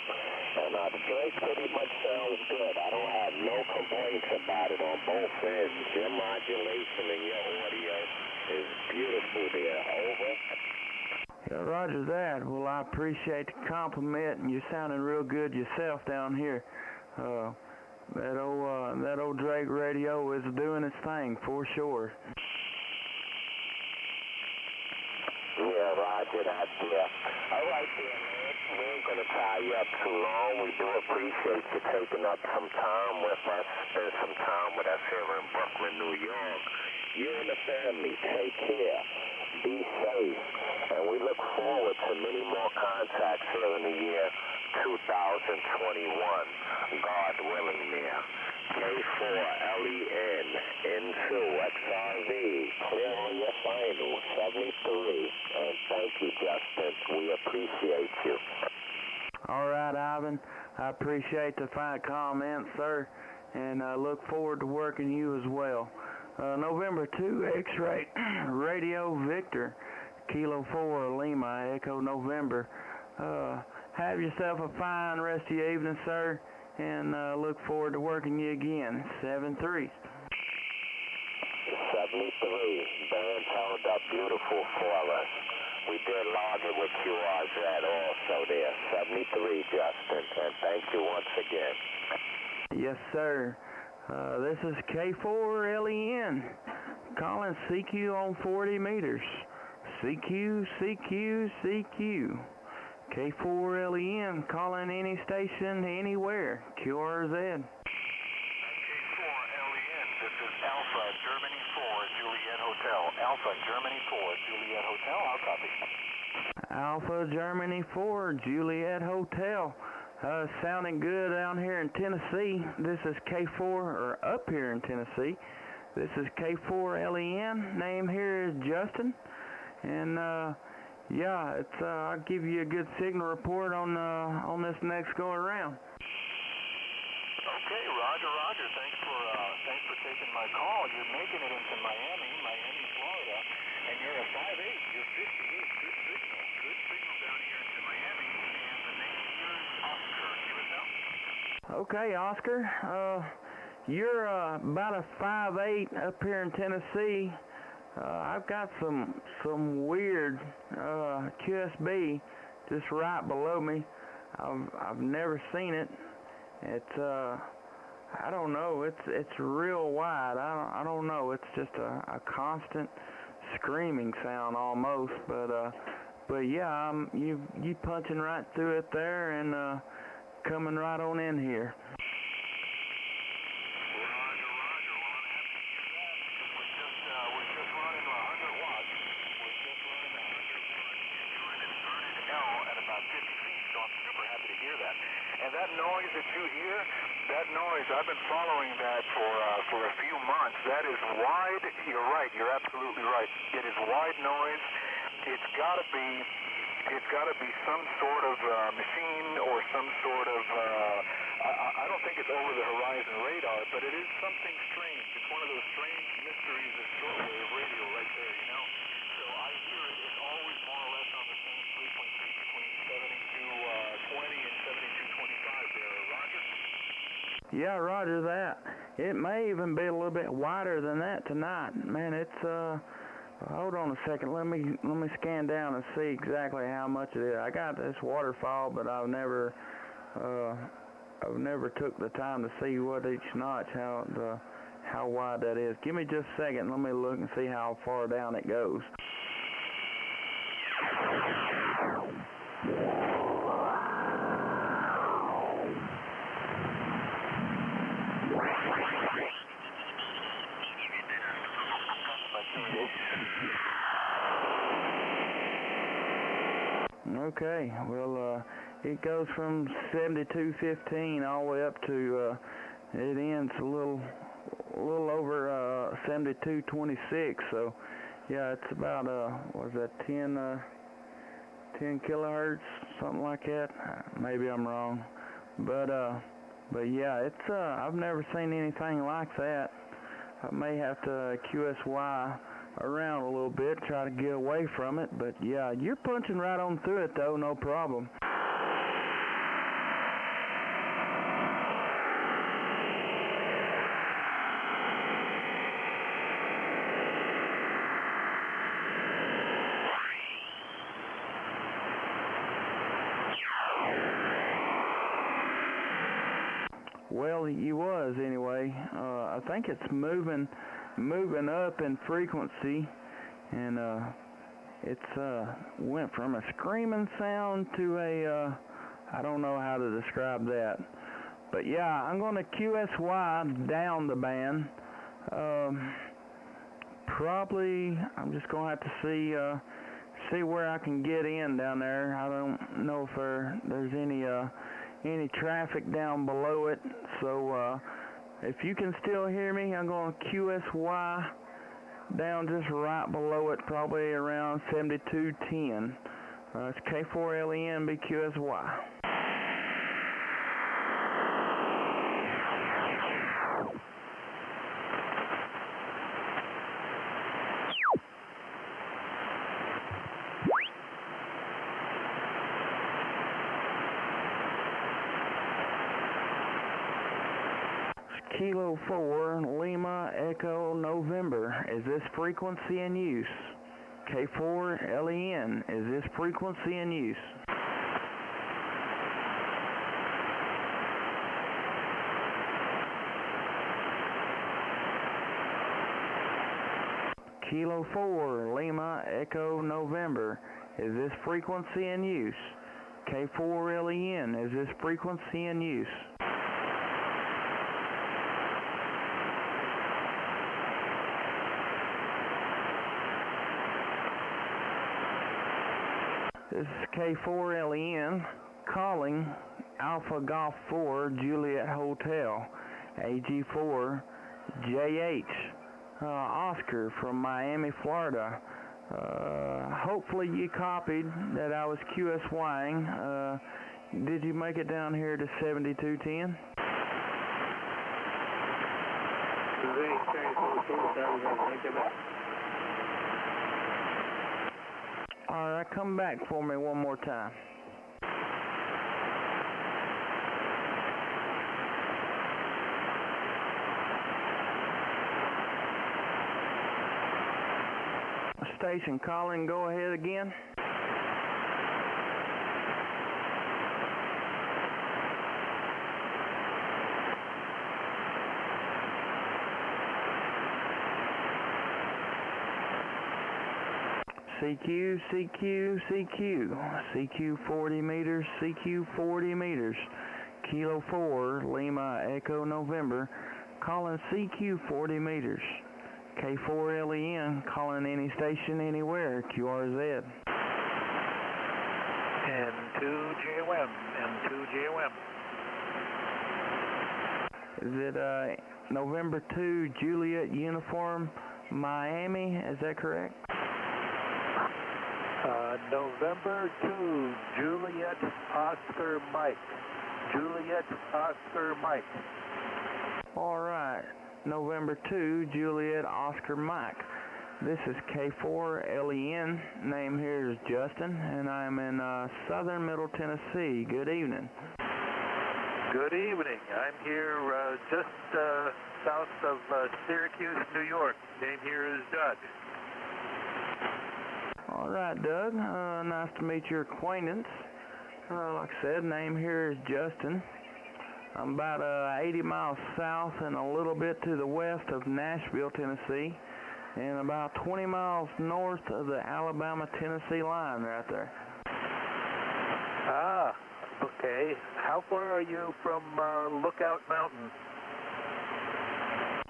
And the Drake pretty much sounds good. I don't have no complaints about it on both ends. Your modulation and your audio is beautiful there. Over. Yeah, roger that. Well, I appreciate the compliment, and you're sounding real good yourself down here. That old Drake radio is doing its thing for sure. Yeah, roger that there. All right there, man. We ain't going to tie you up too long. We do appreciate you taking up some time with us, spend some time with us here in Brooklyn, New York. You and the family, take care. Be safe. And we look forward to many more contacts here in the year 2021. God willing there. K4LEN N2XRV. Clear on your final, 73. And thank you, Justin. We appreciate you. All right, Ivan. I appreciate the fine comments, sir, and I look forward to working you as well. November 2, X-Ray Radio Victor, Kilo 4 Lima, Echo November. Have yourself a fine rest of your evening, sir, and look forward to working you again. 7-3. 73. Band held up beautiful for us. We did log it with QRZ also there. 73, Justin, and thank you once again. Yes, sir. This is K4LEN calling CQ on 40 meters. CQ, CQ, CQ. K4LEN calling any station anywhere. QRZ. Alpha Germany 4 Juliet Hotel. Alpha Germany 4 Juliet Hotel. I'll copy. Alpha Germany 4 Juliet Hotel. Sounding good down here in Tennessee. This is K4, or up here in Tennessee. This is K4LEN. Name here is Justin. And yeah, it's I'll give you a good signal report on this next go around. Okay, Roger. Thanks for taking my call. You're making it into Miami, Florida, and you're a 5'8". You're 58. Good signal down here into Miami, and the name here is Oscar. Give it now. Okay, Oscar. You're about a 5'8" up here in Tennessee. I've got some weird QSB just right below me. I've never seen it. It's I don't know. It's real wide. I don't know. It's just a constant screaming sound almost. But yeah, you punching right through it there and coming right on in here. And that noise that you hear, that noise, I've been following that for a few months. That is wide. You're right. You're absolutely right. It is wide noise. It's got to be some sort of machine or some sort of. I don't think it's over the horizon radar, but it is something strange. It's one of those strange mysteries of shortwave radio right there. You know. So I hear it. It's always more or less on the same frequency between 7220 and 7225 there. Roger? Yeah, roger that. It may even be a little bit wider than that tonight. Man, it's hold on a second. Let me scan down and see exactly how much it is. I got this waterfall, but I've never took the time to see what each notch how wide that is. Give me just a second. Let me look and see how far down it goes. Okay, well, it goes from 7215 all the way up to it ends a little over 7226. So yeah, it's about what is that, 10 kilohertz, something like that. Maybe I'm wrong, but yeah, it's I've never seen anything like that. I may have to QSY around a little bit, try to get away from it, but yeah, you're punching right on through it though, no problem. Well, you was anyway. I think it's moving up in frequency, and it's went from a screaming sound to a I don't know how to describe that, but yeah, I'm going to QSY down the band. Probably I'm just going to have to see where I can get in down there. I don't know if there's any traffic down below it, so if you can still hear me, I'm going to QSY down just right below it, probably around 7210. It's K4LEN BQSY. Kilo 4, Lima, Echo, November. Is this frequency in use? K4LEN. Is this frequency in use? Kilo 4, Lima, Echo, November. Is this frequency in use? K4LEN. Is this frequency in use? K4LEN calling Alpha Golf 4 Juliet Hotel, AG4JH, Oscar from Miami, Florida. Hopefully you copied that I was QSYing. Did you make it down here to 7210? All right, come back for me one more time. Station calling, go ahead again. CQ, CQ, CQ, CQ 40 meters, CQ 40 meters, Kilo 4, Lima Echo November, calling CQ 40 meters, K4LEN, calling any station anywhere, QRZ. N2JOM, N2JOM. Is it November 2, Juliet Uniform, Miami, is that correct? November 2, Juliet Oscar Mike. Juliet Oscar Mike. All right. November 2, Juliet Oscar Mike. This is K4LEN. Name here is Justin, and I'm in southern Middle Tennessee. Good evening. Good evening. I'm here just south of Syracuse, New York. Name here is Doug. All right, Doug. Nice to meet your acquaintance. Like I said, name here is Justin. I'm about 80 miles south and a little bit to the west of Nashville, Tennessee, and about 20 miles north of the Alabama-Tennessee line right there. Ah, okay. How far are you from Lookout Mountain?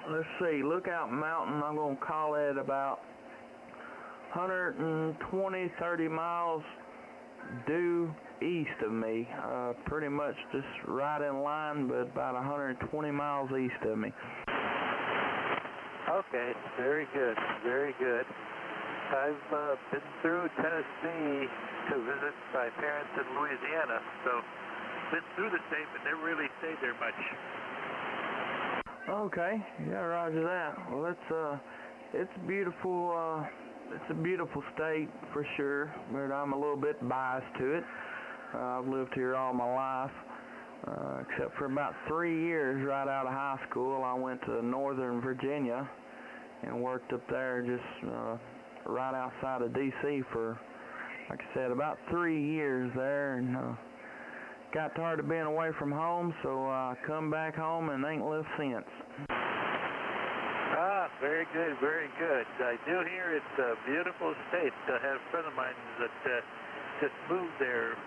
Let's see, Lookout Mountain, I'm going to call it about 120, 30 miles due east of me, pretty much just right in line, but about 120 miles east of me. Okay, very good, very good. I've been through Tennessee to visit my parents in Louisiana, so been through the state, but never really stayed there much. Okay, yeah, roger that. Well, it's beautiful. It's a beautiful state for sure, but I'm a little bit biased to it. I've lived here all my life, except for about 3 years right out of high school. I went to Northern Virginia and worked up there just right outside of D.C. for, like I said, about 3 years there, and got tired of being away from home, so I come back home and ain't lived since. Ah, very good, very good. I do hear it's a beautiful state. I had a friend of mine that just moved there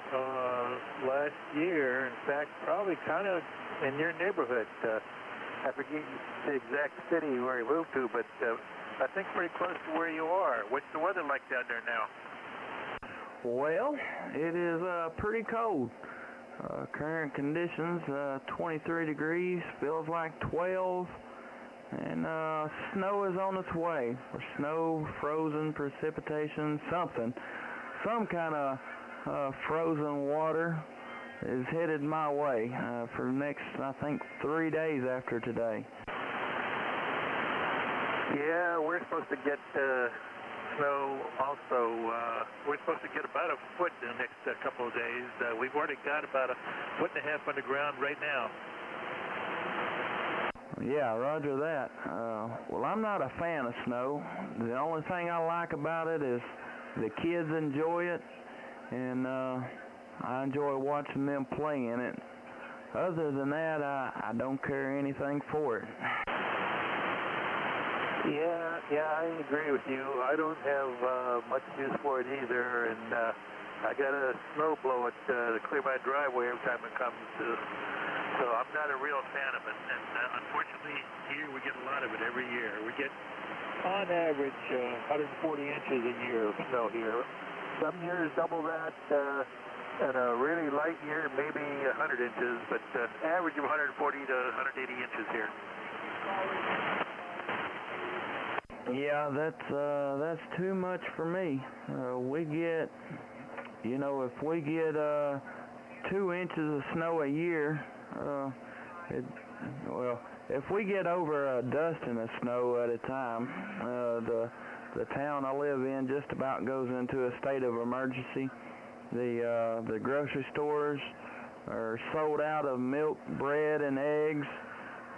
last year. In fact, probably kind of in your neighborhood. I forget the exact city where he moved to, but I think pretty close to where you are. What's the weather like down there now? Well, it is pretty cold. Current conditions, 23 degrees, feels like 12. And snow is on its way, or snow, frozen, precipitation, something. Some kind of frozen water is headed my way for the next, I think, 3 days after today. Yeah, we're supposed to get snow also. We're supposed to get about a foot in the next couple of days. We've already got about a foot and a half underground right now. Yeah, roger that. Well, I'm not a fan of snow. The only thing I like about it is the kids enjoy it, and I enjoy watching them play in it. Other than that, I don't care anything for it. Yeah, I agree with you. I don't have much use for it either, and I got a snow blower to clear my driveway every time it comes to. So I'm not a real fan of it, and unfortunately here we get a lot of it every year. We get on average 140 inches a year of snow here. Some years double that, and a really light year, maybe 100 inches, but average of 140 to 180 inches here. Yeah, that's too much for me. We get, you know, if we get 2 inches of snow a year, well, if we get over a dusting of snow at a time, the town I live in just about goes into a state of emergency. The grocery stores are sold out of milk, bread, and eggs.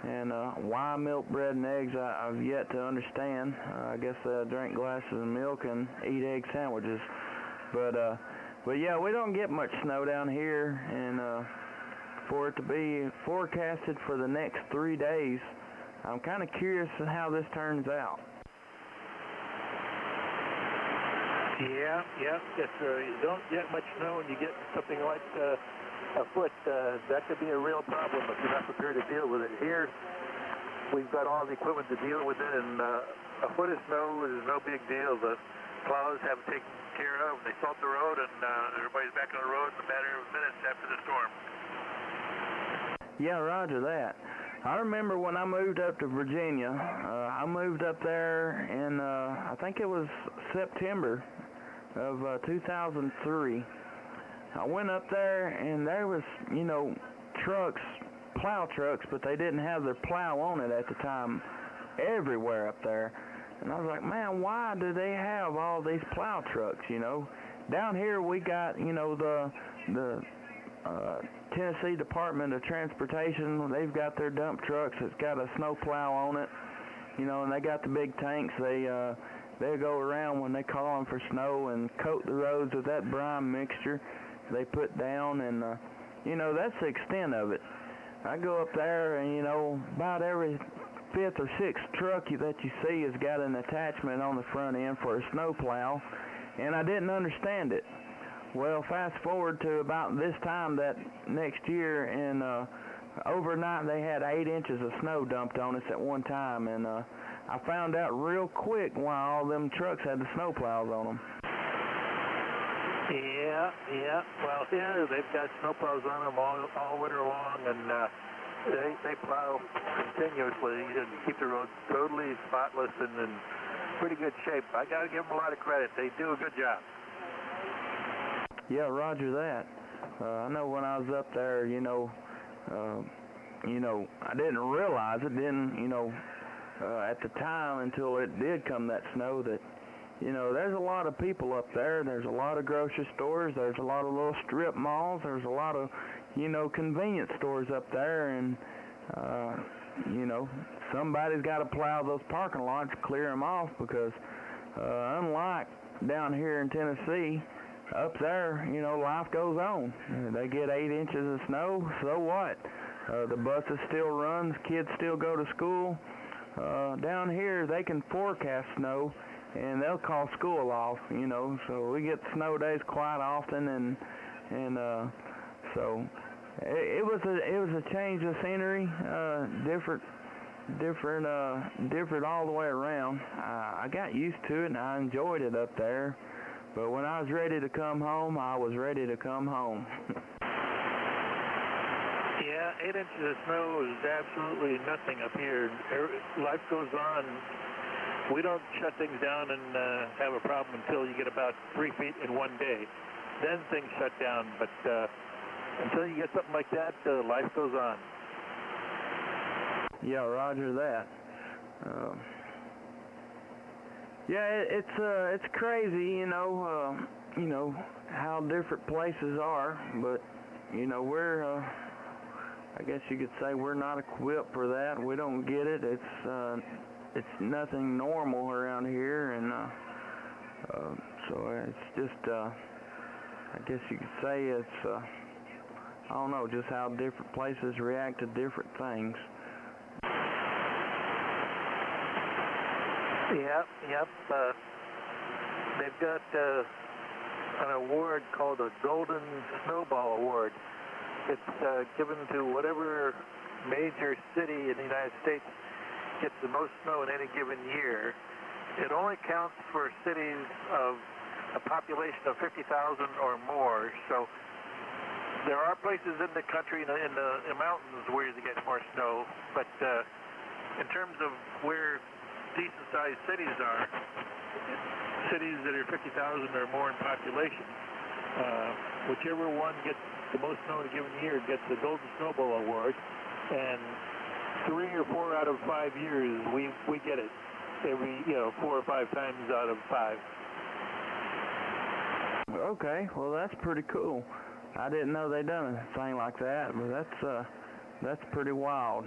And why milk, bread, and eggs, I've yet to understand. I guess they drink glasses of milk and eat egg sandwiches. But yeah, we don't get much snow down here, and for it to be forecasted for the next 3 days, I'm kind of curious how this turns out. Yeah. If you don't get much snow and you get something like a foot, that could be a real problem if you're not prepared to deal with it. Here, we've got all the equipment to deal with it, and a foot of snow is no big deal. The plows have it taken care of, they salt the road, and everybody's back on the road in a matter of minutes after the storm. Yeah, roger that. I remember when I moved up to Virginia, I moved up there in, I think it was September of 2003. I went up there, and there was, you know, trucks, plow trucks, but they didn't have their plow on it at the time everywhere up there. And I was like, man, why do they have all these plow trucks, you know? Down here we got, you know, the Tennessee Department of Transportation. They've got their dump trucks that's got a snow plow on it, you know, and they got the big tanks. They go around when they call them for snow and coat the roads with that brine mixture they put down, and you know, that's the extent of it. I go up there, and you know, about every 5th or 6th truck that you see has got an attachment on the front end for a snow plow, and I didn't understand it. Well, fast forward to about this time that next year, and overnight they had 8 inches of snow dumped on us at one time, and I found out real quick why all them trucks had the snow plows on them. Yeah. Well, yeah, they've got snowplows on them all winter long, and they plow continuously and keep the roads totally spotless and in pretty good shape. I got to give them a lot of credit. They do a good job. Yeah, roger that. I know when I was up there, you know, I didn't realize it, at the time until it did come that snow that, you know, there's a lot of people up there. There's a lot of grocery stores. There's a lot of little strip malls. There's a lot of, you know, convenience stores up there. And, you know, somebody's got to plow those parking lots, clear them off, because unlike down here in Tennessee, up there, you know, life goes on. They get 8 inches of snow, so what? The buses still run. Kids still go to school. Down here, they can forecast snow, and they'll call school off, you know, so we get snow days quite often, and so it was a change of scenery, different all the way around. I got used to it, and I enjoyed it up there, but when I was ready to come home, I was ready to come home. Yeah, 8 inches of snow is absolutely nothing up here. Life goes on. We don't shut things down and have a problem until you get about 3 feet in one day. Then things shut down, but until you get something like that, life goes on. Yeah, roger that. Yeah, it's crazy, you know how different places are, but you know, we're I guess you could say we're not equipped for that. We don't get it. It's nothing normal around here, and so it's just I guess you could say it's I don't know, just how different places react to different things. Yep. They've got an award called a Golden Snowball Award. It's given to whatever major city in the United States gets the most snow in any given year. It only counts for cities of a population of 50,000 or more. So there are places in the country, in the mountains, where you get more snow. But in terms of where decent-sized cities are, cities that are 50,000 or more in population, whichever one gets the most snow in a given year gets the Golden Snowball Award. And 3 or 4 out of 5 years, we get it. Every 4 or 5 times out of 5. Okay, well that's pretty cool. I didn't know they done a thing like that, but that's pretty wild.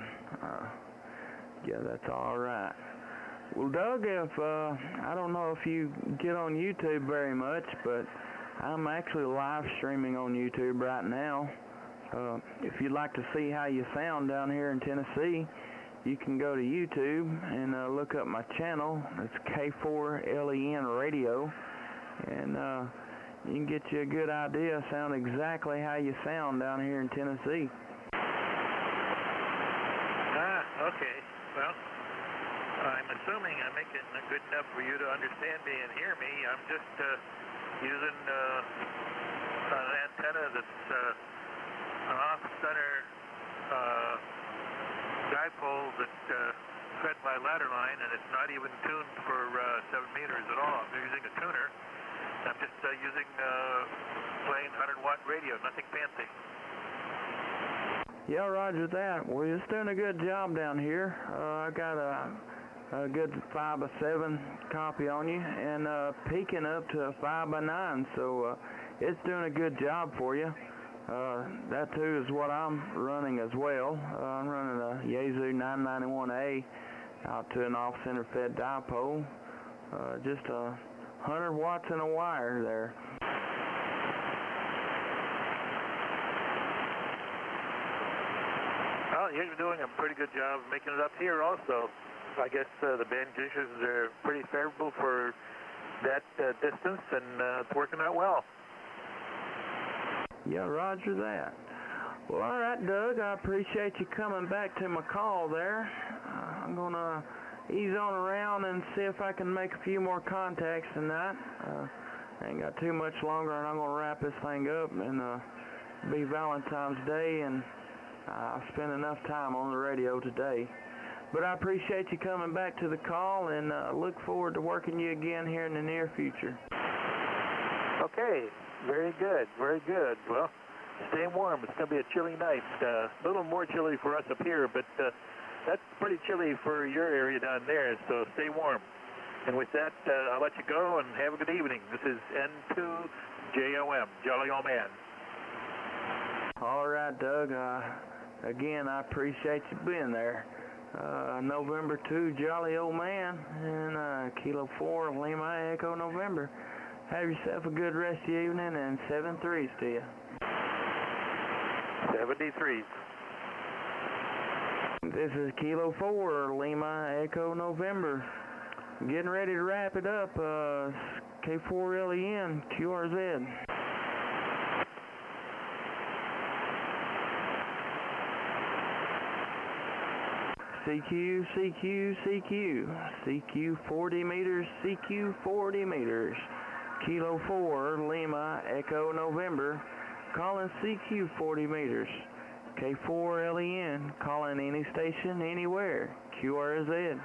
Yeah, that's all right. Well, Doug, if I don't know if you get on YouTube very much, but I'm actually live streaming on YouTube right now. If you'd like to see how you sound down here in Tennessee, you can go to YouTube and look up my channel. It's K4LEN Radio, and you can get you a good idea, sound exactly how you sound down here in Tennessee. Okay. Well, I'm assuming I'm making it good enough for you to understand me and hear me. I'm just using an antenna that's an off-center dipole that fed my ladder line, and it's not even tuned for 7 meters at all. I'm using a tuner. I'm just using plain 100-watt radio, nothing fancy. Yeah, roger that. Well, you're just doing a good job down here. I got a good 5x7 copy on you, and peaking up to a 5x9, so it's doing a good job for you. That too is what I'm running as well. I'm running a Yaesu 991A out to an off-center fed dipole. Just 100 watts in a wire there. Well, you're doing a pretty good job making it up here also. I guess the band conditions are pretty favorable for that distance, and it's working out well. Yeah, roger that. Well, all right, Doug, I appreciate you coming back to my call there. I'm going to ease on around and see if I can make a few more contacts tonight. I ain't got too much longer, and I'm going to wrap this thing up and be Valentine's Day, and I've spent enough time on the radio today. But I appreciate you coming back to the call, and look forward to working you again here in the near future. Okay, very good, very good. Well, stay warm. It's going to be a chilly night. A little more chilly for us up here, but that's pretty chilly for your area down there, so stay warm. And with that, I'll let you go, and have a good evening. This is N2JOM, Jolly Old Man. All right, Doug. Again, I appreciate you being there. November 2, Jolly Old Man, and Kilo 4, Lima Echo November. Have yourself a good rest of the evening, and 7-3s to you. 73. This is Kilo 4, Lima Echo November. Getting ready to wrap it up. K4LEN, QRZ. CQ, CQ, CQ. CQ 40 meters, CQ 40 meters. Kilo 4, Lima Echo November. Calling CQ 40 meters. K4LEN, calling any station, anywhere. QRZ.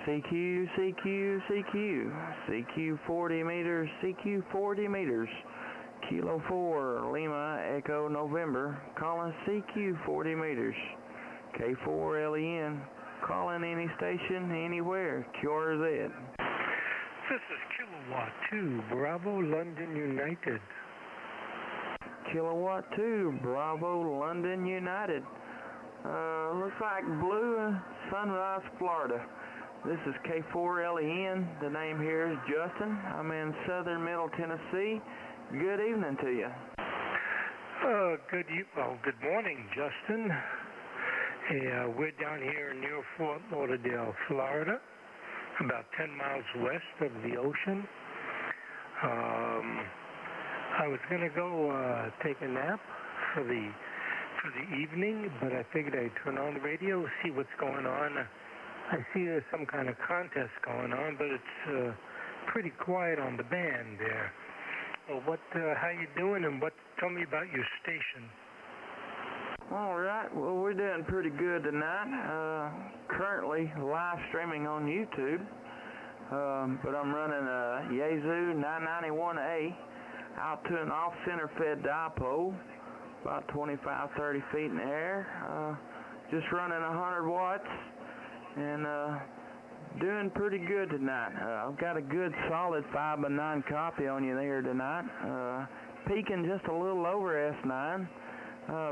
CQ, CQ, CQ. CQ 40 meters, CQ 40 meters. Kilo 4, Lima Echo November. Calling CQ 40 meters. K4LEN, calling any station, anywhere. QRZ. This is Kilowatt 2, Bravo London United. Kilowatt 2, Bravo London United. Looks like Blue Sunrise, Florida. This is K4LEN. The name here is Justin. I'm in southern middle Tennessee. Good evening to you. Good morning, Justin. We're down here near Fort Lauderdale, Florida, about 10 miles west of the ocean. I was going to go take a nap for for the evening, but I figured I'd turn on the radio, see what's going on. I see there's some kind of contest going on, but it's pretty quiet on the band there. Well, how you doing, and tell me about your station. All right, well, we're doing pretty good tonight. Currently live streaming on YouTube, but I'm running a Yaesu 991A out to an off-center fed dipole, about 25-30 feet in the air, just running 100 watts, and doing pretty good tonight. I've got a good solid 5x9 copy on you there tonight, peaking just a little over S9,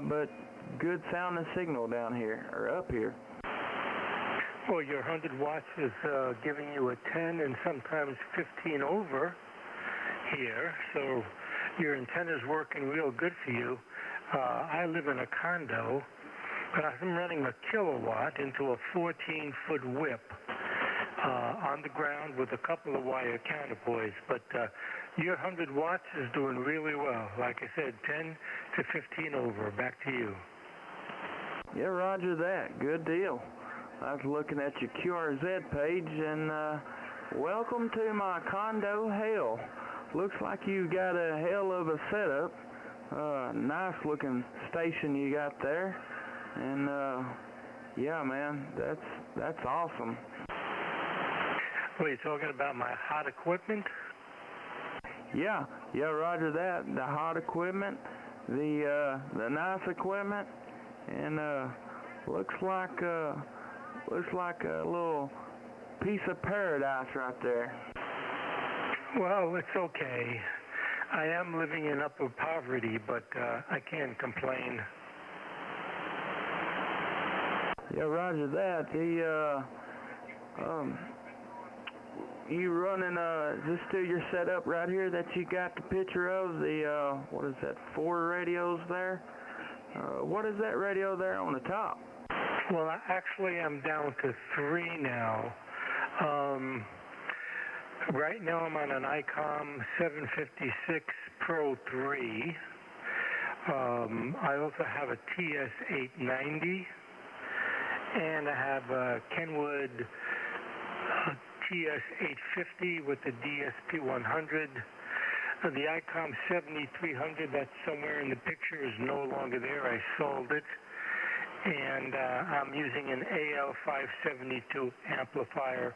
but good sounding signal down here, or up here. Well, your 100 watts is giving you a 10 and sometimes 15 over here, so your antenna's working real good for you. I live in a condo, but I'm running a kilowatt into a 14-foot whip on the ground with a couple of wire counterpoise, but your 100 watts is doing really well. Like I said, 10 to 15 over. Back to you. Yeah, roger that. Good deal. I was looking at your QRZ page, and welcome to my condo hell. Looks like you got a hell of a setup. Nice looking station you got there, and yeah, man, that's awesome. Well, you're talking about my hot equipment? Yeah, roger that. The hot equipment, the nice equipment, and looks like a little piece of paradise right there. Well, it's okay. I am living in upper poverty, but I can't complain. Yeah, roger that. You running just still your setup right here that you got the picture of, the what is that, 4 radios there? What is that radio there on the top? Well, actually I'm down to 3 now. Right now I'm on an ICOM 756 Pro 3. I also have a TS890, and I have a Kenwood TS850 with the DSP100. The ICOM 7300, that's somewhere in the picture, is no longer there. I sold it. And I'm using an AL572 amplifier,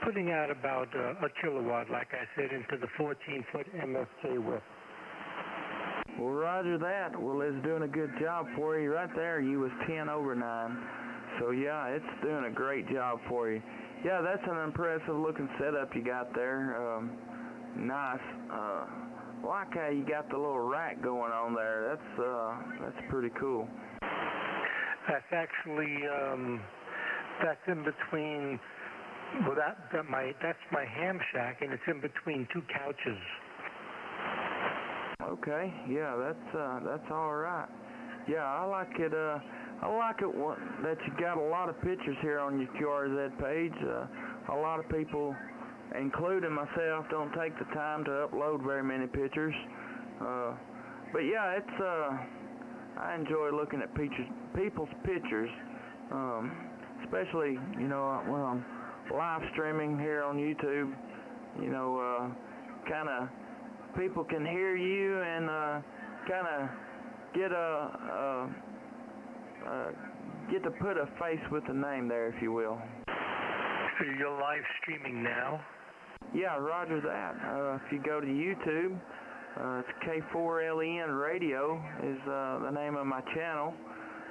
putting out about a kilowatt, like I said, into the 14-foot MFK whip. Well, roger that. Well, it's doing a good job for you. Right there, you was 10 over 9. So, yeah, it's doing a great job for you. Yeah, that's an impressive looking setup you got there. Nice. Like how you got the little rack going on there. That's pretty cool. That's actually that's in between. Well, that's my ham shack, and it's in between 2 couches. Okay, yeah, that's all right. Yeah, I like it. I like it that you got a lot of pictures here on your QRZ page. A lot of people, including myself, don't take the time to upload very many pictures. But yeah, I enjoy looking at people's pictures, especially, you know, when I'm live streaming here on YouTube. You know, kind of people can hear you and kind of get to put a face with the name there, if you will. So you're live streaming now? Yeah, roger that. If you go to YouTube, it's K4LEN Radio is the name of my channel,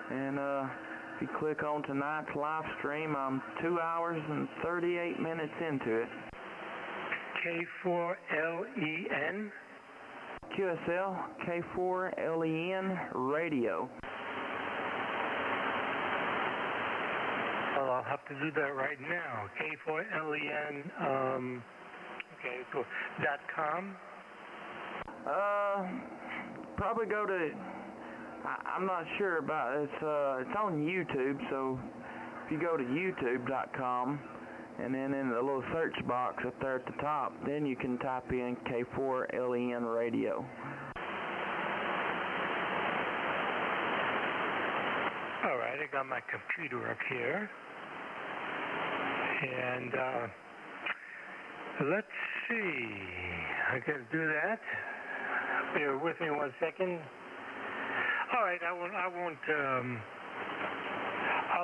and if you click on tonight's live stream, I'm 2 hours and 38 minutes into it. K4LEN? QSL, K4LEN Radio. Well, I'll have to do that right now. K4LEN, okay, cool. .com? Probably go to, I'm not sure about it. It's on YouTube, so if you go to youtube.com and then in the little search box up there at the top, then you can type in K4LEN Radio. All right, I got my computer up here. And let's see. I can do that. Bear with me 1 second. All right, I'll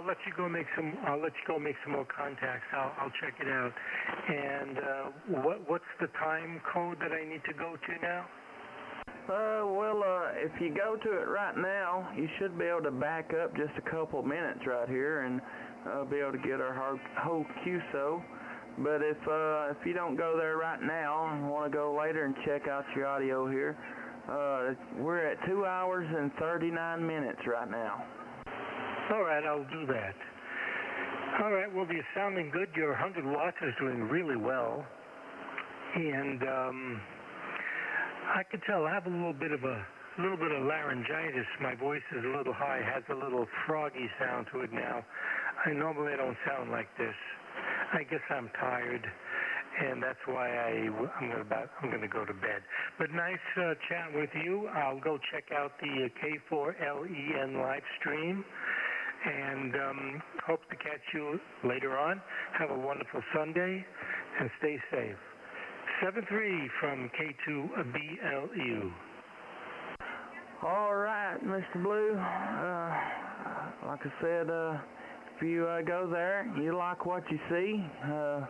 let you go make some more contacts. I'll check it out. And what's the time code that I need to go to now? If you go to it right now, you should be able to back up just a couple minutes right here and be able to get our whole QSO. But if you don't go there right now and want to go later and check out your audio here, we're at 2 hours and 39 minutes right now. All right, I'll do that. All right, well, you're sounding good. Your 100 watts is doing really well. And I can tell I have a little bit of laryngitis. My voice is a little high, has a little froggy sound to it now. I normally don't sound like this. I guess I'm tired, and that's why I'm going to go to bed. But nice chatting with you. I'll go check out the K4LEN live stream, and hope to catch you later on. Have a wonderful Sunday, and stay safe. 7-3 from K2BLU. All right, Mr. Blue. Like I said, if you go there, you like what you see, I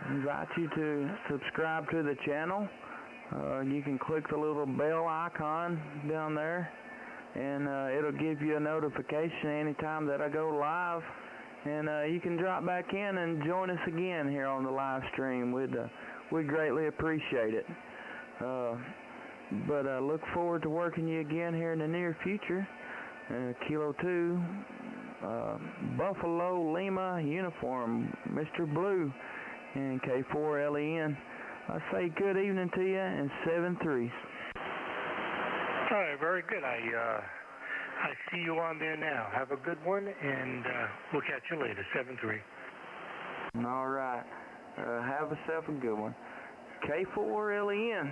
invite you to subscribe to the channel. You can click the little bell icon down there, and it'll give you a notification anytime that I go live. And you can drop back in and join us again here on the live stream. We'd greatly appreciate it. But I look forward to working you again here in the near future. Kilo 2, Buffalo Lima uniform, Mr. Blue, and K4LEN. I say good evening to you, and 7-3. All right, very good. I see you on there now. Have a good one, and we'll catch you later, 7-3. All right. Have yourself a good one. K4LEN,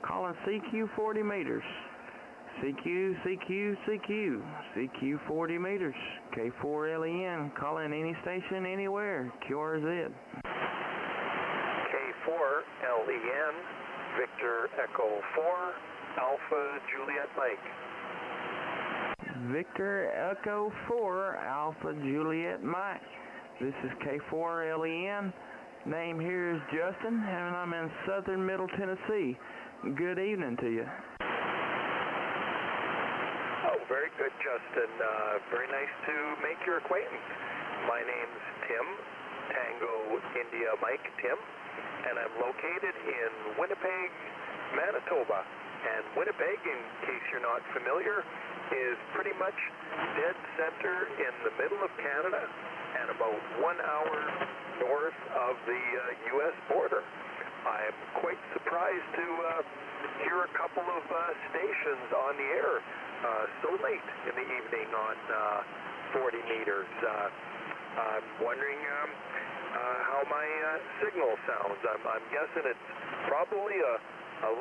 calling CQ 40 meters. CQ 40 meters. K4LEN, calling any station anywhere. QRZ. K4LEN, Victor Echo 4, Alpha Juliet Mike. Victor Echo 4, Alpha Juliet Mike. This is K4LEN. Name here is Justin, and I'm in southern Middle Tennessee. Good evening to you. Oh, very good, Justin. Very nice to make your acquaintance. My name's Tim, Tango India Mike Tim, and I'm located in Winnipeg, Manitoba. And Winnipeg, in case you're not familiar, is pretty much dead center in the middle of Canada and about 1 hour north of the U.S. border. I'm quite surprised to hear a couple of stations on the air so late in the evening on 40 meters. I'm wondering how my signal sounds. I'm guessing it's probably a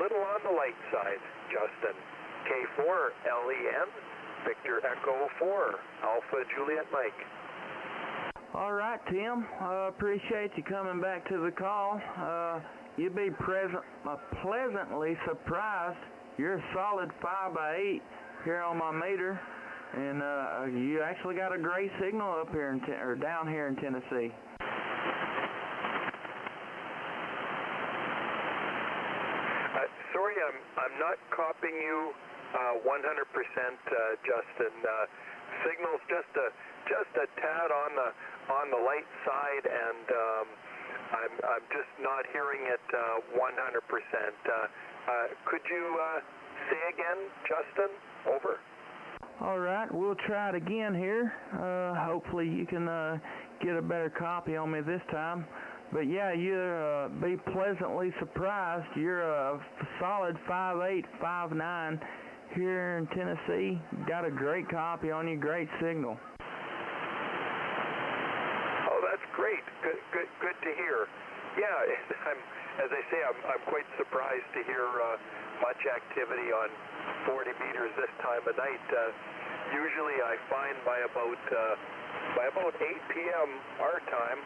little on the light side, Justin. K4LEN, Victor Echo 4, Alpha Juliet Mike. All right, Tim. I appreciate you coming back to the call. You'd be pleasantly surprised. You're a solid 5x8 here on my meter, and you actually got a great signal up here or down here in Tennessee. Sorry, I'm not copying you 100%, Justin. Signal's just a tad on the light side, and I'm just not hearing it 100%. Could you say again, Justin? Over. All right, we'll try it again here. Hopefully you can get a better copy on me this time. But yeah, you'll be pleasantly surprised. You're a solid 5'8", 5'9", here in Tennessee. Got a great copy on you, great signal. Oh, that's great. Good to hear. Yeah, as I say, I'm quite surprised to hear much activity on 40 meters this time of night. usually I find by about 8 p.m. our time,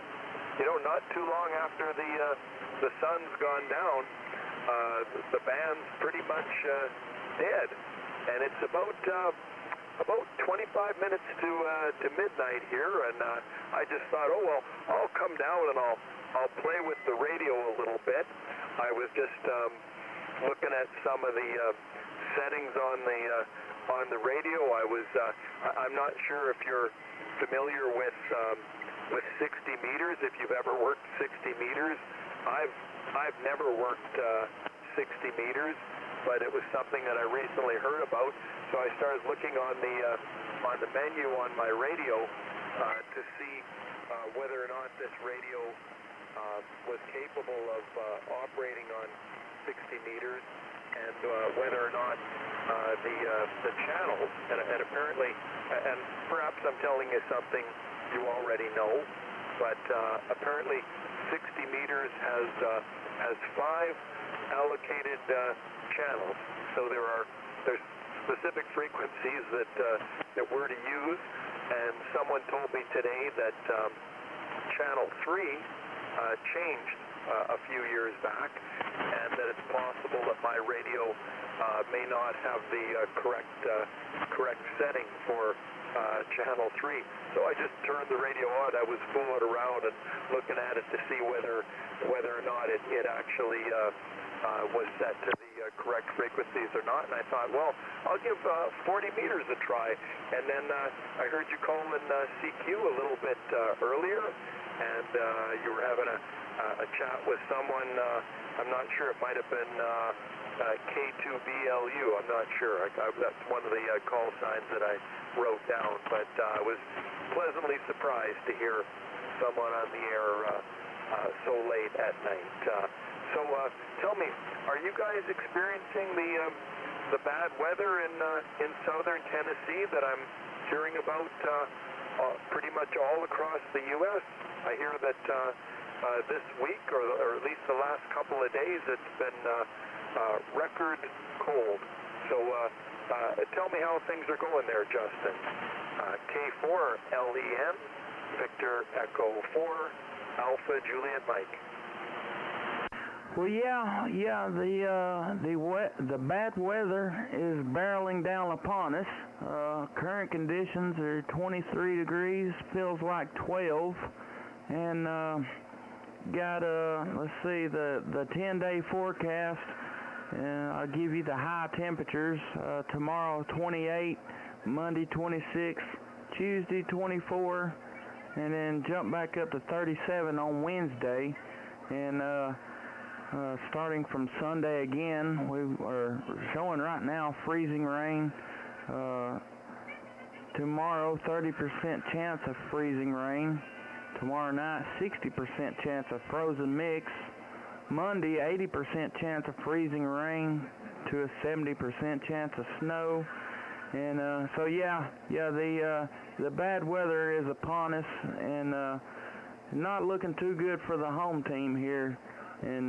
not too long after the sun's gone down, the band's pretty much dead, and it's about 25 minutes to midnight here, and I just thought, oh well, I'll come down and I'll play with the radio a little bit. I was just looking at some of the settings on the radio. I'm not sure if you're familiar with 60 meters, if you've ever worked 60 meters. I've never worked 60 meters, but it was something that I recently heard about. So I started looking on the menu on my radio to see whether or not this radio was capable of operating on 60 meters, and whether or not the channels, and apparently, and perhaps I'm telling you something you already know, but apparently 60 meters has 5 allocated channels. So there's specific frequencies that we're to use, and someone told me today that channel 3 changed a few years back, and that it's possible that my radio may not have the correct setting for channel 3. So I just turned the radio on. I was fooling around and looking at it to see whether or not it actually was set to the correct frequencies or not. And I thought, well, I'll give 40 meters a try. And then I heard you call in CQ a little bit earlier, and you were having a chat with someone. I'm not sure. It might have been K2BLU. I'm not sure. That's one of the call signs that I wrote down. But I was pleasantly surprised to hear someone on the air so late at night. So tell me, are you guys experiencing the bad weather in southern Tennessee that I'm hearing about pretty much all across the U.S.? I hear that this week, or at least the last couple of days, it's been record cold. So tell me how things are going there, Justin. K4LEN, Victor Echo 4, Alpha Juliet Mike. Well, yeah, the bad weather is barreling down upon us. Current conditions are 23 degrees, feels like 12, and got let's see, the 10-day forecast. I'll give you the high temperatures. Tomorrow 28, Monday 26, Tuesday 24, and then jump back up to 37 on Wednesday, and starting from Sunday again, we are showing right now freezing rain. Tomorrow, 30% chance of freezing rain. Tomorrow night, 60% chance of frozen mix. Monday, 80% chance of freezing rain to a 70% chance of snow. And so the bad weather is upon us, and not looking too good for the home team here in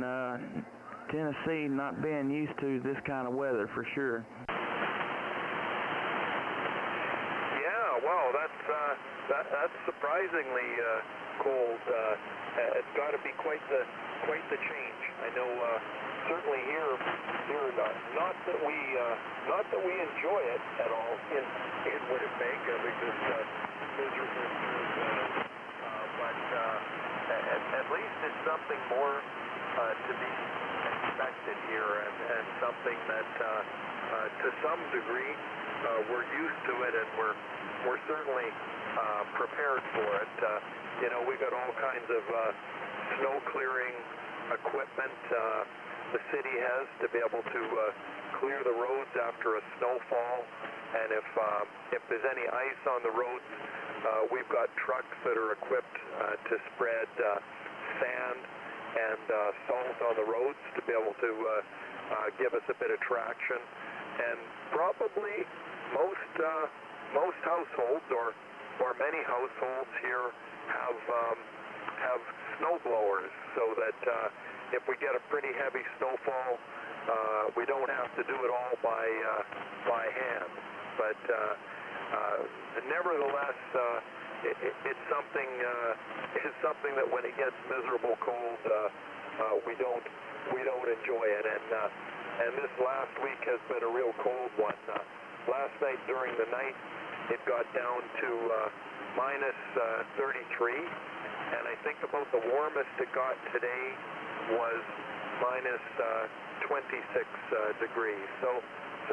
Tennessee, not being used to this kind of weather for sure. Yeah, wow, that's surprisingly cold. It's got to be quite the change. I know certainly here not that we enjoy it at all in Winnipeg, because miserable, but at least it's something more to be expected here, and something that to some degree we're used to it, and we're certainly prepared for it. We got all kinds of snow clearing equipment the city has to be able to clear the roads after a snowfall, and if there's any ice on the roads, we've got trucks that are equipped to spread sand and salt on the roads to be able to give us a bit of traction. And probably most households, or many households here, have snow blowers, so that if we get a pretty heavy snowfall, we don't have to do it all by hand. But Nevertheless, it's something that when it gets miserable cold, we don't enjoy it. And this last week has been a real cold one. Last night during the night, it got down to minus 33, and I think about the warmest it got today was minus 26 degrees. So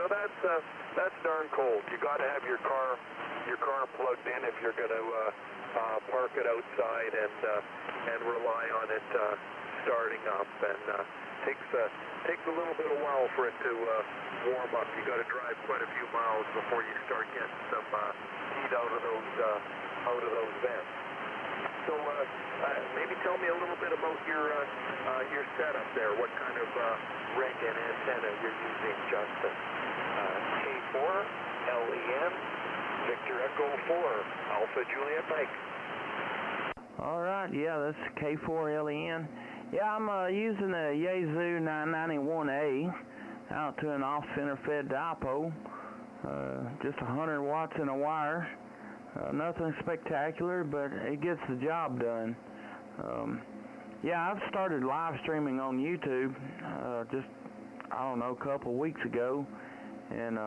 that's darn cold. You got to have your car plugged in if you're going to park it outside and rely on it starting up. And takes a little bit of while for it to warm up. You got to drive quite a few miles before you start getting some heat out of those vents. So maybe tell me a little bit about your setup there. What kind of rig and antenna you're using, Justin? K4 LEN Victor Echo 4 Alpha Juliet Mike. All right, yeah, that's K4 LEN. Yeah, I'm using a Yaesu 991A out to an off-center fed dipo. Just 100 watts in a wire. Nothing spectacular, but it gets the job done. Yeah, I've started live streaming on YouTube just, I don't know, a couple of weeks ago. And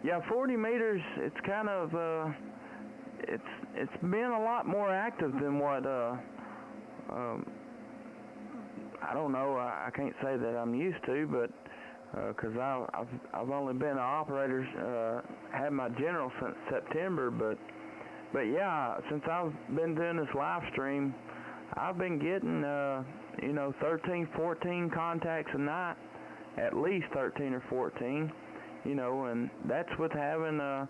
yeah, 40 meters, it's kind of, it's been a lot more active than what, I don't know, I can't say that I'm used to, but because I've only been an operator, had my general since September, but yeah, since I've been doing this live stream, I've been getting 13, 14 contacts a night, at least 13 or 14, and that's with having a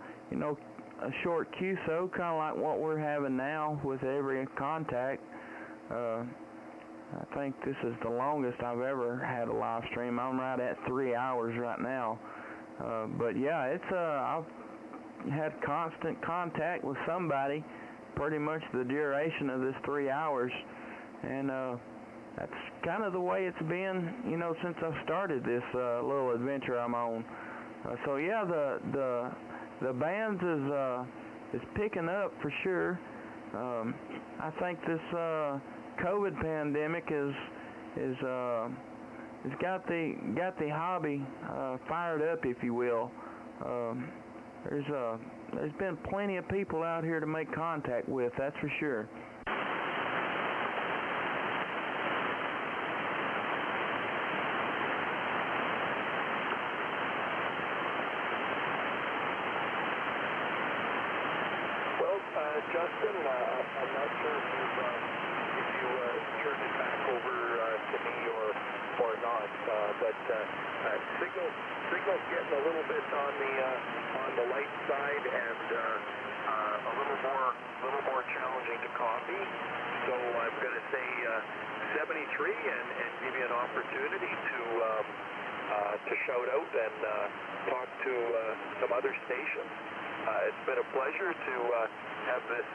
short QSO, kind of like what we're having now with every contact. I think this is the longest I've ever had a live stream. I'm right at 3 hours right now. But yeah, it's I've had constant contact with somebody pretty much the duration of this 3 hours. And that's kind of the way it's been, since I've started this little adventure I'm on. So yeah, the bands is picking up for sure. I think this COVID pandemic is got the hobby fired up, if you will. There's been plenty of people out here to make contact with, that's for sure. Well, Justin, I'm not sure if you turned it back over to me or not, but signal's getting a little bit on the light side and a little more challenging to copy. So I'm going to say 73 and give you an opportunity to shout out and talk to some other stations. It's been a pleasure to have this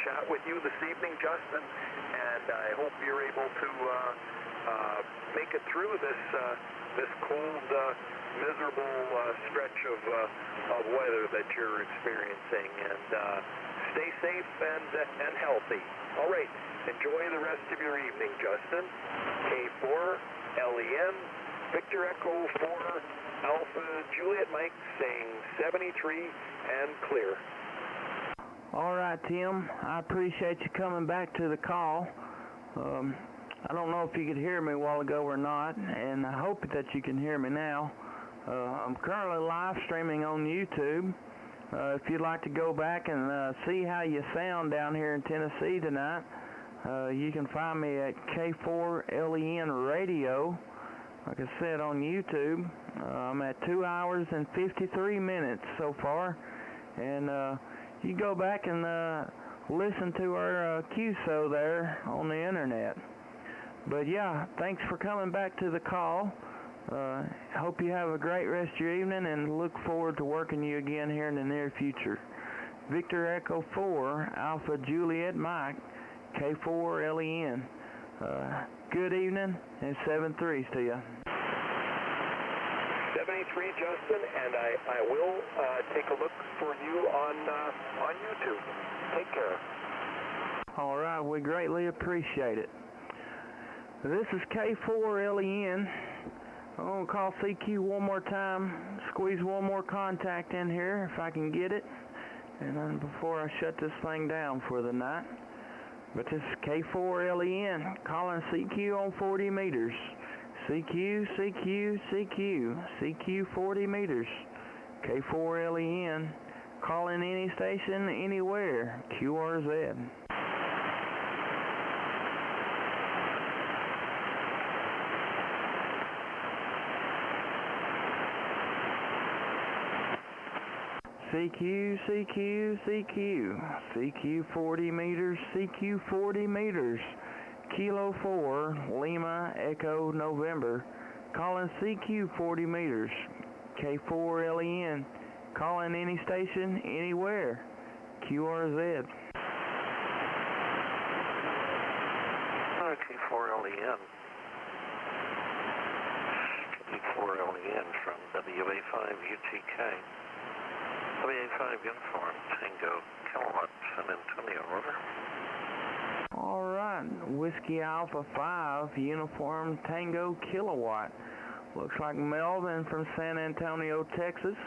chat with you this evening, Justin, and I hope you're able to make it through this cold, miserable stretch of weather that you're experiencing, and stay safe and healthy. All right, enjoy the rest of your evening, Justin. K4 LEN Victor Echo 4 Alpha Juliet Mike saying 73 and clear. All right, Tim. I appreciate you coming back to the call. I don't know if you could hear me a while ago or not, and I hope that you can hear me now. I'm currently live streaming on YouTube. If you'd like to go back and see how you sound down here in Tennessee tonight, you can find me at K4LEN Radio. Like I said, on YouTube. I'm at 2 hours and 53 minutes so far, and you go back and listen to our QSO there on the internet. But yeah, thanks for coming back to the call. Hope you have a great rest of your evening, and look forward to working you again here in the near future. Victor Echo 4 Alpha Juliet Mike K4LEN. Good evening, and 7-3s to you. 70 Justin, and I will take a look for you on YouTube. Take care. All right, we greatly appreciate it. This is K4LEN. I'm going to call CQ one more time, squeeze one more contact in here if I can get it, and then before I shut this thing down for the night. But this is K4LEN, calling CQ on 40 meters. CQ, CQ, CQ, CQ 40 meters. K4LEN, calling any station, anywhere, QRZ. CQ, CQ, CQ, CQ 40 meters, CQ 40 meters, Kilo 4, Lima, Echo, November, calling CQ 40 meters, K4LEN, calling any station, anywhere, QRZ. K4LEN. K4LEN from WA5UTK. WA5 Uniform, Tango, Kilowatt, San Antonio, over. All right, Whiskey Alpha 5, Uniform, Tango, Kilowatt. Looks like Melvin from San Antonio, Texas.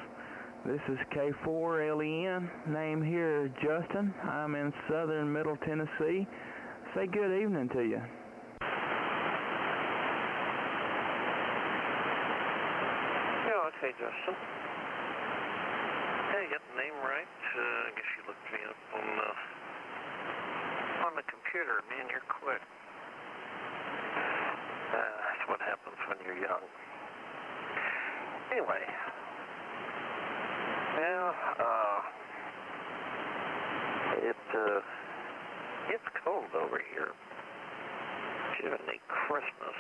This is K4LEN. Name here, Justin. I'm in southern Middle Tennessee. Say good evening to you. Yeah, okay, Justin. Hey, you got the name right. I guess you looked me up on the computer. Man, you're quick. That's what happens when you're young. Anyway, it's cold over here. Jiminy Christmas.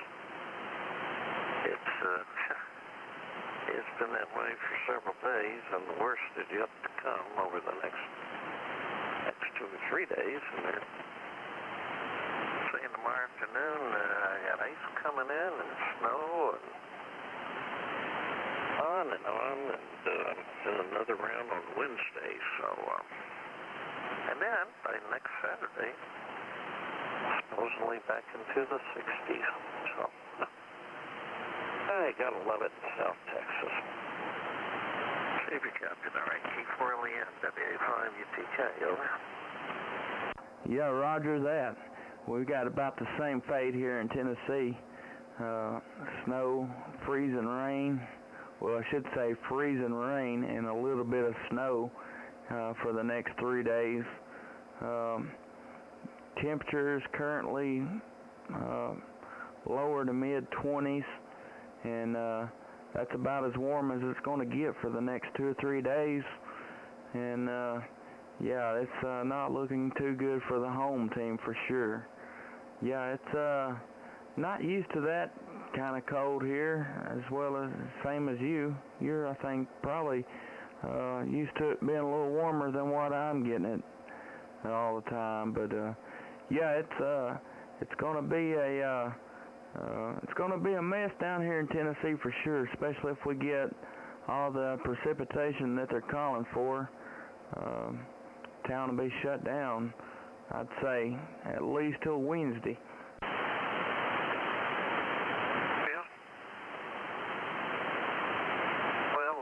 It's been that way for several days, and the worst is yet to come over the next 2 or 3 days. And they're saying tomorrow afternoon, got ice coming in and snow and on, and another round on Wednesday. So, and then by next Saturday, supposedly back into the 60s. So. I gotta love it in South Texas. Savior Captain, all right, K4LEN, WA5UTK, over. Yeah, roger that. We've got about the same fate here in Tennessee. Snow, freezing rain. Well, I should say freezing rain and a little bit of snow for the next 3 days. Temperatures currently lower to mid-20s. And that's about as warm as it's going to get for the next 2 or 3 days. And yeah, it's not looking too good for the home team for sure. Yeah, it's not used to that kind of cold here, as well as same as you. You're, I think, probably used to it being a little warmer than what I'm getting it all the time. But yeah, it's going to be a it's going to be a mess down here in Tennessee for sure, especially if we get all the precipitation that they're calling for. Town will be shut down, I'd say, at least till Wednesday. Yeah. Well,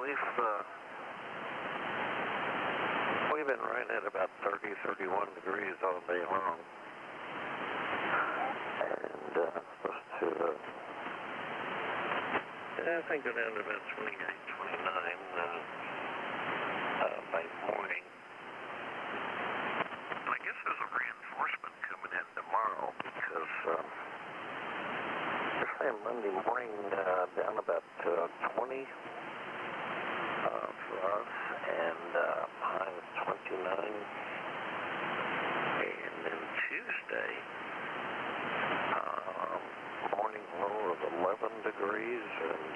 we've been right at about 30, 31 degrees all day long. And I think go down to about 28, 29 by morning. And I guess there's a reinforcement coming in tomorrow because they're saying Monday morning down about 20 for us, and high of 29. And then Tuesday, morning low of 11 degrees and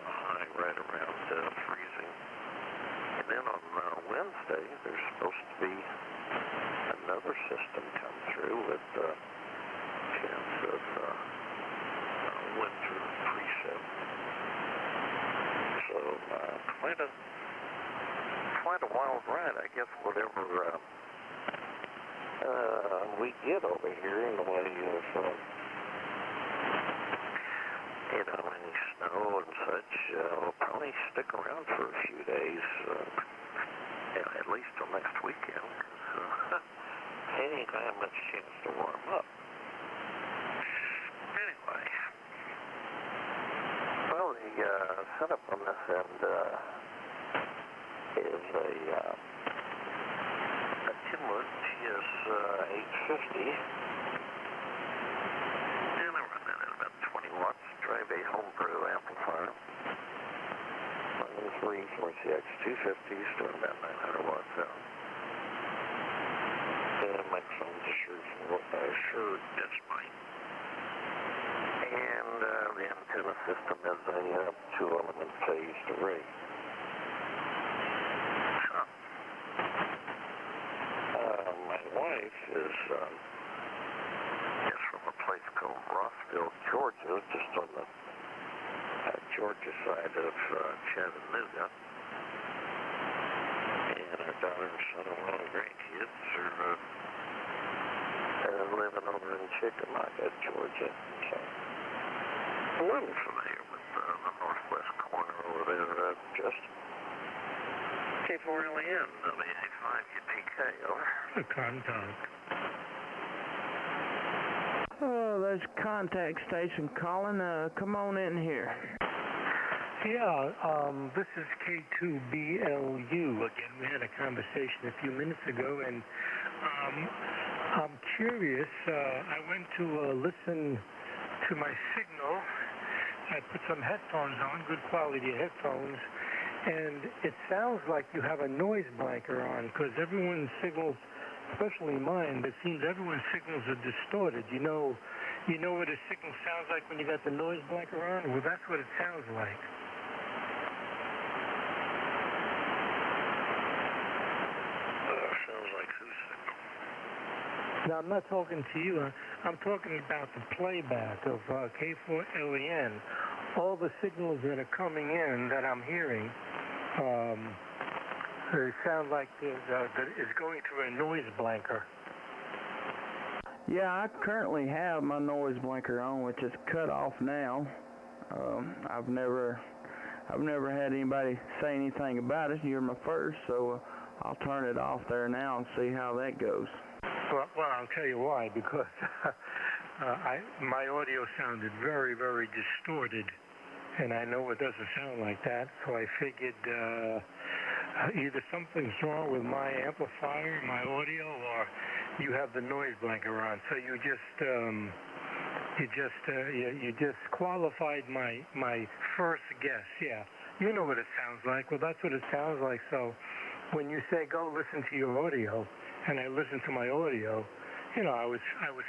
high right around freezing. And then on Wednesday, there's supposed to be another system come through with chance of winter precip. right. I guess whatever we get over here in the way of, any snow and such, will probably stick around for a few days, at least till next weekend. So, it ain't gonna have much chance to warm up. Anyway, well, the setup on this end is a Kenwood TS-850, and I run that at about 20 watts, drive a homebrew amplifier. Running 3 4CX250s doing about 900 watts out. The microphone's Shure Discmine. And the antenna system is a 2-element phased array. My wife is from a place called Rossville, Georgia, just on the Georgia side of Chattanooga. And our daughter and son-in-law and grandkids are living over in Chickamauga, Georgia. So a little familiar with the northwest corner over there, just K4LEN, WA5UPK, over. The contact. Oh, there's contact station calling. Come on in here. Yeah, this is K2BLU. Again, we had a conversation a few minutes ago, and I'm curious. I went to listen to my signal. I put some headphones on, good quality headphones, and it sounds like you have a noise blanker on, because everyone's signals, especially mine, it seems everyone's signals are distorted. You know what a signal sounds like when you got the noise blanker on? Well, that's what it sounds like. Sounds like whose signal? Now, I'm not talking to you. I'm talking about the playback of K4LEN. All the signals that are coming in that I'm hearing, they sound like that it's going through a noise blanker. Yeah, I currently have my noise blanker on, which is cut off now. I've never had anybody say anything about it. You're my first, so I'll turn it off there now and see how that goes. Well, I'll tell you why, because my audio sounded very, very distorted, and I know it doesn't sound like that, so I figured either something's wrong with my amplifier, my audio, or you have the noise blanker on. So you just qualified my first guess. Yeah, you know what it sounds like. Well, that's what it sounds like. So when you say go listen to your audio, and I listened to my audio, I was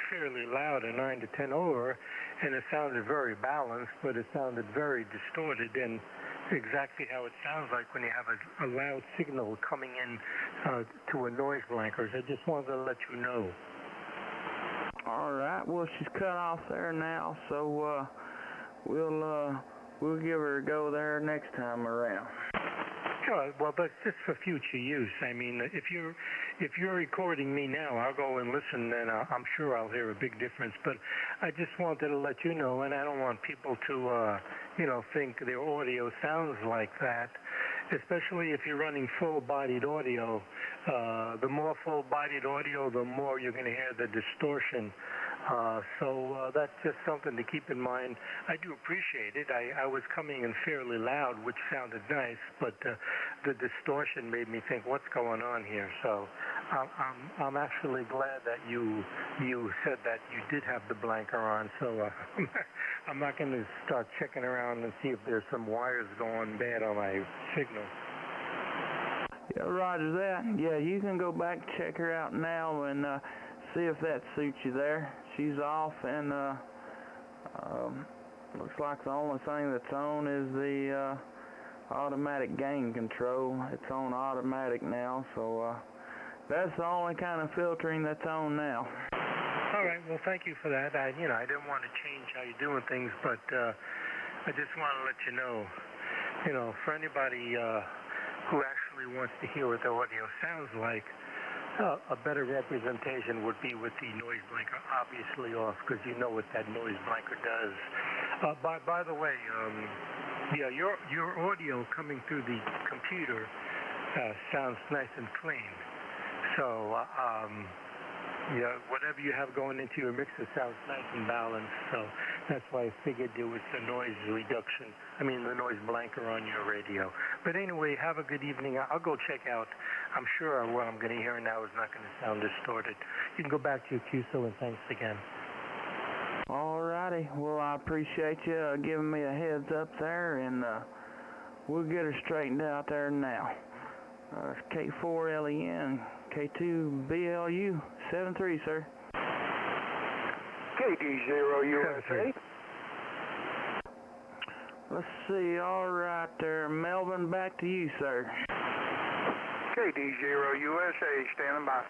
fairly loud, a 9 to 10 over, and it sounded very balanced, but it sounded very distorted, and exactly how it sounds like when you have a loud signal coming in to a noise blanker. I just wanted to let you know. All right. Well, she's cut off there now, so we'll give her a go there next time around. Sure. Well, but just for future use. I mean, if you're recording me now, I'll go and listen, and I'm sure I'll hear a big difference. But I just wanted to let you know, and I don't want people to, think their audio sounds like that. Especially if you're running full-bodied audio. The more full-bodied audio, the more you're going to hear the distortion. So that's just something to keep in mind. I do appreciate it. I was coming in fairly loud, which sounded nice, but the distortion made me think, what's going on here? So I'm actually glad that you said that you did have the blanker on. So I'm not going to start checking around and see if there's some wires going bad on my signal. Yeah, roger that. Yeah, you can go back and check her out now and see if that suits you there. She's off, and looks like the only thing that's on is the automatic gain control. It's on automatic now, so that's the only kind of filtering that's on now. All right, well, thank you for that. I didn't want to change how you're doing things, but I just want to let you know, for anybody who actually somebody wants to hear what the audio sounds like, a better representation would be with the noise blanker obviously off, because you know what that noise blanker does. By the way, yeah, your audio coming through the computer sounds nice and clean. So, yeah, whatever you have going into your mixer sounds nice and balanced. So that's why I figured there was the noise reduction. I mean, the noise blanker on your radio. But anyway, have a good evening. I'll go check out. I'm sure what I'm going to hear now is not going to sound distorted. You can go back to your QSO, and thanks again. All righty. Well, I appreciate you giving me a heads up there, and we'll get her straightened out there now. K4LEN, K2BLU, 73, sir. KD0USA. Let's see. All right there. Melvin, back to you, sir. KD0USA, standing by.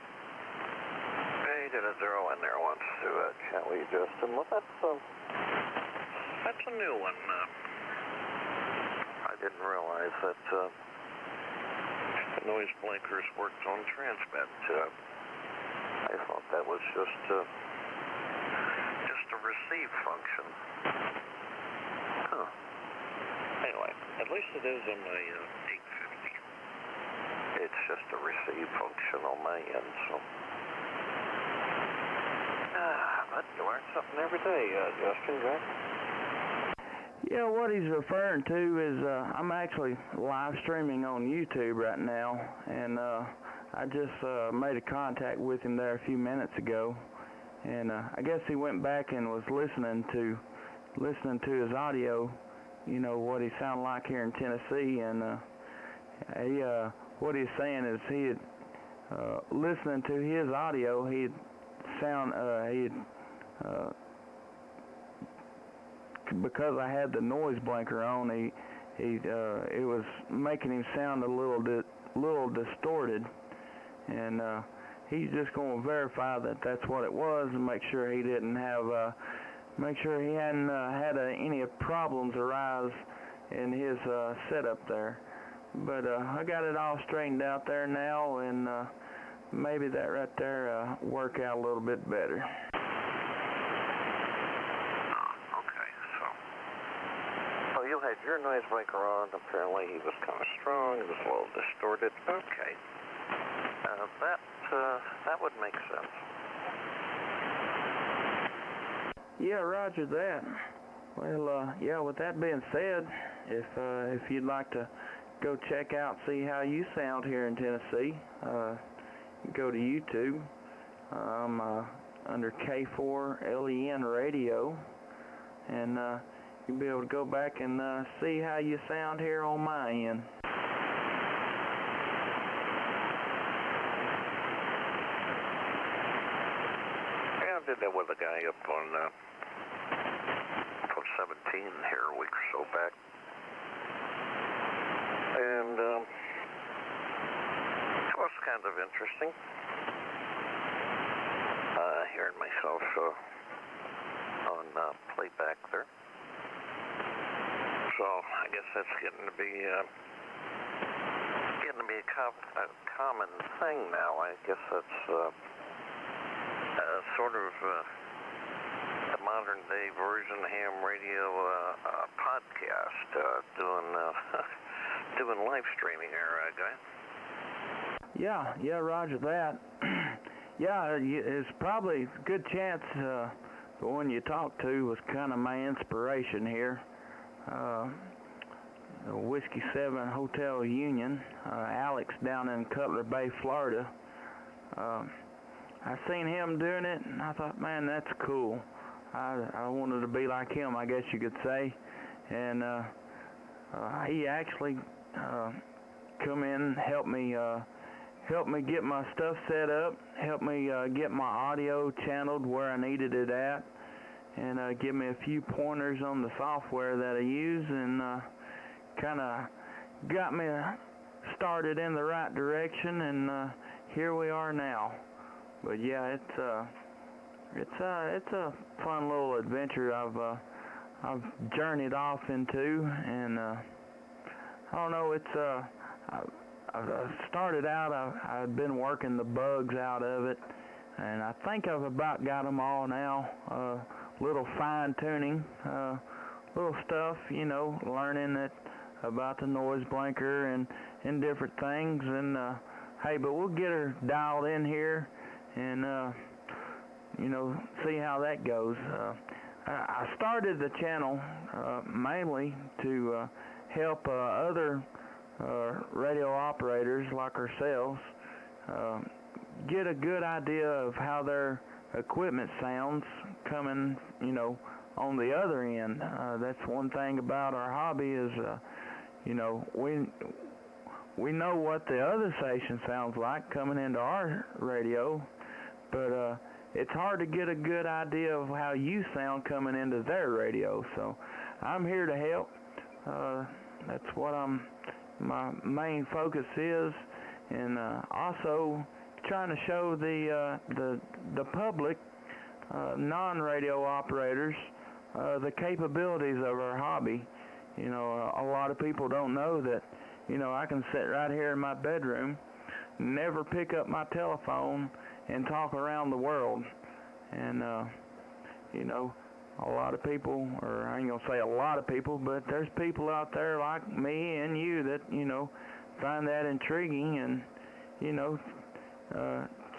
Hey, did a zero in there once to Kelly, Justin. Well, that's a new one. I didn't realize that the noise blinkers worked on transmit. I thought that was just a receive function. Huh. Anyway, at least it is in my 850. It's just a receive function on my end, so. But you learn something every day, Justin, right? Yeah, what he's referring to is I'm actually live streaming on YouTube right now, and I just made a contact with him there a few minutes ago, and I guess he went back and was listening to his audio, you know, what he sounded like here in Tennessee, and what he's saying is he had listening to his audio, because I had the noise blanker on, it was making him sound a little distorted, and he's just going to verify that that's what it was and make sure he hadn't had any problems arise in his setup there. But I got it all straightened out there now, and maybe that right there work out a little bit better. You had your noise blanker on. Apparently he was kind of strong. It was a little distorted. Okay. That would make sense. Yeah, roger that. Well, yeah, with that being said, if you'd like to go check out, see how you sound here in Tennessee, go to YouTube. I'm under K4LEN Radio, and you'll be able to go back and see how you sound here on my end. Yeah, I did that with a guy up on 17 here a week or so back. And it was kind of interesting hearing myself on playback there. So I guess that's getting to be a common thing now. I guess that's sort of the modern day version ham radio podcast doing live streaming there, guy. Yeah, roger that. Yeah, it's probably a good chance the one you talked to was kind of my inspiration here. Whiskey 7 Hotel Union, Alex down in Cutler Bay, Florida. I seen him doing it, and I thought, man, that's cool. I wanted to be like him, I guess you could say. And he actually come in, helped me get my stuff set up, helped me get my audio channeled where I needed it at, and give me a few pointers on the software that I use, and kind of got me started in the right direction, and here we are now. But yeah, it's a fun little adventure I've journeyed off into, and I don't know, started out, I'd been working the bugs out of it, and I think I've about got them all now. Little fine-tuning, little stuff, you know, learning that about the noise blanker and different things. And hey, but we'll get her dialed in here and you know, see how that goes. I started the channel mainly to help other radio operators like ourselves get a good idea of how their equipment sounds coming, you know, on the other end. That's one thing about our hobby is, you know, we know what the other station sounds like coming into our radio, but it's hard to get a good idea of how you sound coming into their radio. So I'm here to help. That's what my main focus is, and also trying to show the public, non-radio operators, the capabilities of our hobby. You know, a lot of people don't know that, you know, I can sit right here in my bedroom, never pick up my telephone, and talk around the world. And, you know, a lot of people, or I ain't going to say a lot of people, but there's people out there like me and you that, you know, find that intriguing and, you know,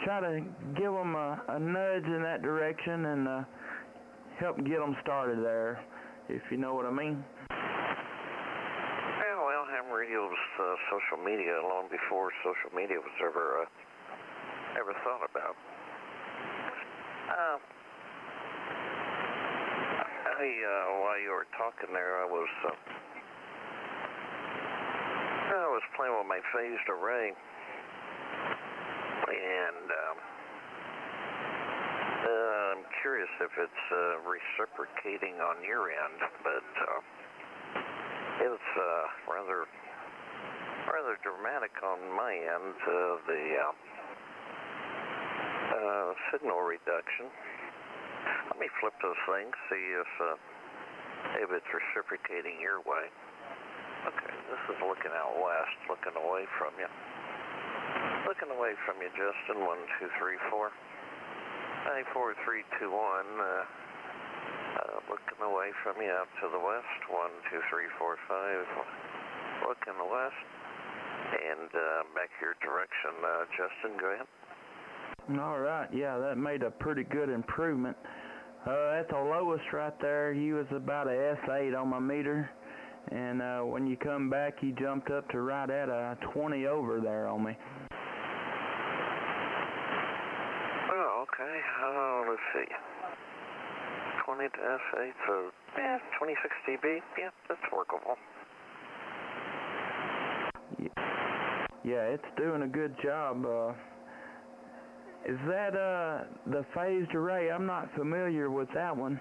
try to give them a nudge in that direction and help get them started there, if you know what I mean. Yeah, well, ham radio's social media long before social media was ever thought about. While you were talking there, I was playing with my phased array, and I'm curious if it's reciprocating on your end, but it's rather dramatic on my end. The signal reduction. Let me flip those things, see if it's reciprocating your way. Okay, this is looking out west, looking away from you. Looking away from you, Justin. 1, 2, 3, 4. 4, 3, 2, 1. Looking away from you out to the west. 1, 2, 3, 4, 5. Looking west. And back your direction, Justin, go ahead. All right, yeah, that made a pretty good improvement. At the lowest right there, you was about a S8 on my meter, and when you come back, you jumped up to right at a 20 over there on me. Oh, okay. Let's see. 20 to S8, so, yeah, 26 dB. Yeah, that's workable. Yeah, it's doing a good job. Is that the phased array? I'm not familiar with that one.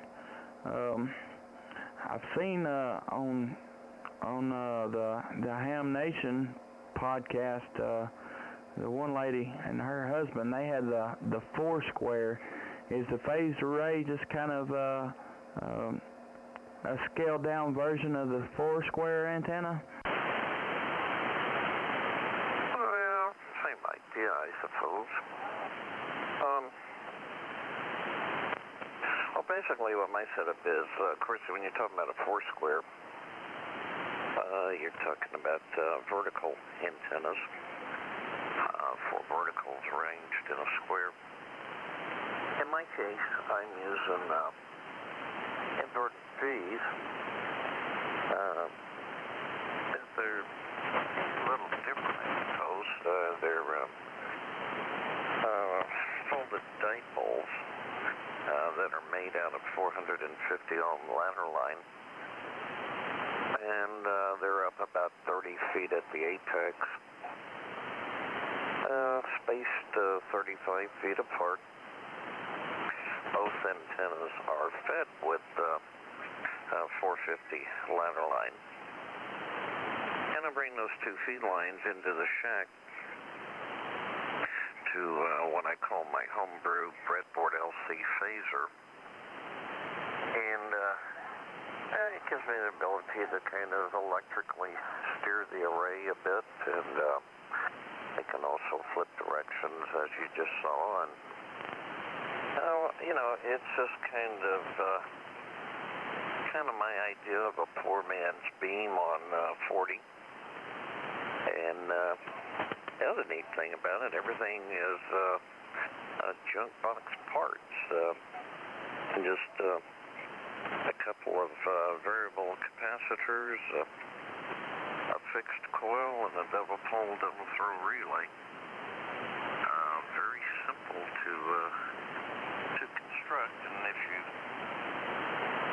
I've seen on the Ham Nation podcast, the one lady and her husband, they had the 4-square. Is the phased array just kind of a scaled down version of the 4-square antenna? Well, same idea, I suppose. Well, basically what my setup is, of course, when you're talking about a 4-square, you're talking about vertical antennas, 4 verticals ranged in a square. In my case, I'm using inverted V's. They're a little different, I suppose. They're folded dipoles that are made out of 450 ohm ladder line, and they're up about 30 feet at the apex, spaced 35 feet apart. Both antennas are fed with 450 ladder line, and I bring those 2 feed lines into the shack to what I call my homebrew breadboard LC phaser, and it gives me the ability to kind of electrically steer the array a bit and can also flip directions as you just saw, and you know, it's just kind of my idea of a poor man's beam on 40. And the other neat thing about it, everything is junk box parts, and just a couple of variable capacitors, a fixed coil, and a double pole, double throw relay. Very simple to construct, and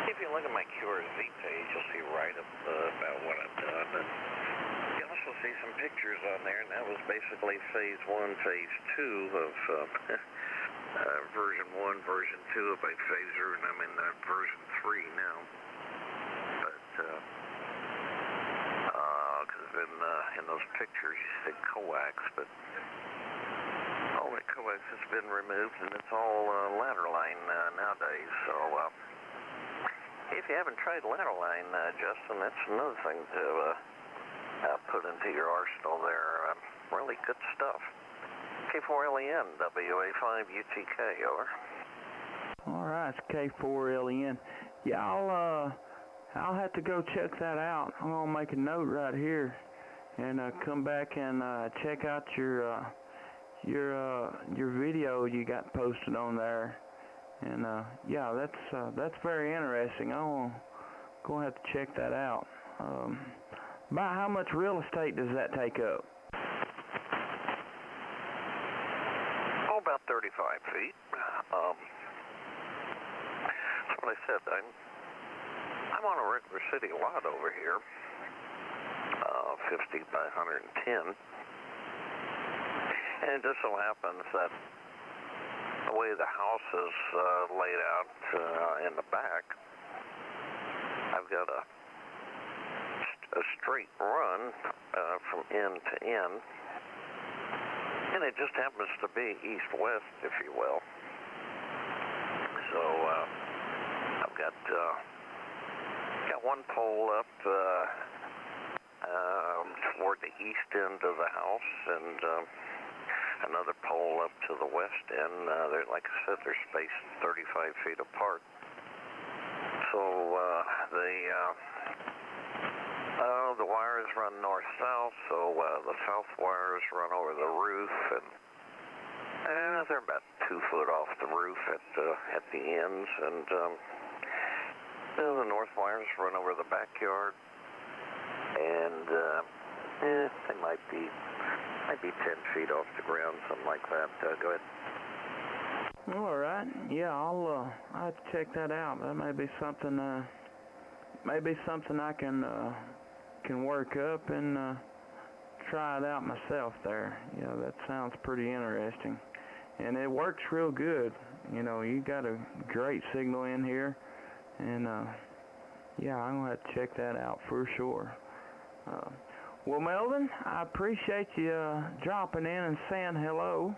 if you look at my QRZ page, you'll see right up about what I've done. And you can also see some pictures on there, and that was basically phase 1, phase 2 of version 1, version 2 of a phaser, and I'm in version 3 now. But because in those pictures you see coax, but all that coax has been removed, and it's all ladder line nowadays. So if you haven't tried ladder line, Justin, that's another thing to put into your arsenal there. Really good stuff. K4LEN, WA5 UTK, over. All right, it's K4LEN. Yeah, I'll have to go check that out. I'm gonna make a note right here, and come back and check out your video you got posted on there. And yeah, that's very interesting. I'm gonna have to check that out. About how much real estate does that take up? Oh, about 35 feet. That's what I said. I'm on a regular city lot over here, 50 by 110. And it just so happens that the way the house is laid out in the back, I've got a straight run from end to end, and it just happens to be east-west, if you will. So I've got one pole up toward the east end of the house, and another pole up to the west end. They're, like I said, they're spaced 35 feet apart. So the wires run north-south, so the south wires run over the roof, and they're about 2 foot off the roof at the ends, and the north wires run over the backyard, and they might be 10 feet off the ground, something like that. Go ahead. All right. Yeah, I'll have to check that out. That may be something. I can work up and try it out myself there. You know, that sounds pretty interesting, and it works real good. You know, you got a great signal in here, and yeah, I'm gonna have to check that out for sure. Well, Melvin, I appreciate you dropping in and saying hello.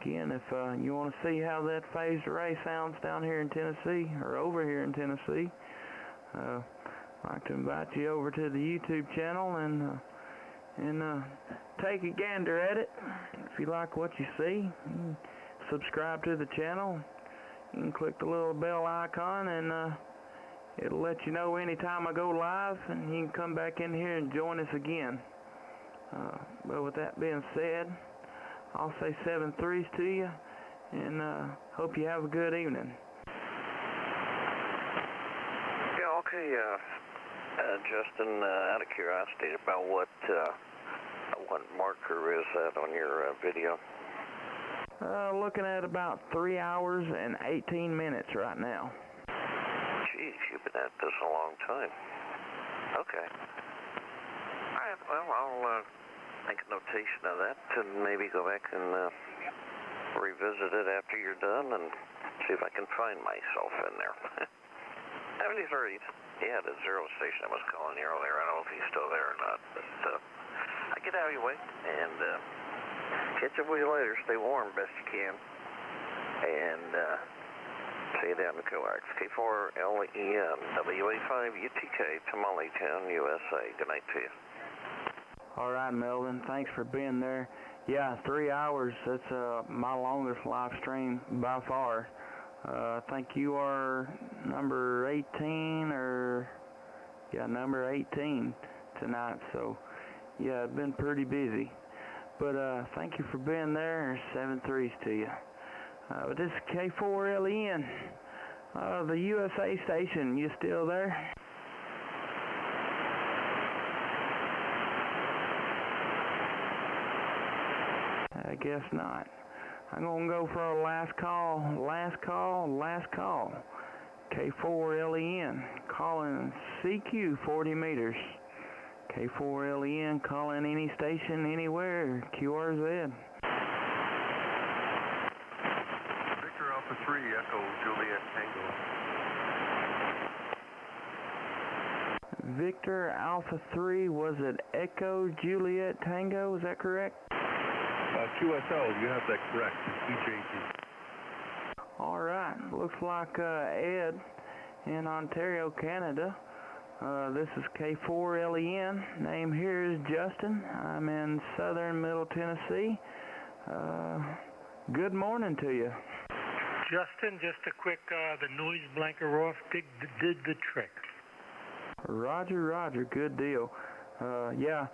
Again, if you want to see how that phased array sounds down here in Tennessee, or over here in Tennessee, I'd like to invite you over to the YouTube channel and take a gander at it. If you like what you see, you subscribe to the channel. You can click the little bell icon, and it'll let you know anytime I go live, and you can come back in here and join us again. But with that being said, I'll say 7 threes to you, and hope you have a good evening. Yeah, okay, Justin, out of curiosity, about what marker is that on your video? Looking at about 3 hours and 18 minutes right now. Geez, you've been at this a long time. Okay. All right, well, I'll make a notation of that and maybe go back and revisit it after you're done and see if I can find myself in there. Yeah, the zero station I was calling you earlier. I don't know if he's still there or not, but I get out of your way and catch up with you later. Stay warm best you can. And see you down the coax. K4LEN, WA5 UTK, Tamale Town, USA. Good night to you. All right, Melvin. Thanks for being there. Yeah, 3 hours. That's my longest live stream by far. I think you are number 18 or, yeah, number 18 tonight. So, yeah, I've been pretty busy. But thank you for being there. 7-3s to you. But this is K4LEN, the USA station. You still there? I guess not. I'm going to go for our last call. K4LEN, calling CQ 40 meters. K4LEN, calling any station, anywhere, QRZ. Victor Alpha 3, Echo Juliet Tango. Victor Alpha 3, was it Echo Juliet Tango, is that correct? QSL, you have that correct, EJT. All right, looks like Ed in Ontario, Canada. This is K4LEN. Name here is Justin. I'm in southern Middle Tennessee. Good morning to you. Justin, just a quick, the noise blanker off did the trick. Roger, good deal. Yeah,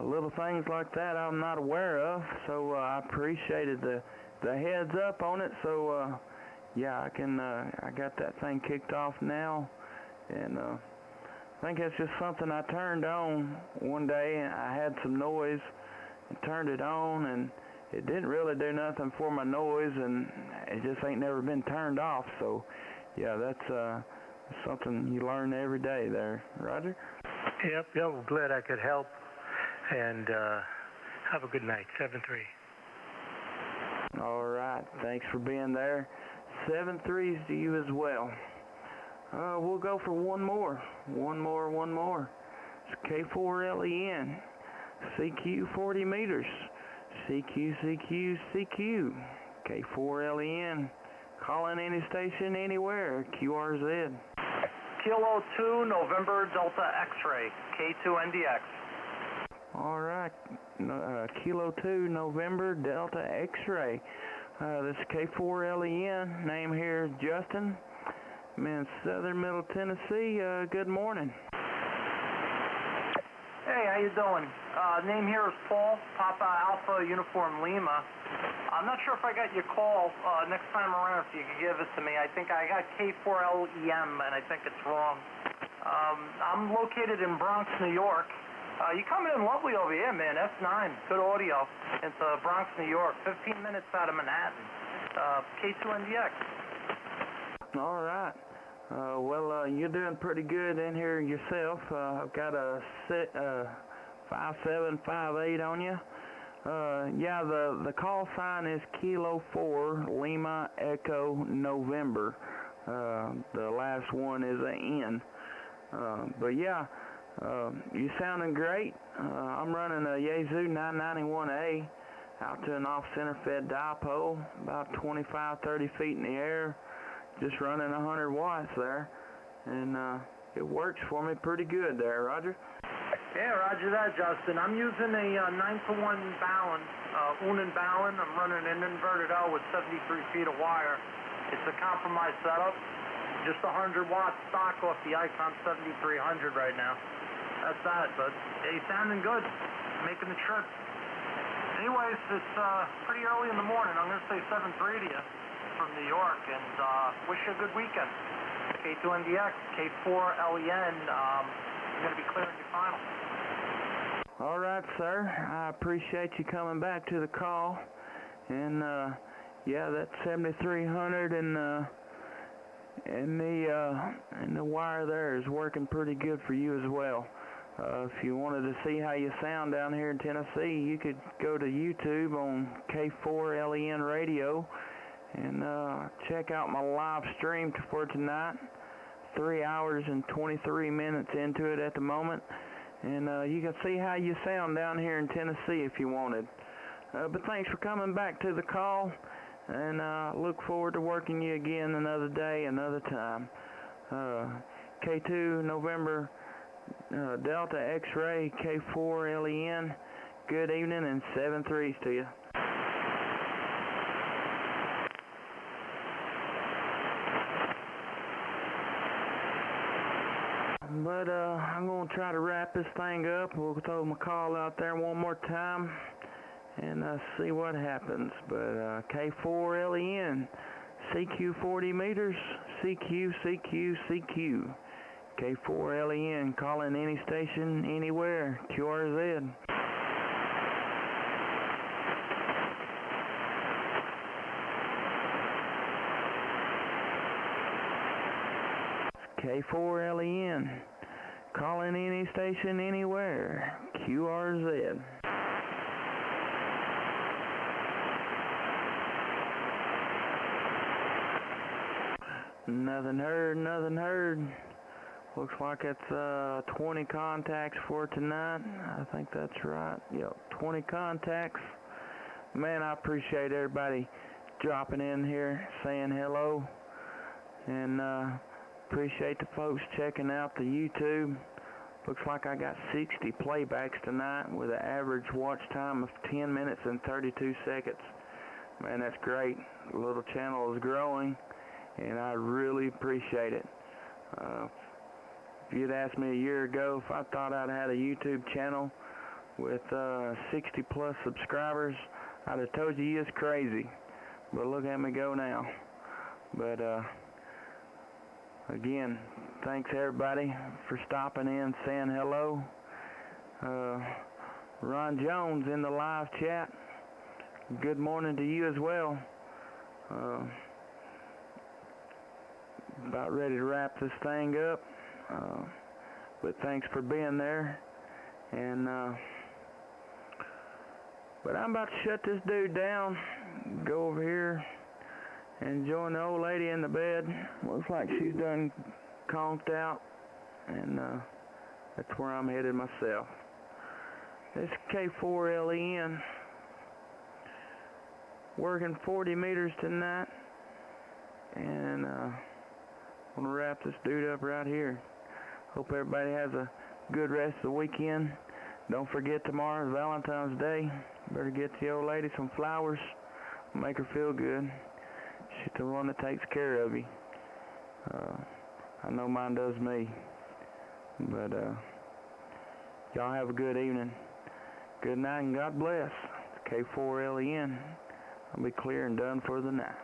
little things like that I'm not aware of, so I appreciated the heads up on it. So yeah, I got that thing kicked off now, and I think it's just something I turned on one day, and I had some noise and turned it on, and it didn't really do nothing for my noise, and it just ain't never been turned off. So yeah, that's something you learn every day there. Roger? Yep, well, glad I could help, and have a good night. 7-3. All right, thanks for being there. 7-3s to you as well. We'll go for one more. It's K4LEN, CQ 40 meters. CQ. K4LEN, calling any station, anywhere, QRZ. Kilo 2, November Delta X-ray, K2NDX. All right, Kilo 2, November Delta X-ray. This is K4LEN. Name here is Justin. I'm in southern Middle Tennessee. Good morning. Hey, how you doing? Name here is Paul, Papa Alpha Uniform Lima. I'm not sure if I got your call next time around, if you could give it to me. I think I got K4LEM, and I think it's wrong. I'm located in Bronx, New York. You coming in lovely over here, man. F9, good audio. Into Bronx, New York. 15 minutes out of Manhattan. K2NDX. All right. Well, you're doing pretty good in here yourself. I've got a 5758 on you. Yeah, the call sign is Kilo 4 Lima Echo November. The last one is an N. But yeah, you're sounding great. I'm running a Yaesu 991A out to an off-center fed dipole, about 25-30 feet in the air. Just running 100 watts there, and it works for me pretty good there, Roger. Yeah, roger that, Justin. I'm using a 9-to-1 Ballon, Unen Ballon. I'm running an inverted L with 73 feet of wire. It's a compromised setup. Just 100 watts stock off the Icon 7300 right now. That's that, but hey, sounding good. Making the trip. Anyways, it's pretty early in the morning. I'm going to say 7-3 to you from New York, and wish you a good weekend. K2NDX, K4LEN, you're going to be clearing your final. All right, sir. I appreciate you coming back to the call. And, yeah, that 7300 and the wire there is working pretty good for you as well. If you wanted to see how you sound down here in Tennessee, you could go to YouTube on K4LEN Radio and check out my live stream for tonight. 3 hours and 23 minutes into it at the moment, and you can see how you sound down here in Tennessee if you wanted. But thanks for coming back to the call, and look forward to working you again another day, another time. K2 November Delta X-Ray K4LEN. Good evening and 7-3s to you. But I'm going to try to wrap this thing up. We'll throw my call out there one more time and see what happens. But K4LEN, CQ 40 meters, CQ, CQ, CQ. K4LEN, calling any station, anywhere, QRZ. K4LEN, calling any station, anywhere, QRZ. Nothing heard, nothing heard. Looks like it's 20 contacts for tonight. I think that's right. Yep, 20 contacts. Man, I appreciate everybody dropping in here, saying hello. And appreciate the folks checking out the YouTube. Looks like I got 60 playbacks tonight with an average watch time of 10 minutes and 32 seconds. Man, that's great. The little channel is growing, and I really appreciate it. If you'd asked me a year ago if I thought I'd had a YouTube channel with 60 plus subscribers, I'd have told you it's crazy. But look at me go now. But again, thanks everybody for stopping in, saying hello. Ron Jones in the live chat. Good morning to you as well. About ready to wrap this thing up. But thanks for being there. And but I'm about to shut this dude down, go over here and join the old lady in the bed. Looks like she's done conked out, and that's where I'm headed myself. This K4LEN, working 40 meters tonight, and I'm gonna wrap this dude up right here. Hope everybody has a good rest of the weekend. Don't forget tomorrow's Valentine's Day. Better get the old lady some flowers, make her feel good. She's the one that takes care of you. I know mine does me. But y'all have a good evening. Good night and God bless. K4LEN. I'll be clear and done for the night.